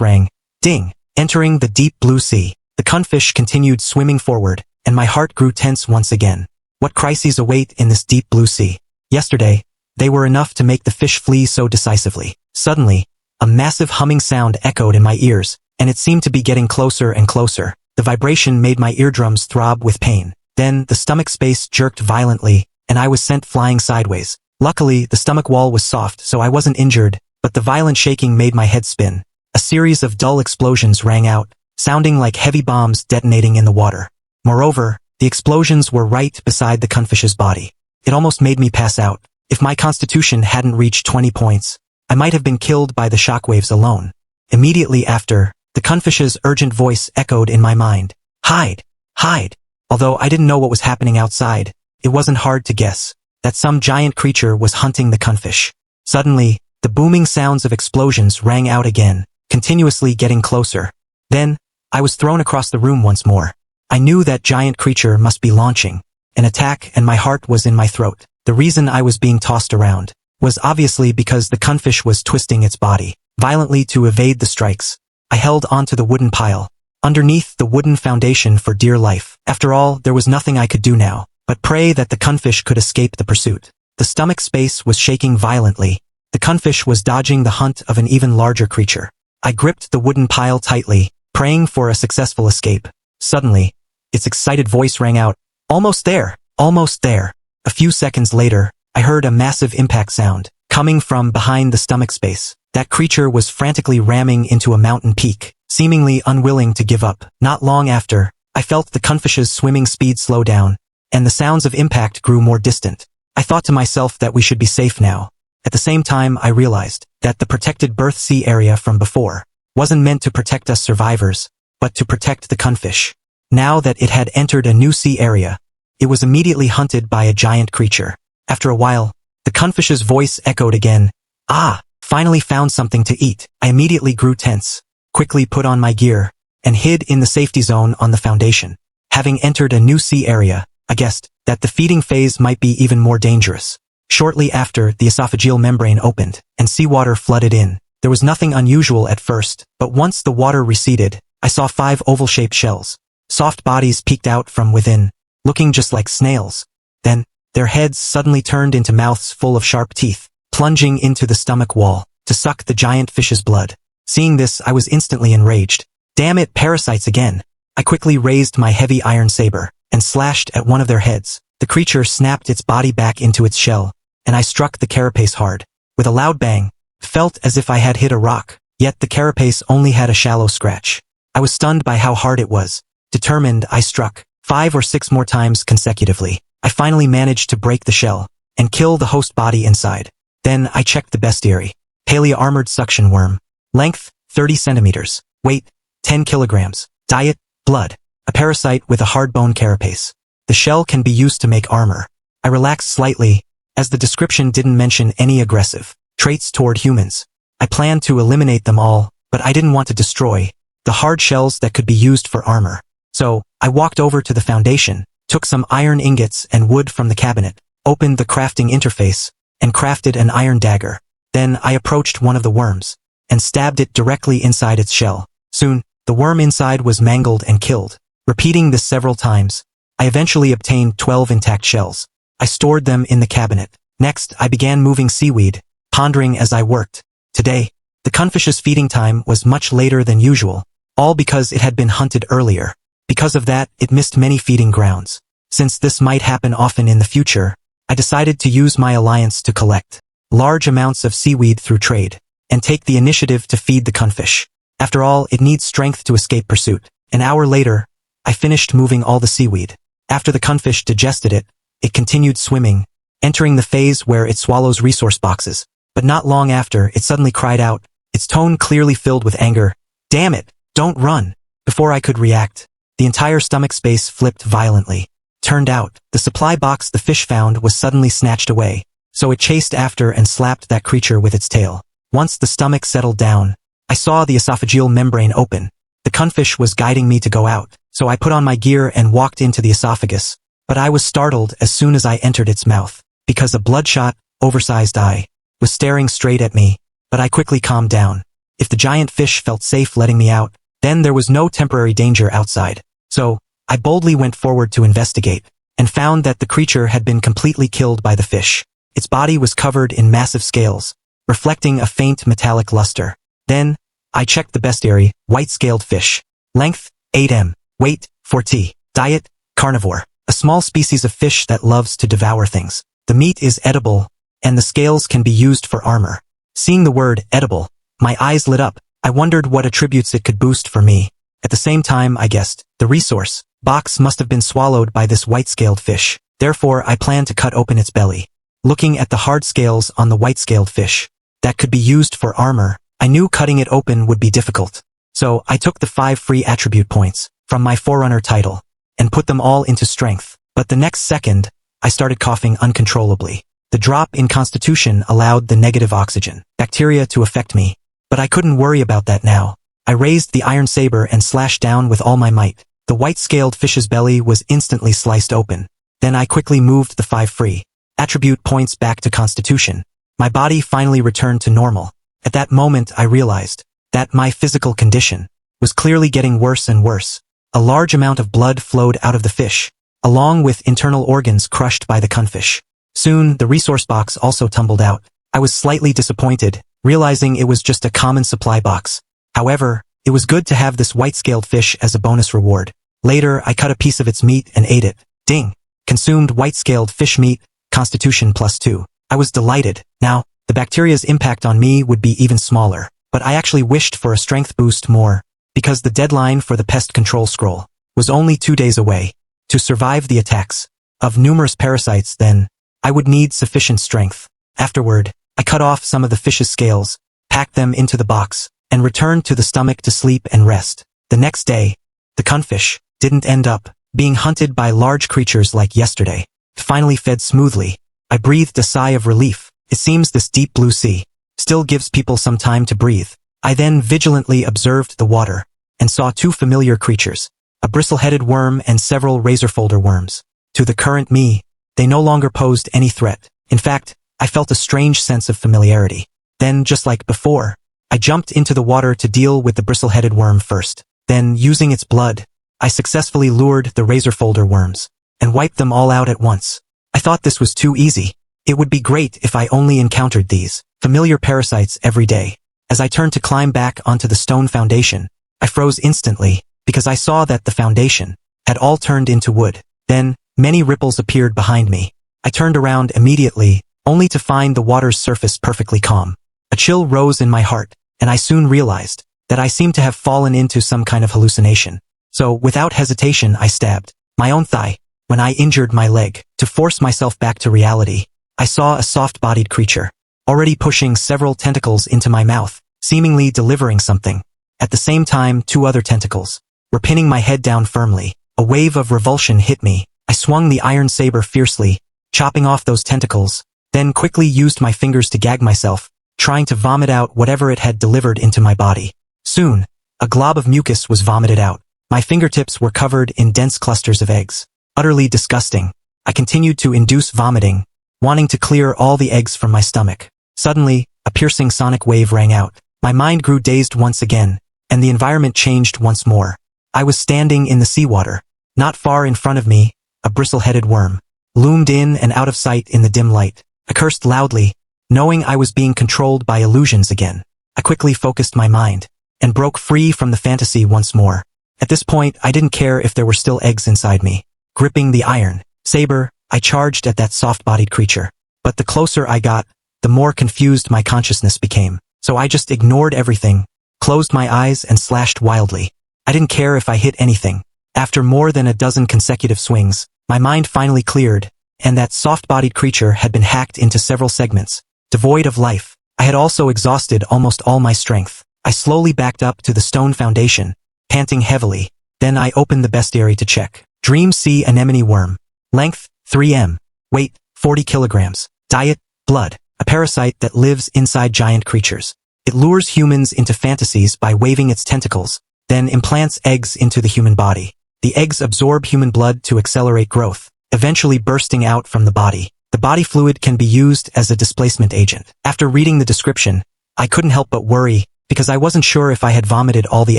rang. Ding. Entering the deep blue sea. The cunfish continued swimming forward, and my heart grew tense once again. What crises await in this deep blue sea? Yesterday, they were enough to make the fish flee so decisively. Suddenly, a massive humming sound echoed in my ears, and it seemed to be getting closer and closer. The vibration made my eardrums throb with pain. Then, the stomach space jerked violently, and I was sent flying sideways. Luckily, the stomach wall was soft, so I wasn't injured, but the violent shaking made my head spin. A series of dull explosions rang out, sounding like heavy bombs detonating in the water. Moreover, the explosions were right beside the cunfish's body. It almost made me pass out. If my constitution hadn't reached 20 points, I might have been killed by the shockwaves alone. Immediately after, the cunfish's urgent voice echoed in my mind. Hide! Hide! Although I didn't know what was happening outside, it wasn't hard to guess that some giant creature was hunting the cunfish. Suddenly, the booming sounds of explosions rang out again, continuously getting closer. Then, I was thrown across the room once more. I knew that giant creature must be launching an attack, and my heart was in my throat. The reason I was being tossed around was obviously because the cunfish was twisting its body violently to evade the strikes. I held onto the wooden pile, underneath the wooden foundation for dear life. After all, there was nothing I could do now but pray that the cunfish could escape the pursuit. The stomach space was shaking violently. The cunfish was dodging the hunt of an even larger creature. I gripped the wooden pile tightly, praying for a successful escape. Suddenly, its excited voice rang out. Almost there! Almost there! A few seconds later, I heard a massive impact sound coming from behind the stomach space. That creature was frantically ramming into a mountain peak, seemingly unwilling to give up. Not long after, I felt the cunfish's swimming speed slow down, and the sounds of impact grew more distant. I thought to myself that we should be safe now. At the same time, I realized that the protected birth sea area from before wasn't meant to protect us survivors, but to protect the cunfish. Now that it had entered a new sea area, it was immediately hunted by a giant creature. After a while, the cunfish's voice echoed again. Ah! Finally found something to eat. I immediately grew tense, quickly put on my gear, and hid in the safety zone on the foundation. Having entered a new sea area, I guessed that the feeding phase might be even more dangerous. Shortly after, the esophageal membrane opened, and seawater flooded in. There was nothing unusual at first, but once the water receded, I saw 5 oval-shaped shells. Soft bodies peeked out from within, looking just like snails. Then, their heads suddenly turned into mouths full of sharp teeth. plunging into the stomach wall to suck the giant fish's blood. Seeing this, I was instantly enraged. Damn it, parasites again. I quickly raised my heavy iron saber and slashed at one of their heads. The creature snapped its body back into its shell, and I struck the carapace hard. With a loud bang, it felt as if I had hit a rock, yet the carapace only had a shallow scratch. I was stunned by how hard it was. Determined, I struck 5 or 6 more times consecutively. I finally managed to break the shell and kill the host body inside. Then I checked the bestiary. Paleo-armored suction worm. Length, 30 centimeters. Weight, 10 kilograms. Diet, blood. A parasite with a hard bone carapace. The shell can be used to make armor. I relaxed slightly, as the description didn't mention any aggressive traits toward humans. I planned to eliminate them all, but I didn't want to destroy the hard shells that could be used for armor. So, I walked over to the foundation, took some iron ingots and wood from the cabinet, opened the crafting interface, and crafted an iron dagger. Then I approached one of the worms and stabbed it directly inside its shell. Soon, the worm inside was mangled and killed. Repeating this several times, I eventually obtained 12 intact shells. I stored them in the cabinet. Next, I began moving seaweed, pondering as I worked. Today, the cunfish's feeding time was much later than usual, all because it had been hunted earlier. Because of that, it missed many feeding grounds. Since this might happen often in the future, I decided to use my alliance to collect large amounts of seaweed through trade, and take the initiative to feed the cunfish. After all, it needs strength to escape pursuit. An hour later, I finished moving all the seaweed. After the cunfish digested it, it continued swimming, entering the phase where it swallows resource boxes. But not long after, it suddenly cried out, its tone clearly filled with anger. Damn it, don't run. Before I could react, the entire stomach space flipped violently. Turned out, the supply box the fish found was suddenly snatched away, so it chased after and slapped that creature with its tail. Once the stomach settled down, I saw the esophageal membrane open. The cunfish was guiding me to go out, so I put on my gear and walked into the esophagus. But I was startled as soon as I entered its mouth, because a bloodshot, oversized eye was staring straight at me. But I quickly calmed down. If the giant fish felt safe letting me out, then there was no temporary danger outside. So, I boldly went forward to investigate, and found that the creature had been completely killed by the fish. Its body was covered in massive scales, reflecting a faint metallic luster. Then, I checked the bestiary, white-scaled fish. Length, 8 m. Weight, 4t. Diet, carnivore. A small species of fish that loves to devour things. The meat is edible, and the scales can be used for armor. Seeing the word edible, my eyes lit up. I wondered what attributes it could boost for me. At the same time, I guessed the resource box must have been swallowed by this white-scaled fish. Therefore, I planned to cut open its belly. Looking at the hard scales on the white-scaled fish that could be used for armor, I knew cutting it open would be difficult. So, I took the 5 free attribute points from my Forerunner title and put them all into strength. But the next second, I started coughing uncontrollably. The drop in constitution allowed the negative oxygen bacteria to affect me, but I couldn't worry about that now. I raised the iron saber and slashed down with all my might. The white-scaled fish's belly was instantly sliced open. Then I quickly moved the 5 free attribute points back to constitution. My body finally returned to normal. At that moment, I realized that my physical condition was clearly getting worse and worse. A large amount of blood flowed out of the fish, along with internal organs crushed by the cunfish. Soon, the resource box also tumbled out. I was slightly disappointed, realizing it was just a common supply box. However, it was good to have this white-scaled fish as a bonus reward. Later, I cut a piece of its meat and ate it. Ding! Consumed white-scaled fish meat, constitution +2. I was delighted. Now, the bacteria's impact on me would be even smaller, but I actually wished for a strength boost more, because the deadline for the pest control scroll was only 2 days away. To survive the attacks of numerous parasites, then, I would need sufficient strength. Afterward, I cut off some of the fish's scales, packed them into the box, and returned to the stomach to sleep and rest. The next day, the cunfish didn't end up being hunted by large creatures like yesterday. It finally fed smoothly. I breathed a sigh of relief. It seems this deep blue sea still gives people some time to breathe. I then vigilantly observed the water and saw 2 familiar creatures, a bristle-headed worm and several razor-folder worms. To the current me, they no longer posed any threat. In fact, I felt a strange sense of familiarity. Then, just like before, I jumped into the water to deal with the bristle-headed worm first. Then, using its blood, I successfully lured the razor-folder worms and wiped them all out at once. I thought this was too easy. It would be great if I only encountered these familiar parasites every day. As I turned to climb back onto the stone foundation, I froze instantly because I saw that the foundation had all turned into wood. Then, many ripples appeared behind me. I turned around immediately, only to find the water's surface perfectly calm. A chill rose in my heart, and I soon realized that I seemed to have fallen into some kind of hallucination. So, without hesitation, I stabbed my own thigh. When I injured my leg, to force myself back to reality, I saw a soft-bodied creature, already pushing several tentacles into my mouth, seemingly delivering something. At the same time, 2 other tentacles were pinning my head down firmly. A wave of revulsion hit me. I swung the iron saber fiercely, chopping off those tentacles, then quickly used my fingers to gag myself, trying to vomit out whatever it had delivered into my body. Soon, a glob of mucus was vomited out. My fingertips were covered in dense clusters of eggs. Utterly disgusting. I continued to induce vomiting, wanting to clear all the eggs from my stomach. Suddenly, a piercing sonic wave rang out. My mind grew dazed once again, and the environment changed once more. I was standing in the seawater. Not far in front of me, a bristle-headed worm loomed in and out of sight in the dim light. I cursed loudly, knowing I was being controlled by illusions again. I quickly focused my mind and broke free from the fantasy once more. At this point, I didn't care if there were still eggs inside me. Gripping the iron saber, I charged at that soft-bodied creature. But the closer I got, the more confused my consciousness became. So I just ignored everything, closed my eyes and slashed wildly. I didn't care if I hit anything. After more than a dozen consecutive swings, my mind finally cleared, and that soft-bodied creature had been hacked into several segments, devoid of life. I had also exhausted almost all my strength. I slowly backed up to the stone foundation, panting heavily. Then I opened the bestiary to check. Dream sea anemone worm. Length, 3 m. Weight, 40 kilograms. Diet, blood. A parasite that lives inside giant creatures. It lures humans into fantasies by waving its tentacles, then implants eggs into the human body. The eggs absorb human blood to accelerate growth, eventually bursting out from the body. The body fluid can be used as a displacement agent. After reading the description, I couldn't help but worry, because I wasn't sure if I had vomited all the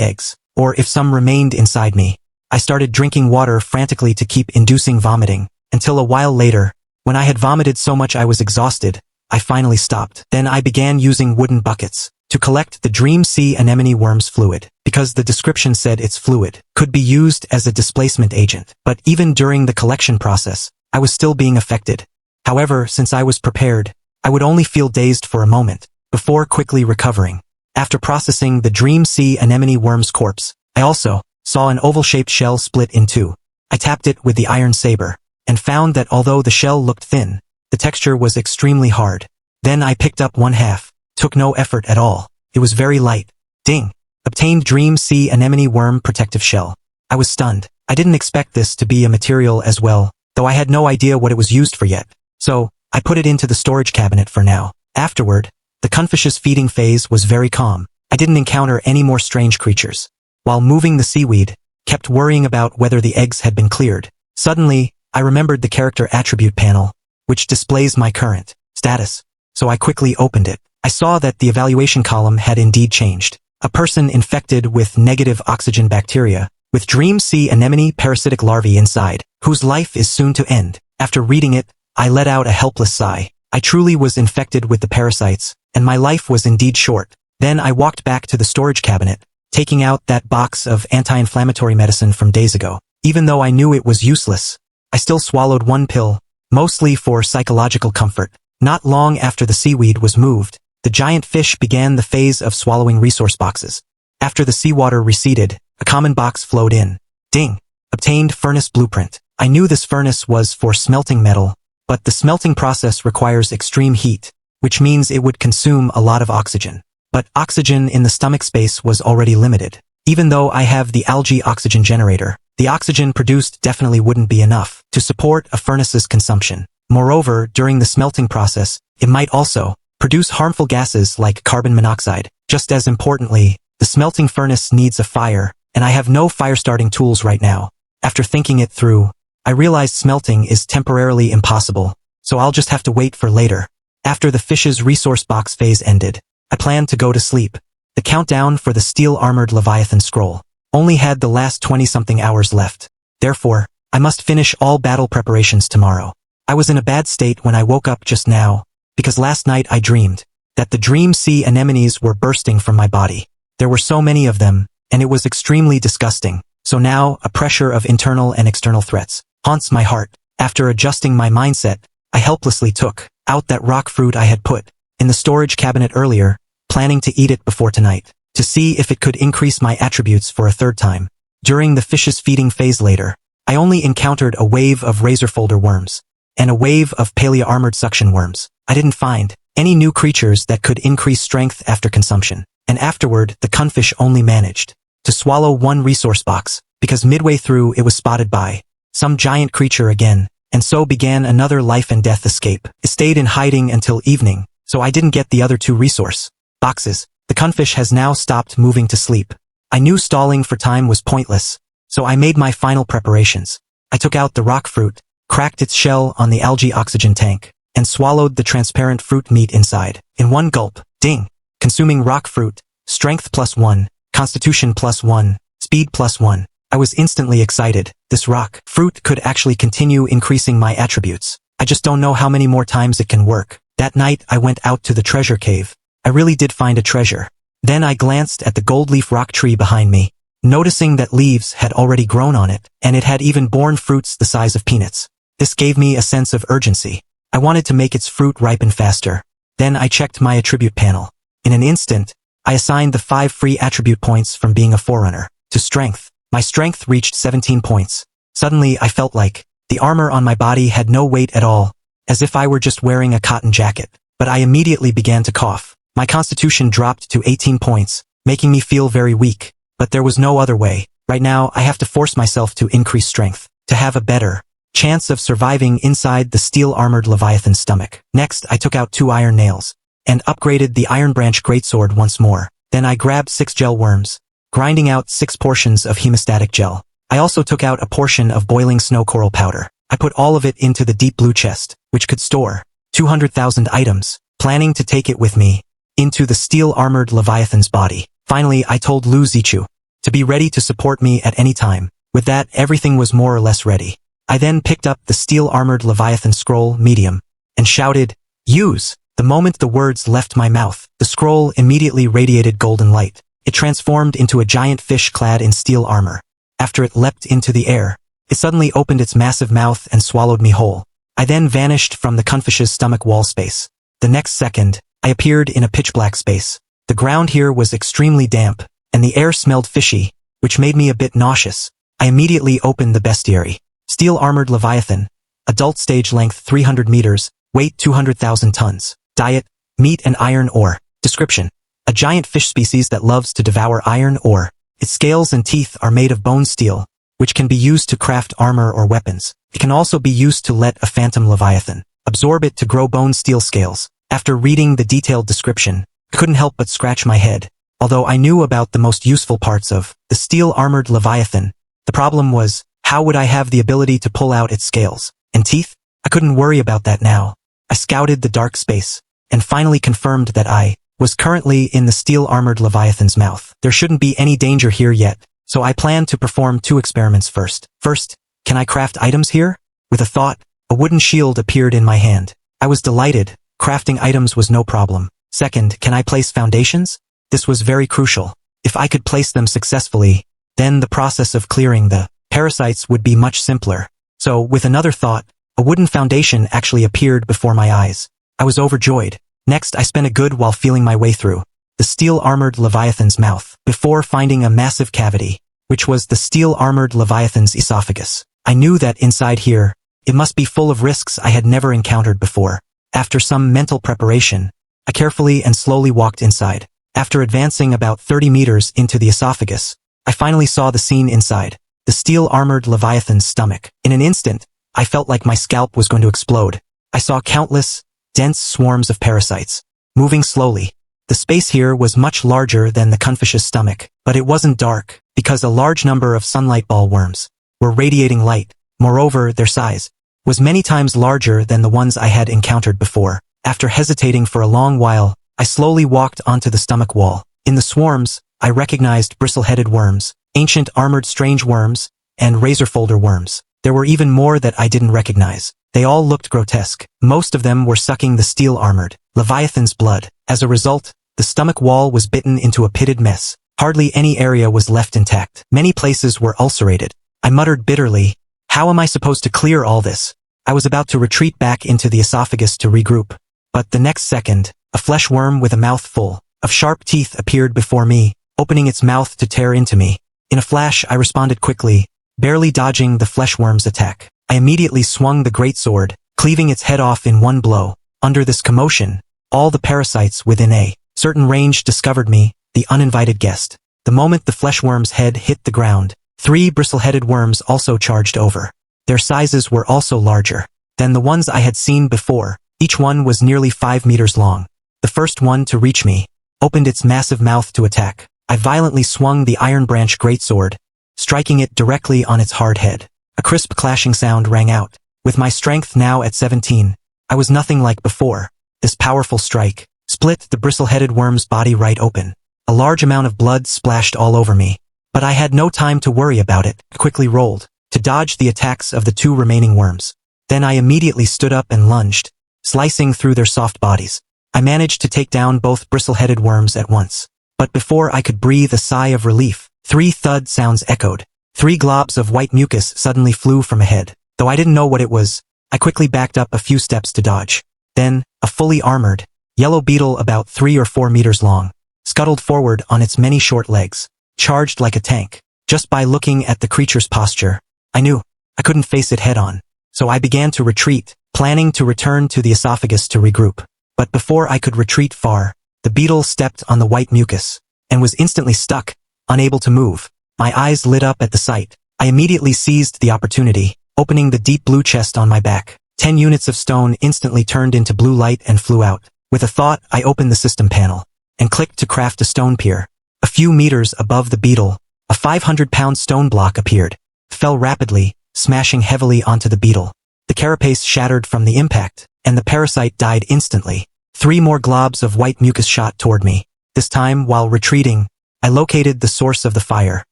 eggs, or if some remained inside me. I started drinking water frantically to keep inducing vomiting, until a while later, when I had vomited so much I was exhausted, I finally stopped. Then I began using wooden buckets to collect the dream sea anemone worm's fluid, because the description said its fluid could be used as a displacement agent. But even during the collection process, I was still being affected. However, since I was prepared, I would only feel dazed for a moment, before quickly recovering. After processing the dream sea anemone worm's corpse, I also saw an oval-shaped shell split in 2. I tapped it with the iron saber, and found that although the shell looked thin, the texture was extremely hard. Then I picked up 1/2. Took no effort at all. It was very light. Ding! Obtained dream sea anemone worm protective shell. I was stunned. I didn't expect this to be a material as well, though I had no idea what it was used for yet. So, I put it into the storage cabinet for now. Afterward, the cunfish's feeding phase was very calm. I didn't encounter any more strange creatures. While moving the seaweed, kept worrying about whether the eggs had been cleared. Suddenly, I remembered the character attribute panel, which displays my current status. So I quickly opened it. I saw that the evaluation column had indeed changed. A person infected with negative oxygen bacteria, with dream sea anemone parasitic larvae inside, whose life is soon to end. After reading it, I let out a helpless sigh. I truly was infected with the parasites, and my life was indeed short. Then I walked back to the storage cabinet, taking out that box of anti-inflammatory medicine from days ago. Even though I knew it was useless, I still swallowed 1 pill, mostly for psychological comfort. Not long after the seaweed was moved, the giant fish began the phase of swallowing resource boxes. After the seawater receded, a common box flowed in. Ding! Obtained furnace blueprint. I knew this furnace was for smelting metal, but the smelting process requires extreme heat, which means it would consume a lot of oxygen. But oxygen in the stomach space was already limited. Even though I have the algae oxygen generator, the oxygen produced definitely wouldn't be enough to support a furnace's consumption. Moreover, during the smelting process, it might also produce harmful gases like carbon monoxide. Just as importantly, the smelting furnace needs a fire, and I have no fire-starting tools right now. After thinking it through, I realized smelting is temporarily impossible, so I'll just have to wait for later. After the fish's resource box phase ended, I planned to go to sleep. The countdown for the steel-armored Leviathan scroll only had the last 20-something hours left. Therefore, I must finish all battle preparations tomorrow. I was in a bad state when I woke up just now, because last night I dreamed that the dream sea anemones were bursting from my body. There were so many of them, and it was extremely disgusting. So now, a pressure of internal and external threats haunts my heart. After adjusting my mindset, I helplessly took out that rock fruit I had put in the storage cabinet earlier, planning to eat it before tonight, to see if it could increase my attributes for a third time. During the fish's feeding phase later, I only encountered a wave of razor folder worms and a wave of paleo-armored suction worms. I didn't find any new creatures that could increase strength after consumption, and afterward the cunfish only managed to swallow one resource box, because midway through it was spotted by some giant creature again, and so began another life and death escape. It stayed in hiding until evening, so I didn't get the other two resource boxes. The cunfish has now stopped moving to sleep. I knew stalling for time was pointless, so I made my final preparations. I took out the rock fruit, cracked its shell on the algae oxygen tank, and swallowed the transparent fruit meat inside. In one gulp, ding! Consuming rock fruit, strength +1, constitution +1, speed +1. I was instantly excited. This rock fruit could actually continue increasing my attributes. I just don't know how many more times it can work. That night I went out to the treasure cave. I really did find a treasure. Then I glanced at the gold leaf rock tree behind me, noticing that leaves had already grown on it, and it had even borne fruits the size of peanuts. This gave me a sense of urgency. I wanted to make its fruit ripen faster. Then I checked my attribute panel. In an instant, I assigned the 5 free attribute points from being a forerunner to strength. My strength reached 17 points. Suddenly I felt like the armor on my body had no weight at all, as if I were just wearing a cotton jacket. But I immediately began to cough. My constitution dropped to 18 points, making me feel very weak. But there was no other way. Right now I have to force myself to increase strength, to have a better chance of surviving inside the steel-armored Leviathan's stomach. Next, I took out 2 iron nails and upgraded the Iron Branch greatsword once more. Then I grabbed 6 gel worms, grinding out 6 portions of hemostatic gel. I also took out a portion of boiling snow coral powder. I put all of it into the deep blue chest, which could store 200,000 items, planning to take it with me into the steel-armored Leviathan's body. Finally, I told Lu Zichu to be ready to support me at any time. With that, everything was more or less ready. I then picked up the steel-armored Leviathan scroll medium and shouted, "Use!" The moment the words left my mouth, the scroll immediately radiated golden light. It transformed into a giant fish clad in steel armor. After it leapt into the air, it suddenly opened its massive mouth and swallowed me whole. I then vanished from the cunfish's stomach wall space. The next second, I appeared in a pitch-black space. The ground here was extremely damp, and the air smelled fishy, which made me a bit nauseous. I immediately opened the bestiary. Steel-armored Leviathan, adult stage length 300 meters, weight 200,000 tons. Diet, meat and iron ore. Description: a giant fish species that loves to devour iron ore. Its scales and teeth are made of bone steel, which can be used to craft armor or weapons. It can also be used to let a phantom Leviathan absorb it to grow bone steel scales. After reading the detailed description, I couldn't help but scratch my head. Although I knew about the most useful parts of the steel-armored Leviathan, the problem was, how would I have the ability to pull out its scales and teeth? I couldn't worry about that now. I scouted the dark space and finally confirmed that I was currently in the steel-armored Leviathan's mouth. There shouldn't be any danger here yet, so I planned to perform 2 experiments first. First, can I craft items here? With a thought, a wooden shield appeared in my hand. I was delighted. Crafting items was no problem. Second, can I place foundations? This was very crucial. If I could place them successfully, then the process of clearing the parasites would be much simpler. So, with another thought, a wooden foundation actually appeared before my eyes. I was overjoyed. Next, I spent a good while feeling my way through the steel-armored Leviathan's mouth, before finding a massive cavity, which was the steel-armored Leviathan's esophagus. I knew that inside here, it must be full of risks I had never encountered before. After some mental preparation, I carefully and slowly walked inside. After advancing about 30 meters into the esophagus, I finally saw the scene inside the steel-armored Leviathan's stomach. In an instant, I felt like my scalp was going to explode. I saw countless, dense swarms of parasites, moving slowly. The space here was much larger than the cunfish's stomach, but it wasn't dark, because a large number of sunlight ball worms were radiating light. Moreover, their size was many times larger than the ones I had encountered before. After hesitating for a long while, I slowly walked onto the stomach wall. In the swarms, I recognized bristle-headed worms, ancient armored strange worms, and razor folder worms. There were even more that I didn't recognize. They all looked grotesque. Most of them were sucking the steel-armored Leviathan's blood. As a result, the stomach wall was bitten into a pitted mess. Hardly any area was left intact. Many places were ulcerated. I muttered bitterly, how am I supposed to clear all this? I was about to retreat back into the esophagus to regroup. But the next second, a flesh worm with a mouth full of sharp teeth appeared before me, opening its mouth to tear into me. In a flash, I responded quickly, barely dodging the flesh worm's attack. I immediately swung the greatsword, cleaving its head off in one blow. Under this commotion, all the parasites within a certain range discovered me, the uninvited guest. The moment the flesh worm's head hit the ground, 3 bristle-headed worms also charged over. Their sizes were also larger than the ones I had seen before. Each one was nearly 5 meters long. The first one to reach me opened its massive mouth to attack. I violently swung the iron branch greatsword, striking it directly on its hard head. A crisp clashing sound rang out. With my strength now at 17, I was nothing like before. This powerful strike split the bristle-headed worm's body right open. A large amount of blood splashed all over me. But I had no time to worry about it. I quickly rolled to dodge the attacks of the 2 remaining worms. Then I immediately stood up and lunged, slicing through their soft bodies. I managed to take down both bristle-headed worms at once. But before I could breathe a sigh of relief, 3 thud sounds echoed. 3 globs of white mucus suddenly flew from ahead. Though I didn't know what it was, I quickly backed up a few steps to dodge. Then, a fully armored, yellow beetle about 3 or 4 meters long scuttled forward on its many short legs, charged like a tank. Just by looking at the creature's posture, I knew I couldn't face it head-on. So I began to retreat, planning to return to the esophagus to regroup. But before I could retreat far, the beetle stepped on the white mucus and was instantly stuck, unable to move. My eyes lit up at the sight. I immediately seized the opportunity, opening the deep blue chest on my back. 10 units of stone instantly turned into blue light and flew out. With a thought, I opened the system panel and clicked to craft a stone pier. A few meters above the beetle, a 500-pound stone block appeared, fell rapidly, smashing heavily onto the beetle. The carapace shattered from the impact, and the parasite died instantly. 3 more globs of white mucus shot toward me. This time, while retreating, I located the source of the fire.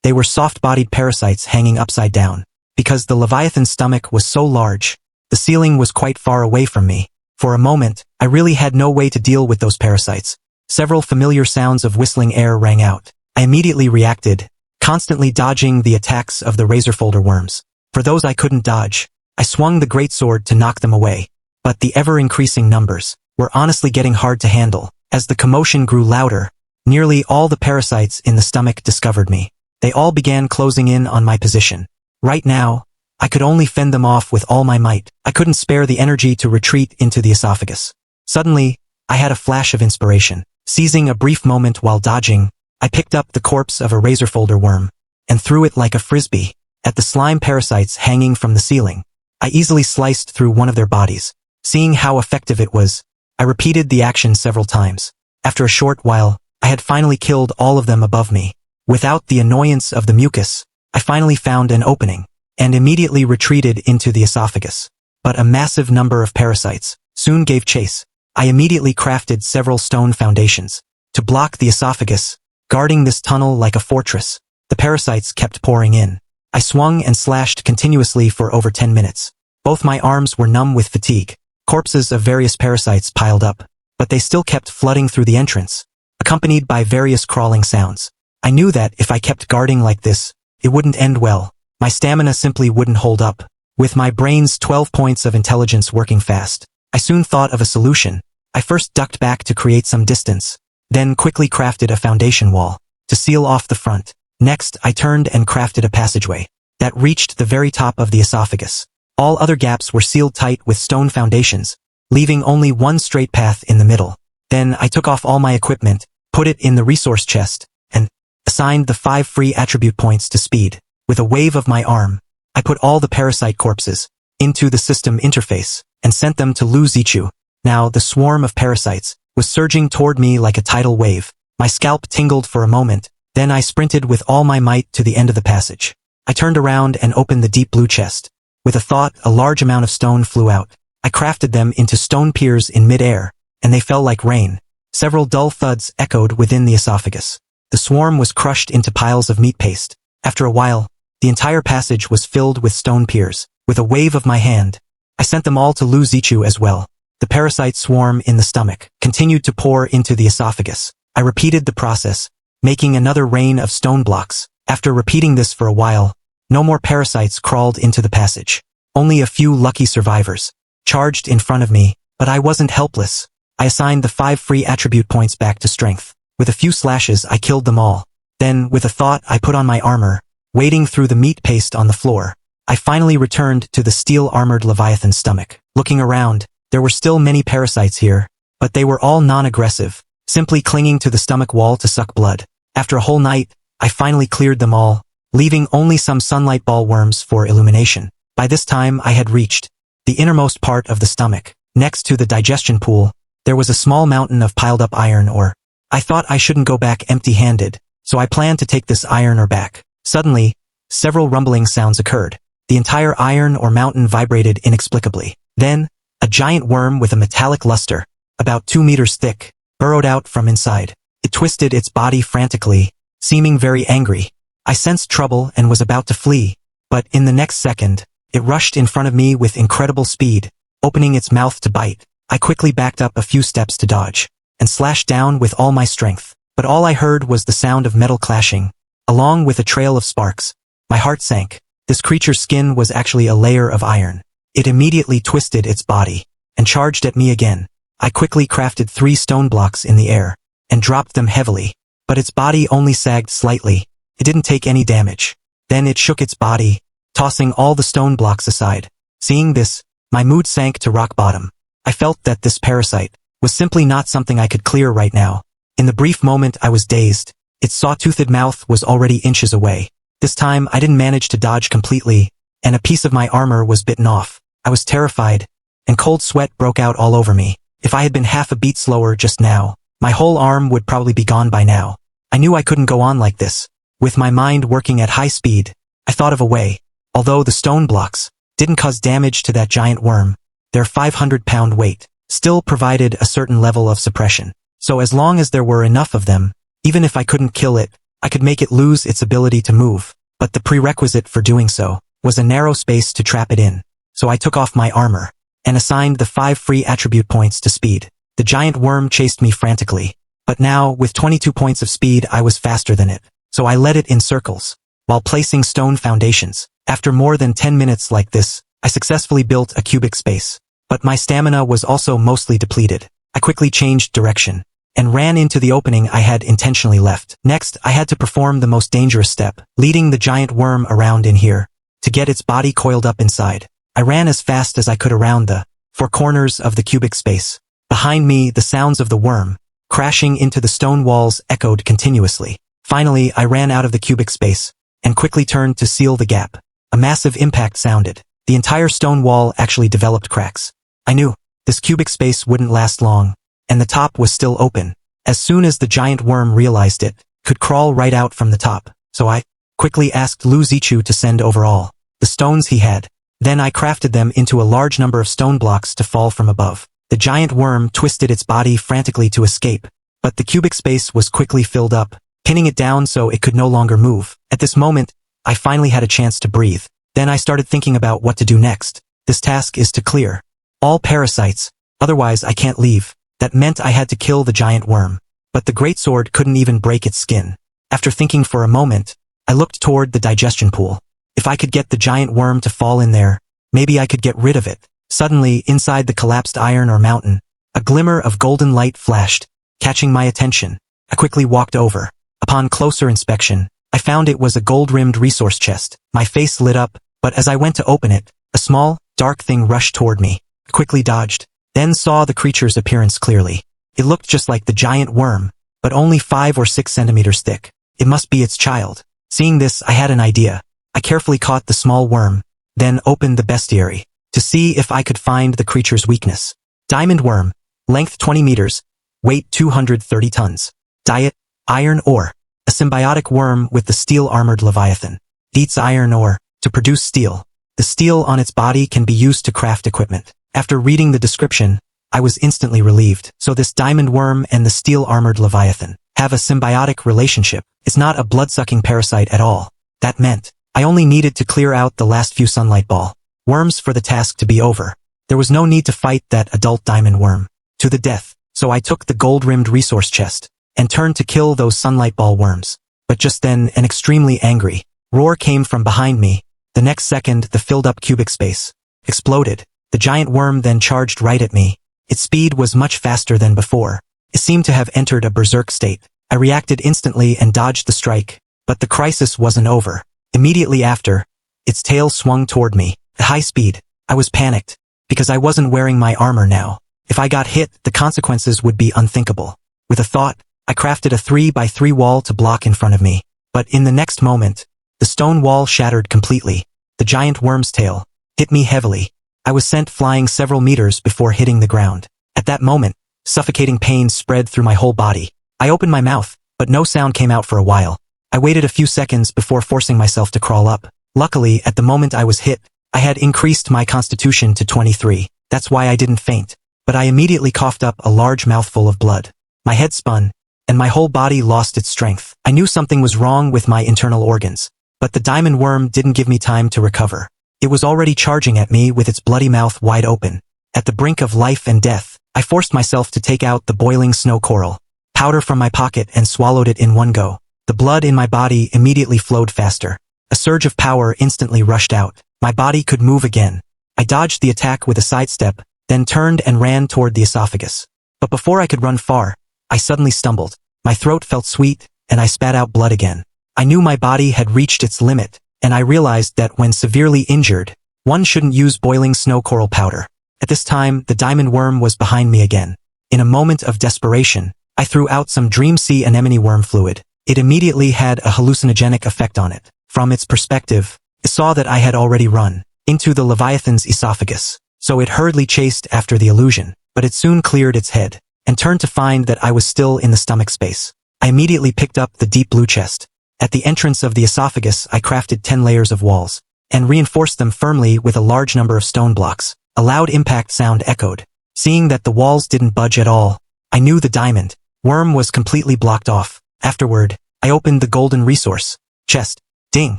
They were soft-bodied parasites hanging upside down. Because the Leviathan's stomach was so large, the ceiling was quite far away from me. For a moment, I really had no way to deal with those parasites. Several familiar sounds of whistling air rang out. I immediately reacted, constantly dodging the attacks of the razor-folder worms. For those I couldn't dodge, I swung the greatsword to knock them away. But the ever-increasing numbers were honestly getting hard to handle. As the commotion grew louder, nearly all the parasites in the stomach discovered me. They all began closing in on my position. Right now, I could only fend them off with all my might. I couldn't spare the energy to retreat into the esophagus. Suddenly, I had a flash of inspiration. Seizing a brief moment while dodging, I picked up the corpse of a razor-folder worm and threw it like a frisbee at the slime parasites hanging from the ceiling. I easily sliced through one of their bodies. Seeing how effective it was, I repeated the action several times. After a short while, I had finally killed all of them above me. Without the annoyance of the mucus, I finally found an opening and immediately retreated into the esophagus. But a massive number of parasites soon gave chase. I immediately crafted several stone foundations to block the esophagus, guarding this tunnel like a fortress. The parasites kept pouring in. I swung and slashed continuously for over 10 minutes. Both my arms were numb with fatigue. Corpses of various parasites piled up, but they still kept flooding through the entrance, accompanied by various crawling sounds. I knew that if I kept guarding like this, it wouldn't end well. My stamina simply wouldn't hold up. With my brain's 12 points of intelligence working fast, I soon thought of a solution. I first ducked back to create some distance, then quickly crafted a foundation wall to seal off the front. Next, I turned and crafted a passageway that reached the very top of the esophagus. All other gaps were sealed tight with stone foundations, leaving only one straight path in the middle. Then I took off all my equipment, put it in the resource chest, and assigned the 5 free attribute points to speed. With a wave of my arm, I put all the parasite corpses into the system interface and sent them to Luzichu. Now the swarm of parasites was surging toward me like a tidal wave. My scalp tingled for a moment, then I sprinted with all my might to the end of the passage. I turned around and opened the deep blue chest. With a thought, a large amount of stone flew out. I crafted them into stone piers in mid-air, and they fell like rain. Several dull thuds echoed within the esophagus. The swarm was crushed into piles of meat paste. After a while, the entire passage was filled with stone piers. With a wave of my hand, I sent them all to Lu Zichu as well. The parasite swarm in the stomach continued to pour into the esophagus. I repeated the process, making another rain of stone blocks. After repeating this for a while, no more parasites crawled into the passage. Only a few lucky survivors charged in front of me, but I wasn't helpless. I assigned the 5 free attribute points back to strength. With a few slashes, I killed them all. Then, with a thought, I put on my armor, wading through the meat paste on the floor. I finally returned to the steel-armored Leviathan's stomach. Looking around, there were still many parasites here, but they were all non-aggressive, simply clinging to the stomach wall to suck blood. After a whole night, I finally cleared them all, leaving only some sunlight ball worms for illumination. By this time, I had reached the innermost part of the stomach. Next to the digestion pool, there was a small mountain of piled-up iron ore. I thought I shouldn't go back empty-handed, so I planned to take this iron ore back. Suddenly, several rumbling sounds occurred. The entire iron ore mountain vibrated inexplicably. Then, a giant worm with a metallic luster, about 2 meters thick, burrowed out from inside. It twisted its body frantically, seeming very angry. I sensed trouble and was about to flee, but in the next second, it rushed in front of me with incredible speed, opening its mouth to bite. I quickly backed up a few steps to dodge, and slashed down with all my strength. But all I heard was the sound of metal clashing, along with a trail of sparks. My heart sank. This creature's skin was actually a layer of iron. It immediately twisted its body, and charged at me again. I quickly crafted 3 stone blocks in the air, and dropped them heavily. But its body only sagged slightly. It didn't take any damage. Then it shook its body, tossing all the stone blocks aside. Seeing this, my mood sank to rock bottom. I felt that this parasite was simply not something I could clear right now. In the brief moment I was dazed. Its saw-toothed mouth was already inches away. This time I didn't manage to dodge completely, and a piece of my armor was bitten off. I was terrified, and cold sweat broke out all over me. If I had been half a beat slower just now, my whole arm would probably be gone by now. I knew I couldn't go on like this. With my mind working at high speed, I thought of a way. Although the stone blocks didn't cause damage to that giant worm, their 500-pound weight still provided a certain level of suppression. So as long as there were enough of them, even if I couldn't kill it, I could make it lose its ability to move. But the prerequisite for doing so was a narrow space to trap it in. So I took off my armor, and assigned the 5 free attribute points to speed. The giant worm chased me frantically. But now, with 22 points of speed, I was faster than it. So I led it in circles, while placing stone foundations. After more than 10 minutes like this, I successfully built a cubic space. But my stamina was also mostly depleted. I quickly changed direction, and ran into the opening I had intentionally left. Next, I had to perform the most dangerous step, leading the giant worm around in here, to get its body coiled up inside. I ran as fast as I could around the 4 corners of the cubic space. Behind me, the sounds of the worm crashing into the stone walls echoed continuously. Finally, I ran out of the cubic space, and quickly turned to seal the gap. A massive impact sounded. The entire stone wall actually developed cracks. I knew this cubic space wouldn't last long, and the top was still open. As soon as the giant worm realized it could crawl right out from the top, so I quickly asked Lu Zichu to send over all the stones he had. Then I crafted them into a large number of stone blocks to fall from above. The giant worm twisted its body frantically to escape, but the cubic space was quickly filled up, pinning it down so it could no longer move. At this moment, I finally had a chance to breathe. Then I started thinking about what to do next. This task is to clear all parasites, otherwise I can't leave. That meant I had to kill the giant worm. But the greatsword couldn't even break its skin. After thinking for a moment, I looked toward the digestion pool. If I could get the giant worm to fall in there, maybe I could get rid of it. Suddenly, inside the collapsed iron ore mountain, a glimmer of golden light flashed, catching my attention. I quickly walked over. Upon closer inspection, I found it was a gold-rimmed resource chest. My face lit up, but as I went to open it, a small, dark thing rushed toward me. I quickly dodged, then saw the creature's appearance clearly. It looked just like the giant worm, but only 5 or 6 centimeters thick. It must be its child. Seeing this, I had an idea. I carefully caught the small worm, then opened the bestiary, to see if I could find the creature's weakness. Diamond worm, length 20 meters, weight 230 tons. Diet, iron ore. A symbiotic worm with the steel-armored Leviathan. Eats iron ore to produce steel. The steel on its body can be used to craft equipment. After reading the description, I was instantly relieved. So this diamond worm and the steel-armored Leviathan have a symbiotic relationship. It's not a blood-sucking parasite at all. That meant I only needed to clear out the last few sunlight ball worms for the task to be over. There was no need to fight that adult diamond worm to the death, so I took the gold-rimmed resource chest and turned to kill those sunlight ball worms. But just then, an extremely angry roar came from behind me. The next second, the filled-up cubic space exploded. The giant worm then charged right at me. Its speed was much faster than before. It seemed to have entered a berserk state. I reacted instantly and dodged the strike, but the crisis wasn't over. Immediately after, its tail swung toward me at high speed. I was panicked, because I wasn't wearing my armor now. If I got hit, the consequences would be unthinkable. With a thought, I crafted a 3x3 wall to block in front of me. But in the next moment, the stone wall shattered completely. The giant worm's tail hit me heavily. I was sent flying several meters before hitting the ground. At that moment, suffocating pain spread through my whole body. I opened my mouth, but no sound came out for a while. I waited a few seconds before forcing myself to crawl up. Luckily, at the moment I was hit, I had increased my constitution to 23. That's why I didn't faint. But I immediately coughed up a large mouthful of blood. My head spun, and my whole body lost its strength. I knew something was wrong with my internal organs. But the diamond worm didn't give me time to recover. It was already charging at me with its bloody mouth wide open. At the brink of life and death, I forced myself to take out the boiling snow coral powder from my pocket and swallowed it in one go. The blood in my body immediately flowed faster. A surge of power instantly rushed out. My body could move again. I dodged the attack with a sidestep, then turned and ran toward the esophagus. But before I could run far, I suddenly stumbled. My throat felt sweet, and I spat out blood again. I knew my body had reached its limit, and I realized that when severely injured, one shouldn't use boiling snow coral powder. At this time, the diamond worm was behind me again. In a moment of desperation, I threw out some Dream Sea anemone worm fluid. It immediately had a hallucinogenic effect on it. From its perspective, it saw that I had already run into the Leviathan's esophagus, so it hurriedly chased after the illusion, but it soon cleared its head and turned to find that I was still in the stomach space. I immediately picked up the deep blue chest. At the entrance of the esophagus, I crafted 10 layers of walls and reinforced them firmly with a large number of stone blocks. A loud impact sound echoed. Seeing that the walls didn't budge at all, I knew the diamond worm was completely blocked off. Afterward, I opened the golden resource chest. Ding!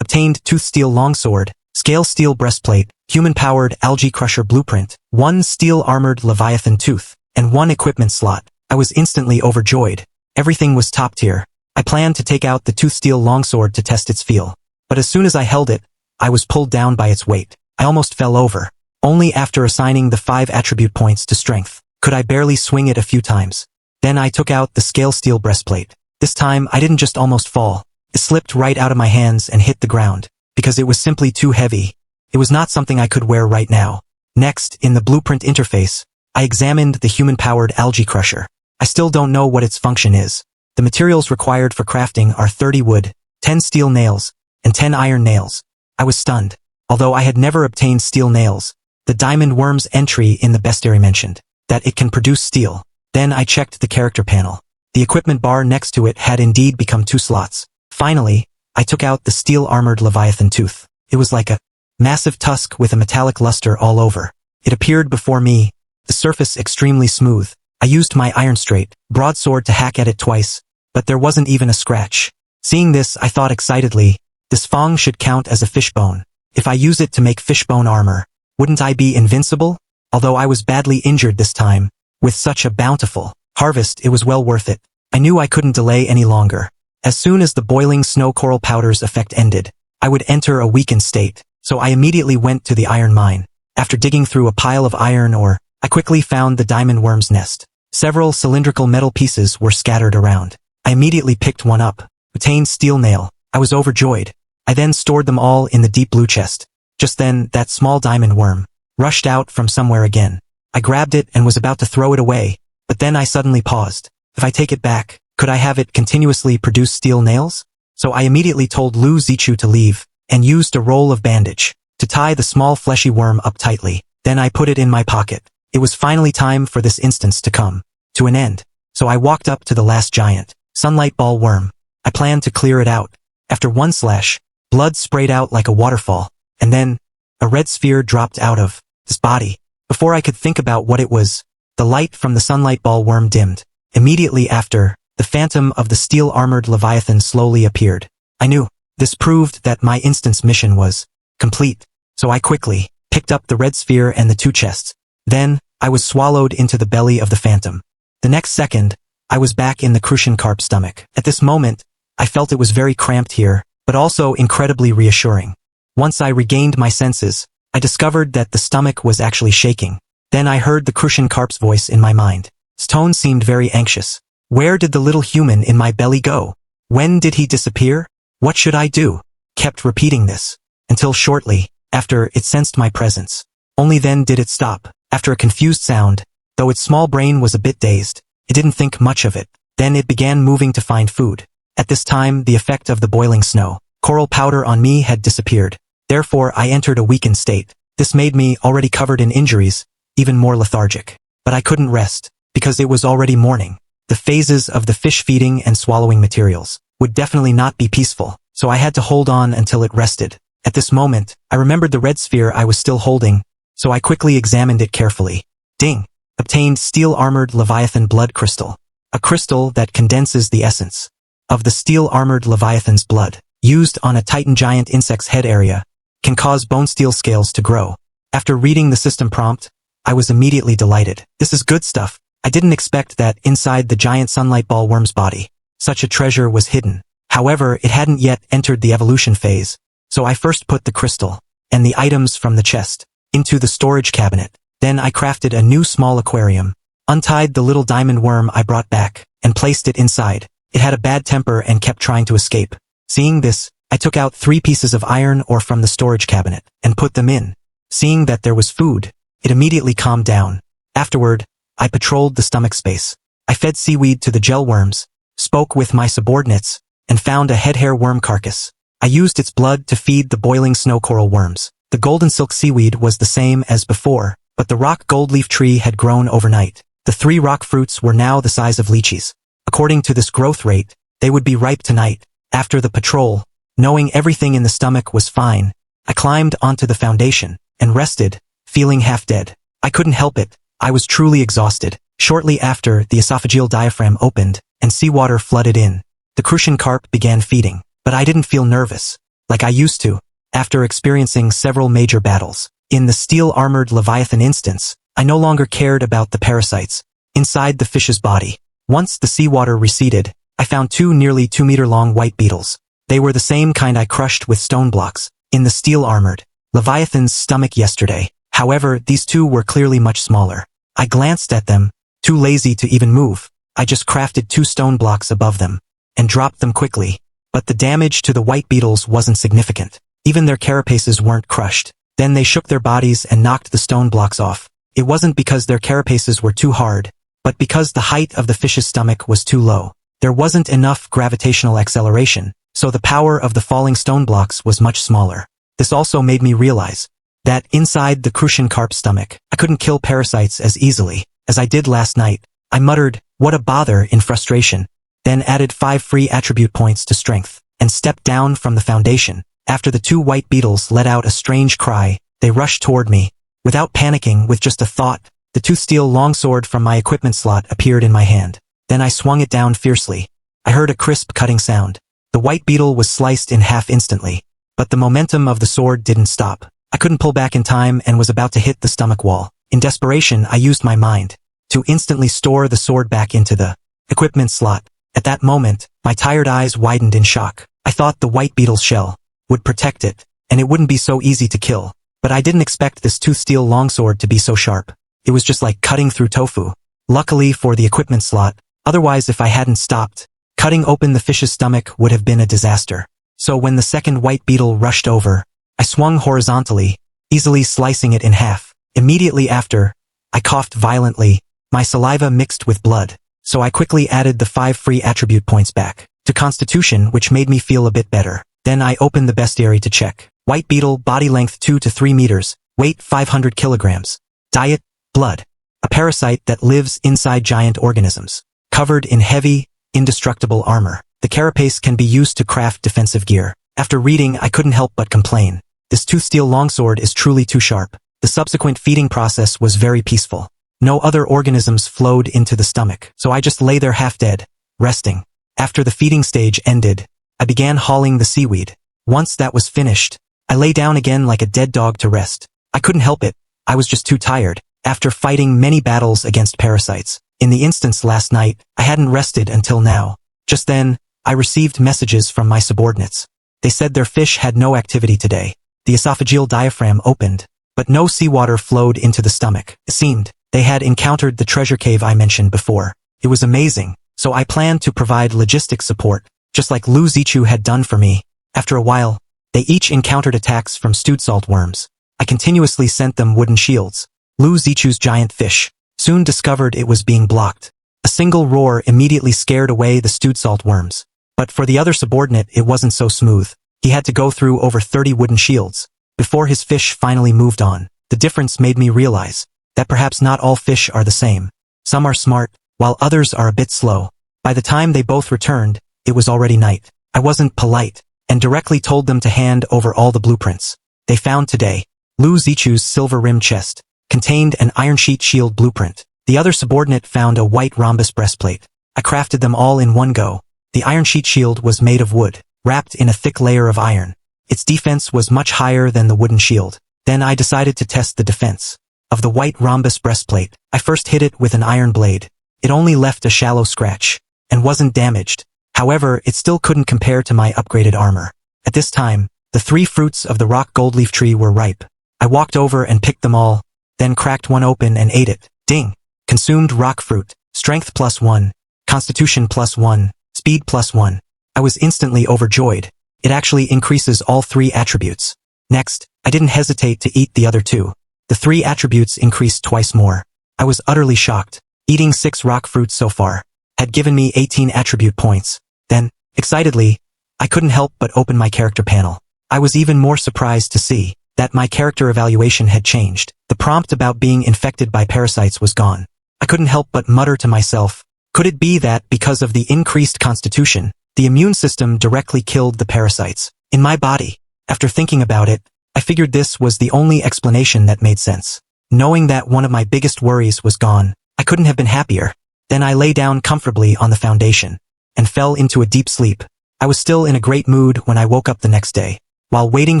Obtained tooth steel longsword, scale steel breastplate, human-powered algae crusher blueprint, 1 steel-armored leviathan tooth, and 1 equipment slot. I was instantly overjoyed. Everything was top tier. I planned to take out the tooth steel longsword to test its feel. But as soon as I held it, I was pulled down by its weight. I almost fell over. Only after assigning the 5 attribute points to strength could I barely swing it a few times. Then I took out the scale steel breastplate. This time, I didn't just almost fall. It slipped right out of my hands and hit the ground, because it was simply too heavy. It was not something I could wear right now. Next, in the blueprint interface, I examined the human-powered algae crusher. I still don't know what its function is. The materials required for crafting are 30 wood, 10 steel nails, and 10 iron nails. I was stunned. Although I had never obtained steel nails, the diamond worm's entry in the bestiary mentioned that it can produce steel. Then I checked the character panel. The equipment bar next to it had indeed become 2 slots. Finally, I took out the steel-armored leviathan tooth. It was like a massive tusk with a metallic luster all over. It appeared before me, the surface extremely smooth. I used my iron straight broadsword to hack at it twice, but there wasn't even a scratch. Seeing this, I thought excitedly, this fang should count as a fishbone. If I use it to make fishbone armor, wouldn't I be invincible? Although I was badly injured this time, with such a bountiful harvest, it was well worth it. I knew I couldn't delay any longer. As soon as the boiling snow coral powder's effect ended, I would enter a weakened state, so I immediately went to the iron mine. After digging through a pile of iron ore, I quickly found the diamond worm's nest. Several cylindrical metal pieces were scattered around. I immediately picked one up, obtained steel nail. I was overjoyed. I then stored them all in the deep blue chest. Just then, that small diamond worm rushed out from somewhere again. I grabbed it and was about to throw it away, but then I suddenly paused. If I take it back, could I have it continuously produce steel nails? So I immediately told Lu Zichu to leave, and used a roll of bandage to tie the small fleshy worm up tightly. Then I put it in my pocket. It was finally time for this instance to come to an end. So I walked up to the last giant sunlight ball worm. I planned to clear it out. After one slash, blood sprayed out like a waterfall, and then a red sphere dropped out of his body. Before I could think about what it was, the light from the sunlight ball worm dimmed. Immediately after, the phantom of the steel-armored Leviathan slowly appeared. I knew this proved that my instance mission was complete, so I quickly picked up the red sphere and the 2 chests. Then, I was swallowed into the belly of the phantom. The next second, I was back in the crucian carp's stomach. At this moment, I felt it was very cramped here, but also incredibly reassuring. Once I regained my senses, I discovered that the stomach was actually shaking. Then I heard the crucian carp's voice in my mind. His tone seemed very anxious. Where did the little human in my belly go? When did he disappear? What should I do? Kept repeating this, until shortly, after it sensed my presence. Only then did it stop. After a confused sound, though its small brain was a bit dazed, it didn't think much of it. Then it began moving to find food. At this time, the effect of the boiling snow, coral powder on me had disappeared. Therefore, I entered a weakened state. This made me, already covered in injuries, even more lethargic. But I couldn't rest, because it was already morning. The phases of the fish feeding and swallowing materials would definitely not be peaceful, so I had to hold on until it rested. At this moment, I remembered the red sphere I was still holding, so I quickly examined it carefully. Ding! Obtained steel-armored Leviathan blood crystal. A crystal that condenses the essence of the steel-armored Leviathan's blood, used on a Titan giant insect's head area, can cause bone steel scales to grow. After reading the system prompt, I was immediately delighted. This is good stuff. I didn't expect that inside the giant sunlight ball worm's body, such a treasure was hidden. However, it hadn't yet entered the evolution phase, so I first put the crystal and the items from the chest into the storage cabinet. Then I crafted a new small aquarium, untied the little diamond worm I brought back, and placed it inside. It had a bad temper and kept trying to escape. Seeing this, I took out 3 pieces of iron ore from the storage cabinet and put them in. Seeing that there was food, it immediately calmed down. Afterward, I patrolled the stomach space. I fed seaweed to the gel worms, spoke with my subordinates, and found a headhair worm carcass. I used its blood to feed the boiling snow coral worms. The golden silk seaweed was the same as before, but the rock gold leaf tree had grown overnight. The 3 rock fruits were now the size of lychees. According to this growth rate, they would be ripe tonight. After the patrol, knowing everything in the stomach was fine, I climbed onto the foundation and rested, feeling half dead. I couldn't help it. I was truly exhausted. Shortly after, the esophageal diaphragm opened, and seawater flooded in. The crucian carp began feeding, but I didn't feel nervous, like I used to, after experiencing several major battles. In the steel-armored Leviathan instance, I no longer cared about the parasites inside the fish's body. Once the seawater receded, I found 2 nearly 2-meter-long white beetles. They were the same kind I crushed with stone blocks in the steel-armored Leviathan's stomach yesterday. However, these 2 were clearly much smaller. I glanced at them, too lazy to even move. I just crafted 2 stone blocks above them and dropped them quickly. But the damage to the white beetles wasn't significant. Even their carapaces weren't crushed. Then they shook their bodies and knocked the stone blocks off. It wasn't because their carapaces were too hard, but because the height of the fish's stomach was too low. There wasn't enough gravitational acceleration, so the power of the falling stone blocks was much smaller. This also made me realize that inside the crucian carp's stomach, I couldn't kill parasites as easily as I did last night. I muttered, "What a bother," in frustration, then added 5 free attribute points to strength, and stepped down from the foundation. After the 2 white beetles let out a strange cry, they rushed toward me. Without panicking, with just a thought, the tooth-steel longsword from my equipment slot appeared in my hand. Then I swung it down fiercely. I heard a crisp cutting sound. The white beetle was sliced in half instantly, but the momentum of the sword didn't stop. I couldn't pull back in time and was about to hit the stomach wall. In desperation, I used my mind to instantly store the sword back into the equipment slot. At that moment, my tired eyes widened in shock. I thought the white beetle's shell would protect it, and it wouldn't be so easy to kill. But I didn't expect this tooth-steel longsword to be so sharp. It was just like cutting through tofu. Luckily for the equipment slot, otherwise if I hadn't stopped, cutting open the fish's stomach would have been a disaster. So when the second white beetle rushed over, I swung horizontally, easily slicing it in half. Immediately after, I coughed violently, my saliva mixed with blood. So I quickly added the 5 free attribute points back to Constitution, which made me feel a bit better. Then I opened the bestiary to check. White beetle, body length 2 to 3 meters, weight 500 kilograms. Diet, blood. A parasite that lives inside giant organisms. Covered in heavy, indestructible armor. The carapace can be used to craft defensive gear. After reading, I couldn't help but complain. This tooth-steel longsword is truly too sharp. The subsequent feeding process was very peaceful. No other organisms flowed into the stomach, so I just lay there half dead, resting. After the feeding stage ended, I began hauling the seaweed. Once that was finished, I lay down again like a dead dog to rest. I couldn't help it. I was just too tired. After fighting many battles against parasites, in the instance last night, I hadn't rested until now. Just then, I received messages from my subordinates. They said their fish had no activity today. The esophageal diaphragm opened, but no seawater flowed into the stomach. It seemed they had encountered the treasure cave I mentioned before. It was amazing, so I planned to provide logistic support, just like Lu Zichu had done for me. After a while, they each encountered attacks from stewed salt worms. I continuously sent them wooden shields. Lu Zichu's giant fish soon discovered it was being blocked. A single roar immediately scared away the stewed salt worms. But for the other subordinate, it wasn't so smooth. He had to go through over 30 wooden shields before his fish finally moved on. The difference made me realize that perhaps not all fish are the same. Some are smart, while others are a bit slow. By the time they both returned, it was already night. I wasn't polite and directly told them to hand over all the blueprints they found today. Lu Zichu's silver-rimmed chest contained an iron sheet shield blueprint. The other subordinate found a white rhombus breastplate. I crafted them all in one go. The iron sheet shield was made of wood, wrapped in a thick layer of iron. Its defense was much higher than the wooden shield. Then I decided to test the defense of the white rhombus breastplate. I first hit it with an iron blade. It only left a shallow scratch and wasn't damaged. However, it still couldn't compare to my upgraded armor. At this time, the 3 fruits of the rock goldleaf tree were ripe. I walked over and picked them all, then cracked one open and ate it. Ding! Consumed rock fruit. Strength +1. Constitution +1. Speed +1. I was instantly overjoyed. It actually increases all 3 attributes. Next, I didn't hesitate to eat the other 2. The 3 attributes increased twice more. I was utterly shocked. Eating 6 rock fruits so far had given me 18 attribute points. Then, excitedly, I couldn't help but open my character panel. I was even more surprised to see that my character evaluation had changed. The prompt about being infected by parasites was gone. I couldn't help but mutter to myself, could it be that because of the increased constitution, the immune system directly killed the parasites in my body? After thinking about it, I figured this was the only explanation that made sense. Knowing that one of my biggest worries was gone, I couldn't have been happier. Then I lay down comfortably on the foundation and fell into a deep sleep. I was still in a great mood when I woke up the next day. While waiting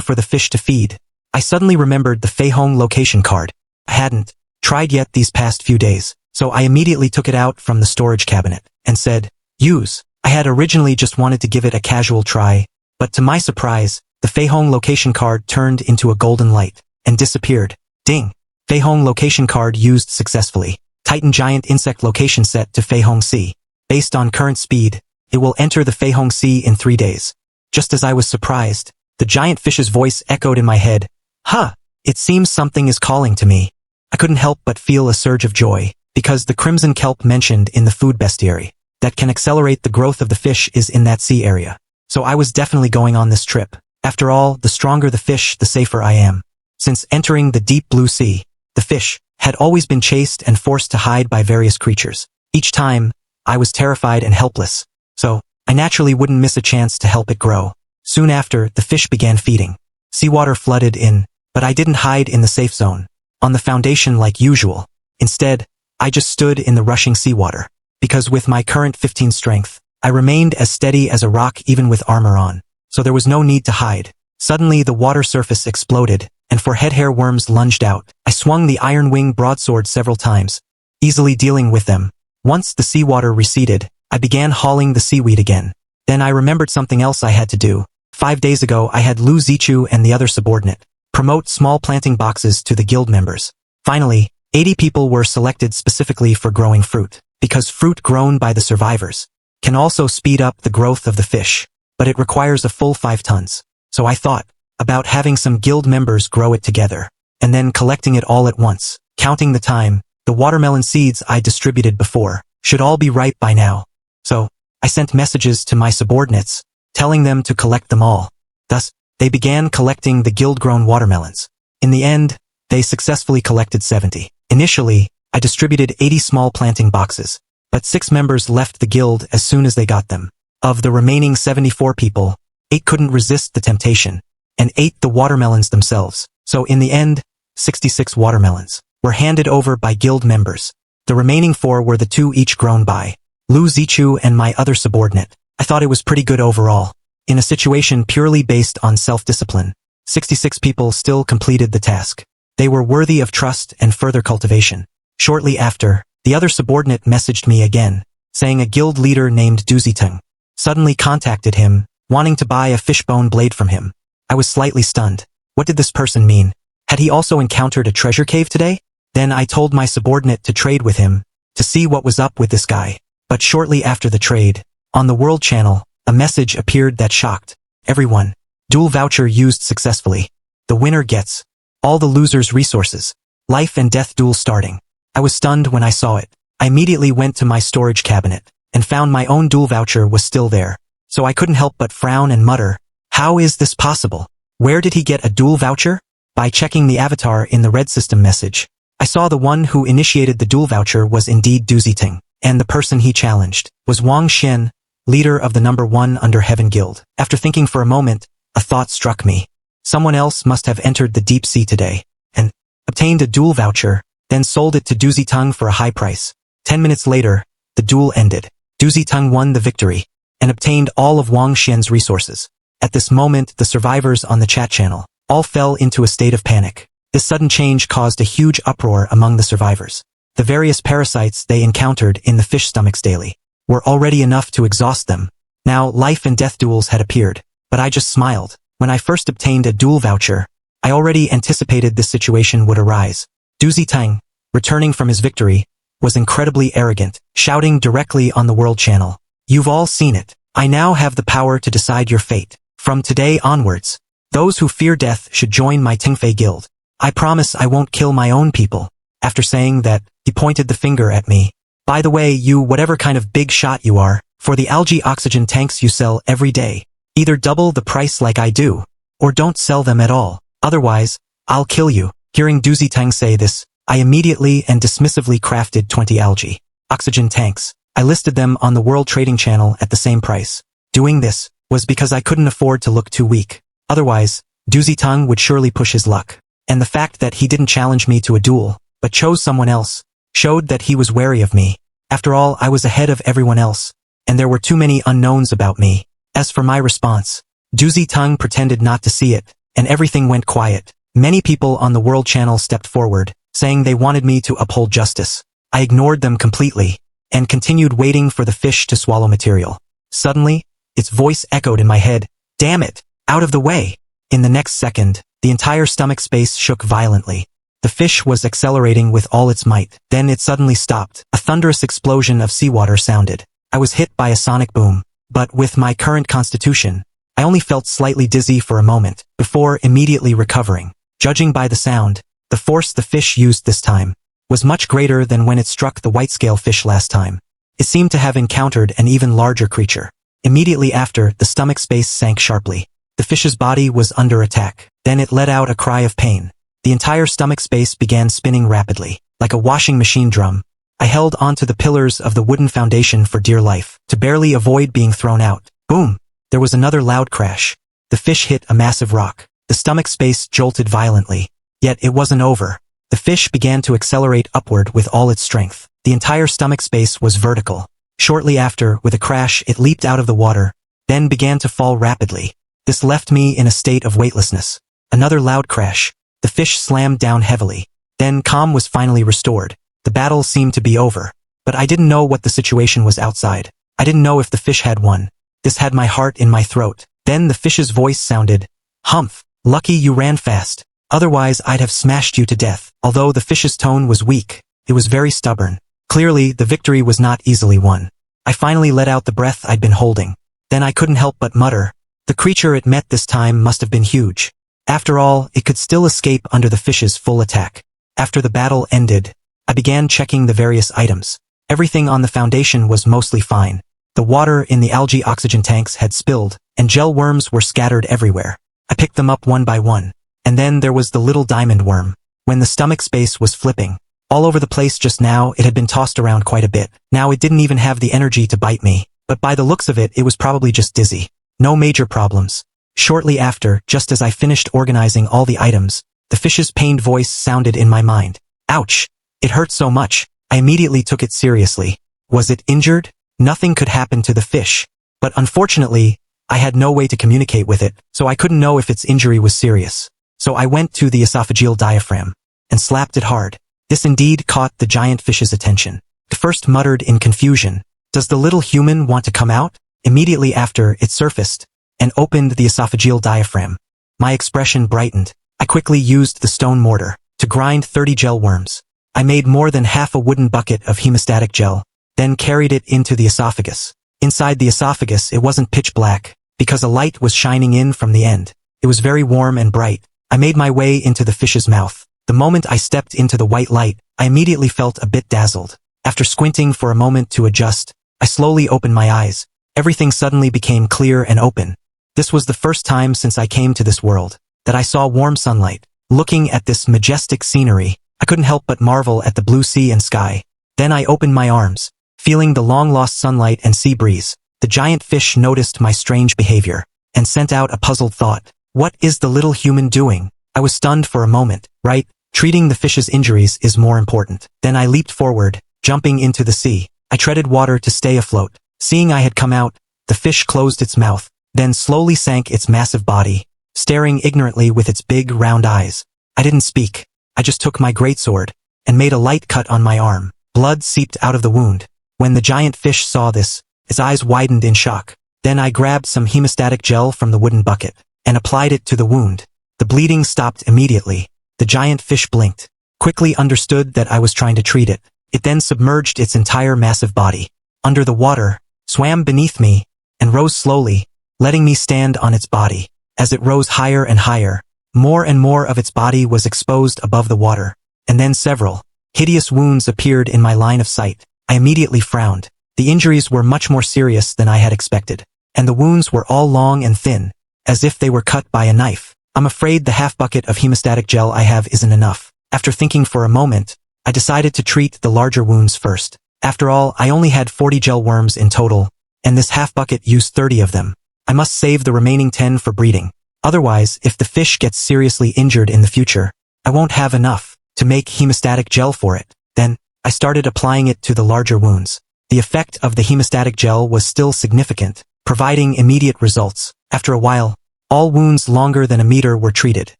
for the fish to feed, I suddenly remembered the Fei Hong location card. I hadn't tried yet these past few days, so I immediately took it out from the storage cabinet and said, use. I had originally just wanted to give it a casual try, but to my surprise, the Fei Hong location card turned into a golden light and disappeared. Ding! Fei Hong location card used successfully. Titan Giant Insect Location Set to Fei Hong Sea. Based on current speed, it will enter the Fei Hong Sea in 3 days. Just as I was surprised, the giant fish's voice echoed in my head. Huh! It seems something is calling to me. I couldn't help but feel a surge of joy, because the crimson kelp mentioned in the food bestiary that can accelerate the growth of the fish is in that sea area. So I was definitely going on this trip. After all, the stronger the fish, the safer I am. Since entering the deep blue sea, the fish had always been chased and forced to hide by various creatures. Each time, I was terrified and helpless, so I naturally wouldn't miss a chance to help it grow. Soon after, the fish began feeding. Seawater flooded in, but I didn't hide in the safe zone, on the foundation like usual. Instead, I just stood in the rushing seawater, because with my current 15 strength, I remained as steady as a rock even with armor on, so there was no need to hide. Suddenly the water surface exploded, and 4 head hair worms lunged out. I swung the iron wing broadsword several times, easily dealing with them. Once the seawater receded, I began hauling the seaweed again. Then I remembered something else I had to do. 5 days ago I had Lu Zichu and the other subordinate promote small planting boxes to the guild members. Finally, 80 people were selected specifically for growing fruit, because fruit grown by the survivors can also speed up the growth of the fish, but it requires a full 5 tons. So I thought about having some guild members grow it together, and then collecting it all at once. Counting the time, the watermelon seeds I distributed before should all be ripe by now. So, I sent messages to my subordinates, telling them to collect them all. Thus, they began collecting the guild-grown watermelons. In the end, they successfully collected 70. Initially, I distributed 80 small planting boxes, but 6 members left the guild as soon as they got them. Of the remaining 74 people, 8 couldn't resist the temptation, and ate the watermelons themselves. So in the end, 66 watermelons were handed over by guild members. The remaining 4 were the 2 each grown by Lu Zichu and my other subordinate. I thought it was pretty good overall. In a situation purely based on self-discipline, 66 people still completed the task. They were worthy of trust and further cultivation. Shortly after, the other subordinate messaged me again, saying a guild leader named Duziteng suddenly contacted him, wanting to buy a fishbone blade from him. I was slightly stunned. What did this person mean? Had he also encountered a treasure cave today? Then I told my subordinate to trade with him, to see what was up with this guy. But shortly after the trade, on the World Channel, a message appeared that shocked everyone. Duel voucher used successfully. The winner gets all the losers' resources. Life and death duel starting. I was stunned when I saw it. I immediately went to my storage cabinet and found my own duel voucher was still there. So I couldn't help but frown and mutter, how is this possible? Where did he get a duel voucher? By checking the avatar in the red system message, I saw the one who initiated the duel voucher was indeed Duziteng, and the person he challenged was Wang Xian, leader of the number 1 under Heaven Guild. After thinking for a moment, a thought struck me. Someone else must have entered the deep sea today and obtained a duel voucher, then sold it to Duziteng for a high price. 10 minutes later, the duel ended. Duziteng won the victory and obtained all of Wang Xian's resources. At this moment, the survivors on the chat channel all fell into a state of panic. This sudden change caused a huge uproar among the survivors. The various parasites they encountered in the fish stomachs daily were already enough to exhaust them. Now life and death duels had appeared, but I just smiled. When I first obtained a duel voucher, I already anticipated this situation would arise. Duziteng, returning from his victory, was incredibly arrogant, shouting directly on the World Channel. You've all seen it. I now have the power to decide your fate. From today onwards, those who fear death should join my Tingfei guild. I promise I won't kill my own people. After saying that, he pointed the finger at me. By the way, you whatever kind of big shot you are, for the algae oxygen tanks you sell every day, either double the price like I do, or don't sell them at all. Otherwise, I'll kill you. Hearing Duziteng say this, I immediately and dismissively crafted 20 algae oxygen tanks. I listed them on the World Trading Channel at the same price. Doing this was because I couldn't afford to look too weak. Otherwise, Duziteng would surely push his luck. And the fact that he didn't challenge me to a duel, but chose someone else, showed that he was wary of me. After all, I was ahead of everyone else, and there were too many unknowns about me. As for my response, Duziteng pretended not to see it, and everything went quiet. Many people on the World Channel stepped forward, saying they wanted me to uphold justice. I ignored them completely, and continued waiting for the fish to swallow material. Suddenly, its voice echoed in my head, damn it, out of the way. In the next second, the entire stomach space shook violently. The fish was accelerating with all its might. Then it suddenly stopped. A thunderous explosion of seawater sounded. I was hit by a sonic boom, but with my current constitution, I only felt slightly dizzy for a moment, before immediately recovering. Judging by the sound, the force the fish used this time was much greater than when it struck the white-scale fish last time. It seemed to have encountered an even larger creature. Immediately after, the stomach space sank sharply. The fish's body was under attack. Then it let out a cry of pain. The entire stomach space began spinning rapidly, like a washing machine drum. I held onto the pillars of the wooden foundation for dear life, to barely avoid being thrown out. Boom! There was another loud crash. The fish hit a massive rock. The stomach space jolted violently. Yet it wasn't over. The fish began to accelerate upward with all its strength. The entire stomach space was vertical. Shortly after, with a crash, it leaped out of the water, then began to fall rapidly. This left me in a state of weightlessness. Another loud crash. The fish slammed down heavily. Then calm was finally restored. The battle seemed to be over. But I didn't know what the situation was outside. I didn't know if the fish had won. This had my heart in my throat. Then the fish's voice sounded, "Humph, lucky you ran fast. Otherwise I'd have smashed you to death." Although the fish's tone was weak, it was very stubborn. Clearly, the victory was not easily won. I finally let out the breath I'd been holding. Then I couldn't help but mutter. The creature it met this time must have been huge. After all, it could still escape under the fish's full attack. After the battle ended, I began checking the various items. Everything on the foundation was mostly fine. The water in the algae oxygen tanks had spilled, and gel worms were scattered everywhere. I picked them up one by one. And then there was the little diamond worm. When the stomach space was flipping all over the place just now, it had been tossed around quite a bit. Now it didn't even have the energy to bite me. But by the looks of it, it was probably just dizzy. No major problems. Shortly after, just as I finished organizing all the items, the fish's pained voice sounded in my mind. Ouch! It hurt so much. I immediately took it seriously. Was it injured? Nothing could happen to the fish. But unfortunately, I had no way to communicate with it, so I couldn't know if its injury was serious. So I went to the esophageal diaphragm. and slapped it hard. This indeed caught the giant fish's attention. It first muttered in confusion, "Does the little human want to come out?" Immediately after, it surfaced and opened the esophageal diaphragm. My expression brightened. I quickly used the stone mortar to grind 30 gel worms. I made more than half a wooden bucket of hemostatic gel, then carried it into the esophagus. Inside the esophagus, it wasn't pitch black, because a light was shining in from the end. It was very warm and bright. I made my way into the fish's mouth. The moment I stepped into the white light, I immediately felt a bit dazzled. After squinting for a moment to adjust, I slowly opened my eyes. Everything suddenly became clear and open. This was the first time since I came to this world that I saw warm sunlight. Looking at this majestic scenery, I couldn't help but marvel at the blue sea and sky. Then I opened my arms, feeling the long-lost sunlight and sea breeze. The giant fish noticed my strange behavior and sent out a puzzled thought. What is the little human doing? I was stunned for a moment, right? Treating the fish's injuries is more important. Then I leaped forward, jumping into the sea. I treaded water to stay afloat. Seeing I had come out, the fish closed its mouth, then slowly sank its massive body, staring ignorantly with its big round eyes. I didn't speak. I just took my greatsword and made a light cut on my arm. Blood seeped out of the wound. When the giant fish saw this, its eyes widened in shock. Then I grabbed some hemostatic gel from the wooden bucket and applied it to the wound. The bleeding stopped immediately. The giant fish blinked, quickly understood that I was trying to treat it. It then submerged its entire massive body under the water, swam beneath me, and rose slowly, letting me stand on its body. As it rose higher and higher, more and more of its body was exposed above the water, and then several hideous wounds appeared in my line of sight. I immediately frowned. The injuries were much more serious than I had expected, and the wounds were all long and thin, as if they were cut by a knife. I'm afraid the half bucket of hemostatic gel I have isn't enough. After thinking for a moment, I decided to treat the larger wounds first. After all, I only had 40 gel worms in total, and this half bucket used 30 of them. I must save the remaining 10 for breeding. Otherwise, if the fish gets seriously injured in the future, I won't have enough to make hemostatic gel for it. Then, I started applying it to the larger wounds. The effect of the hemostatic gel was still significant, providing immediate results. After a while, all wounds longer than a meter were treated.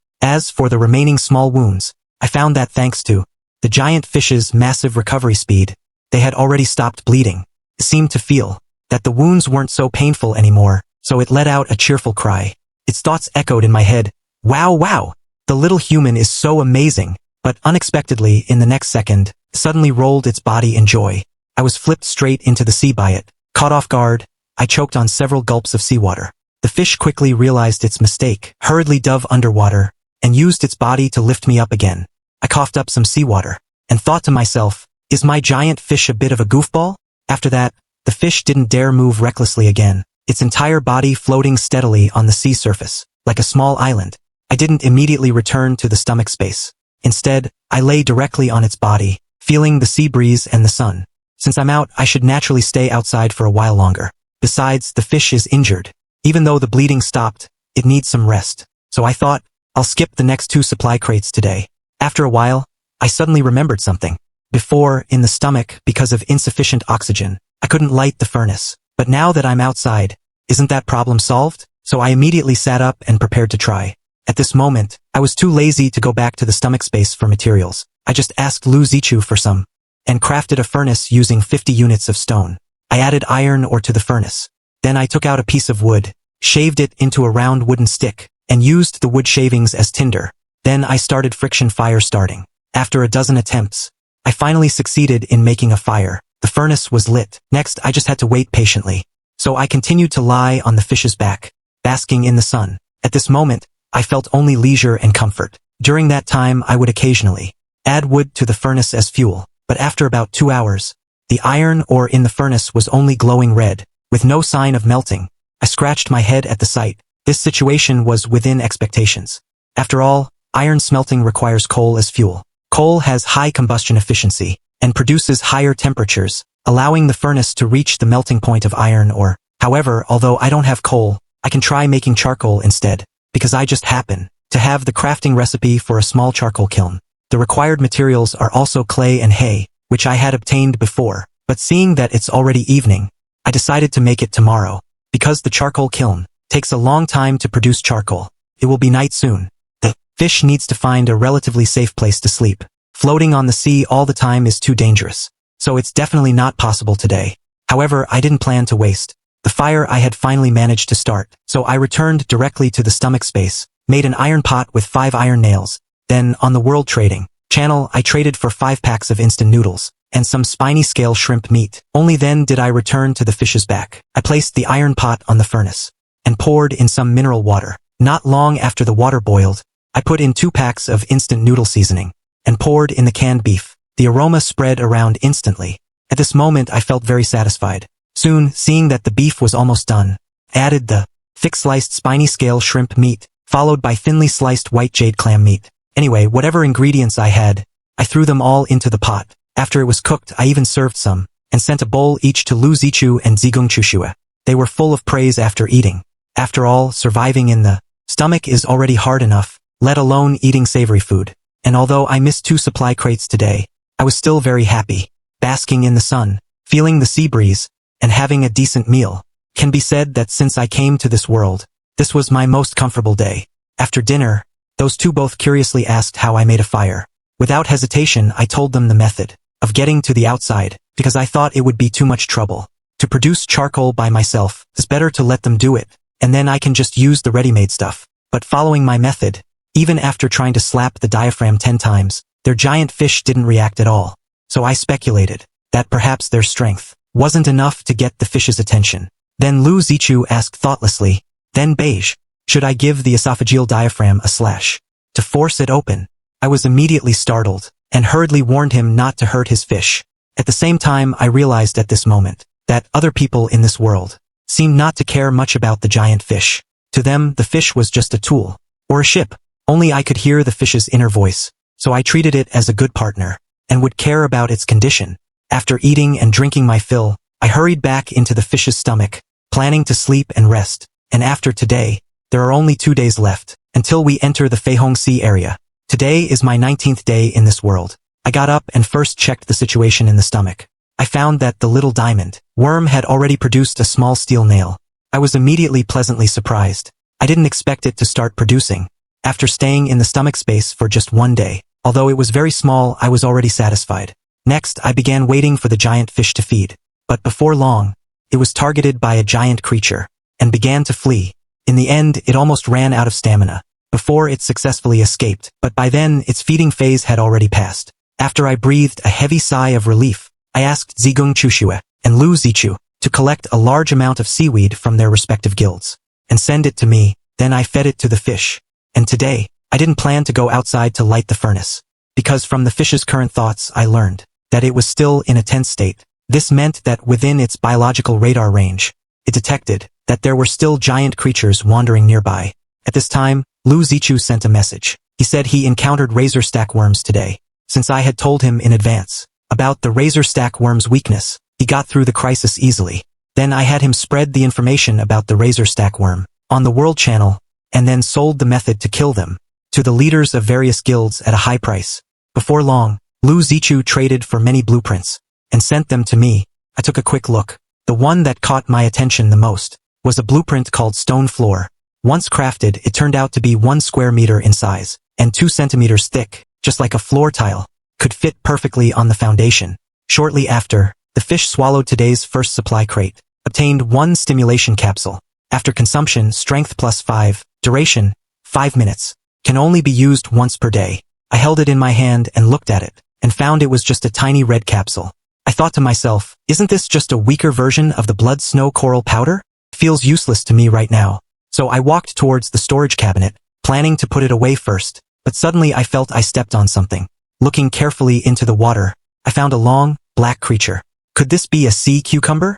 As for the remaining small wounds, I found that thanks to the giant fish's massive recovery speed, they had already stopped bleeding. It seemed to feel that the wounds weren't so painful anymore, so it let out a cheerful cry. Its thoughts echoed in my head. Wow, wow! The little human is so amazing! But unexpectedly, in the next second, suddenly rolled its body in joy. I was flipped straight into the sea by it. Caught off guard, I choked on several gulps of seawater. The fish quickly realized its mistake, hurriedly dove underwater, and used its body to lift me up again. I coughed up some seawater, and thought to myself, is my giant fish a bit of a goofball? After that, the fish didn't dare move recklessly again, its entire body floating steadily on the sea surface, like a small island. I didn't immediately return to the stomach space. Instead, I lay directly on its body, feeling the sea breeze and the sun. Since I'm out, I should naturally stay outside for a while longer. Besides, the fish is injured. Even though the bleeding stopped, it needs some rest. So I thought, I'll skip the next 2 supply crates today. After a while, I suddenly remembered something. Before, in the stomach, because of insufficient oxygen, I couldn't light the furnace. But now that I'm outside, isn't that problem solved? So I immediately sat up and prepared to try. At this moment, I was too lazy to go back to the stomach space for materials. I just asked Lu Zichu for some, and crafted a furnace using 50 units of stone. I added iron ore to the furnace. Then I took out a piece of wood, shaved it into a round wooden stick, and used the wood shavings as tinder. Then I started friction fire starting. After a dozen attempts, I finally succeeded in making a fire. The furnace was lit. Next, I just had to wait patiently. So I continued to lie on the fish's back, basking in the sun. At this moment, I felt only leisure and comfort. During that time, I would occasionally add wood to the furnace as fuel. But after about 2 hours, the iron ore in the furnace was only glowing red, with no sign of melting. I scratched my head at the sight. This situation was within expectations. After all, iron smelting requires coal as fuel. Coal has high combustion efficiency and produces higher temperatures, allowing the furnace to reach the melting point of iron ore. However, although I don't have coal, I can try making charcoal instead, because I just happen to have the crafting recipe for a small charcoal kiln. The required materials are also clay and hay, which I had obtained before, but seeing that it's already evening, I decided to make it tomorrow. Because the charcoal kiln takes a long time to produce charcoal, it will be night soon. The Fish needs to find a relatively safe place to sleep. Floating on the sea all the time is too dangerous. So it's definitely not possible today. However, I didn't plan to waste the fire I had finally managed to start. So I returned directly to the stomach space, made an iron pot with 5 iron nails. Then, on the world trading channel, I traded for 5 packs of instant noodles and some spiny scale shrimp meat. Only then did I return to the fish's back. I placed the iron pot on the furnace and poured in some mineral water. Not long after the water boiled, I put in 2 packs of instant noodle seasoning and poured in the canned beef. The aroma spread around instantly. At this moment, I felt very satisfied. Soon, seeing that the beef was almost done, I added the thick sliced spiny scale shrimp meat, followed by thinly sliced white jade clam meat. Anyway, whatever ingredients I had, I threw them all into the pot. After it was cooked, I even served some, and sent a bowl each to Lu Zichu and Zigung Chushue. They were full of praise after eating. After all, surviving in the stomach is already hard enough, let alone eating savory food. And although I missed 2 supply crates today, I was still very happy. Basking in the sun, feeling the sea breeze, and having a decent meal. Can be said that since I came to this world, this was my most comfortable day. After dinner, those 2 both curiously asked how I made a fire. Without hesitation, I told them the method of getting to the outside, because I thought it would be too much trouble to produce charcoal by myself. It's better to let them do it, and then I can just use the ready-made stuff. But following my method, even after trying to slap the diaphragm 10 times, their giant fish didn't react at all. So I speculated that perhaps their strength wasn't enough to get the fish's attention. Then Lu Zichu asked thoughtlessly, "Then beige, should I give the esophageal diaphragm a slash to force it open?" I was immediately startled, and hurriedly warned him not to hurt his fish. At the same time, I realized at this moment that other people in this world seemed not to care much about the giant fish. To them, the fish was just a tool, or a ship. Only I could hear the fish's inner voice, so I treated it as a good partner, and would care about its condition. After eating and drinking my fill, I hurried back into the fish's stomach, planning to sleep and rest. And after today, there are only 2 days left, until we enter the Feihong Sea area. Today is my 19th day in this world. I got up and first checked the situation in the stomach. I found that the little diamond worm had already produced a small steel nail. I was immediately pleasantly surprised. I didn't expect it to start producing. After staying in the stomach space for just 1 day, although it was very small, I was already satisfied. Next, I began waiting for the giant fish to feed. But before long, it was targeted by a giant creature, and began to flee. In the end, it almost ran out of stamina before it successfully escaped, but by then, its feeding phase had already passed. After I breathed a heavy sigh of relief, I asked Zigung Chushue and Lu Zichu to collect a large amount of seaweed from their respective guilds, and send it to me. Then I fed it to the fish. And today, I didn't plan to go outside to light the furnace, because from the fish's current thoughts I learned that it was still in a tense state. This meant that within its biological radar range, it detected that there were still giant creatures wandering nearby. At this time, Lu Zichu sent a message. He said he encountered razor stack worms today. Since I had told him in advance about the razor stack worm's weakness, he got through the crisis easily. Then I had him spread the information about the razor stack worm on the world channel, and then sold the method to kill them to the leaders of various guilds at a high price. Before long, Lu Zichu traded for many blueprints and sent them to me. I took a quick look. The one that caught my attention the most was a blueprint called Stone Floor. Once crafted, it turned out to be 1 square meter in size and 2 centimeters thick, just like a floor tile, could fit perfectly on the foundation. Shortly after, the fish swallowed today's first supply crate, obtained 1 stimulation capsule. After consumption, strength +5, duration 5 minutes, can only be used once per day. I held it in my hand and looked at it, and found it was just a tiny red capsule. I thought to myself, isn't this just a weaker version of the blood snow coral powder? It feels useless to me right now. So I walked towards the storage cabinet, planning to put it away first, but suddenly I felt I stepped on something. Looking carefully into the water, I found a long, black creature. Could this be a sea cucumber?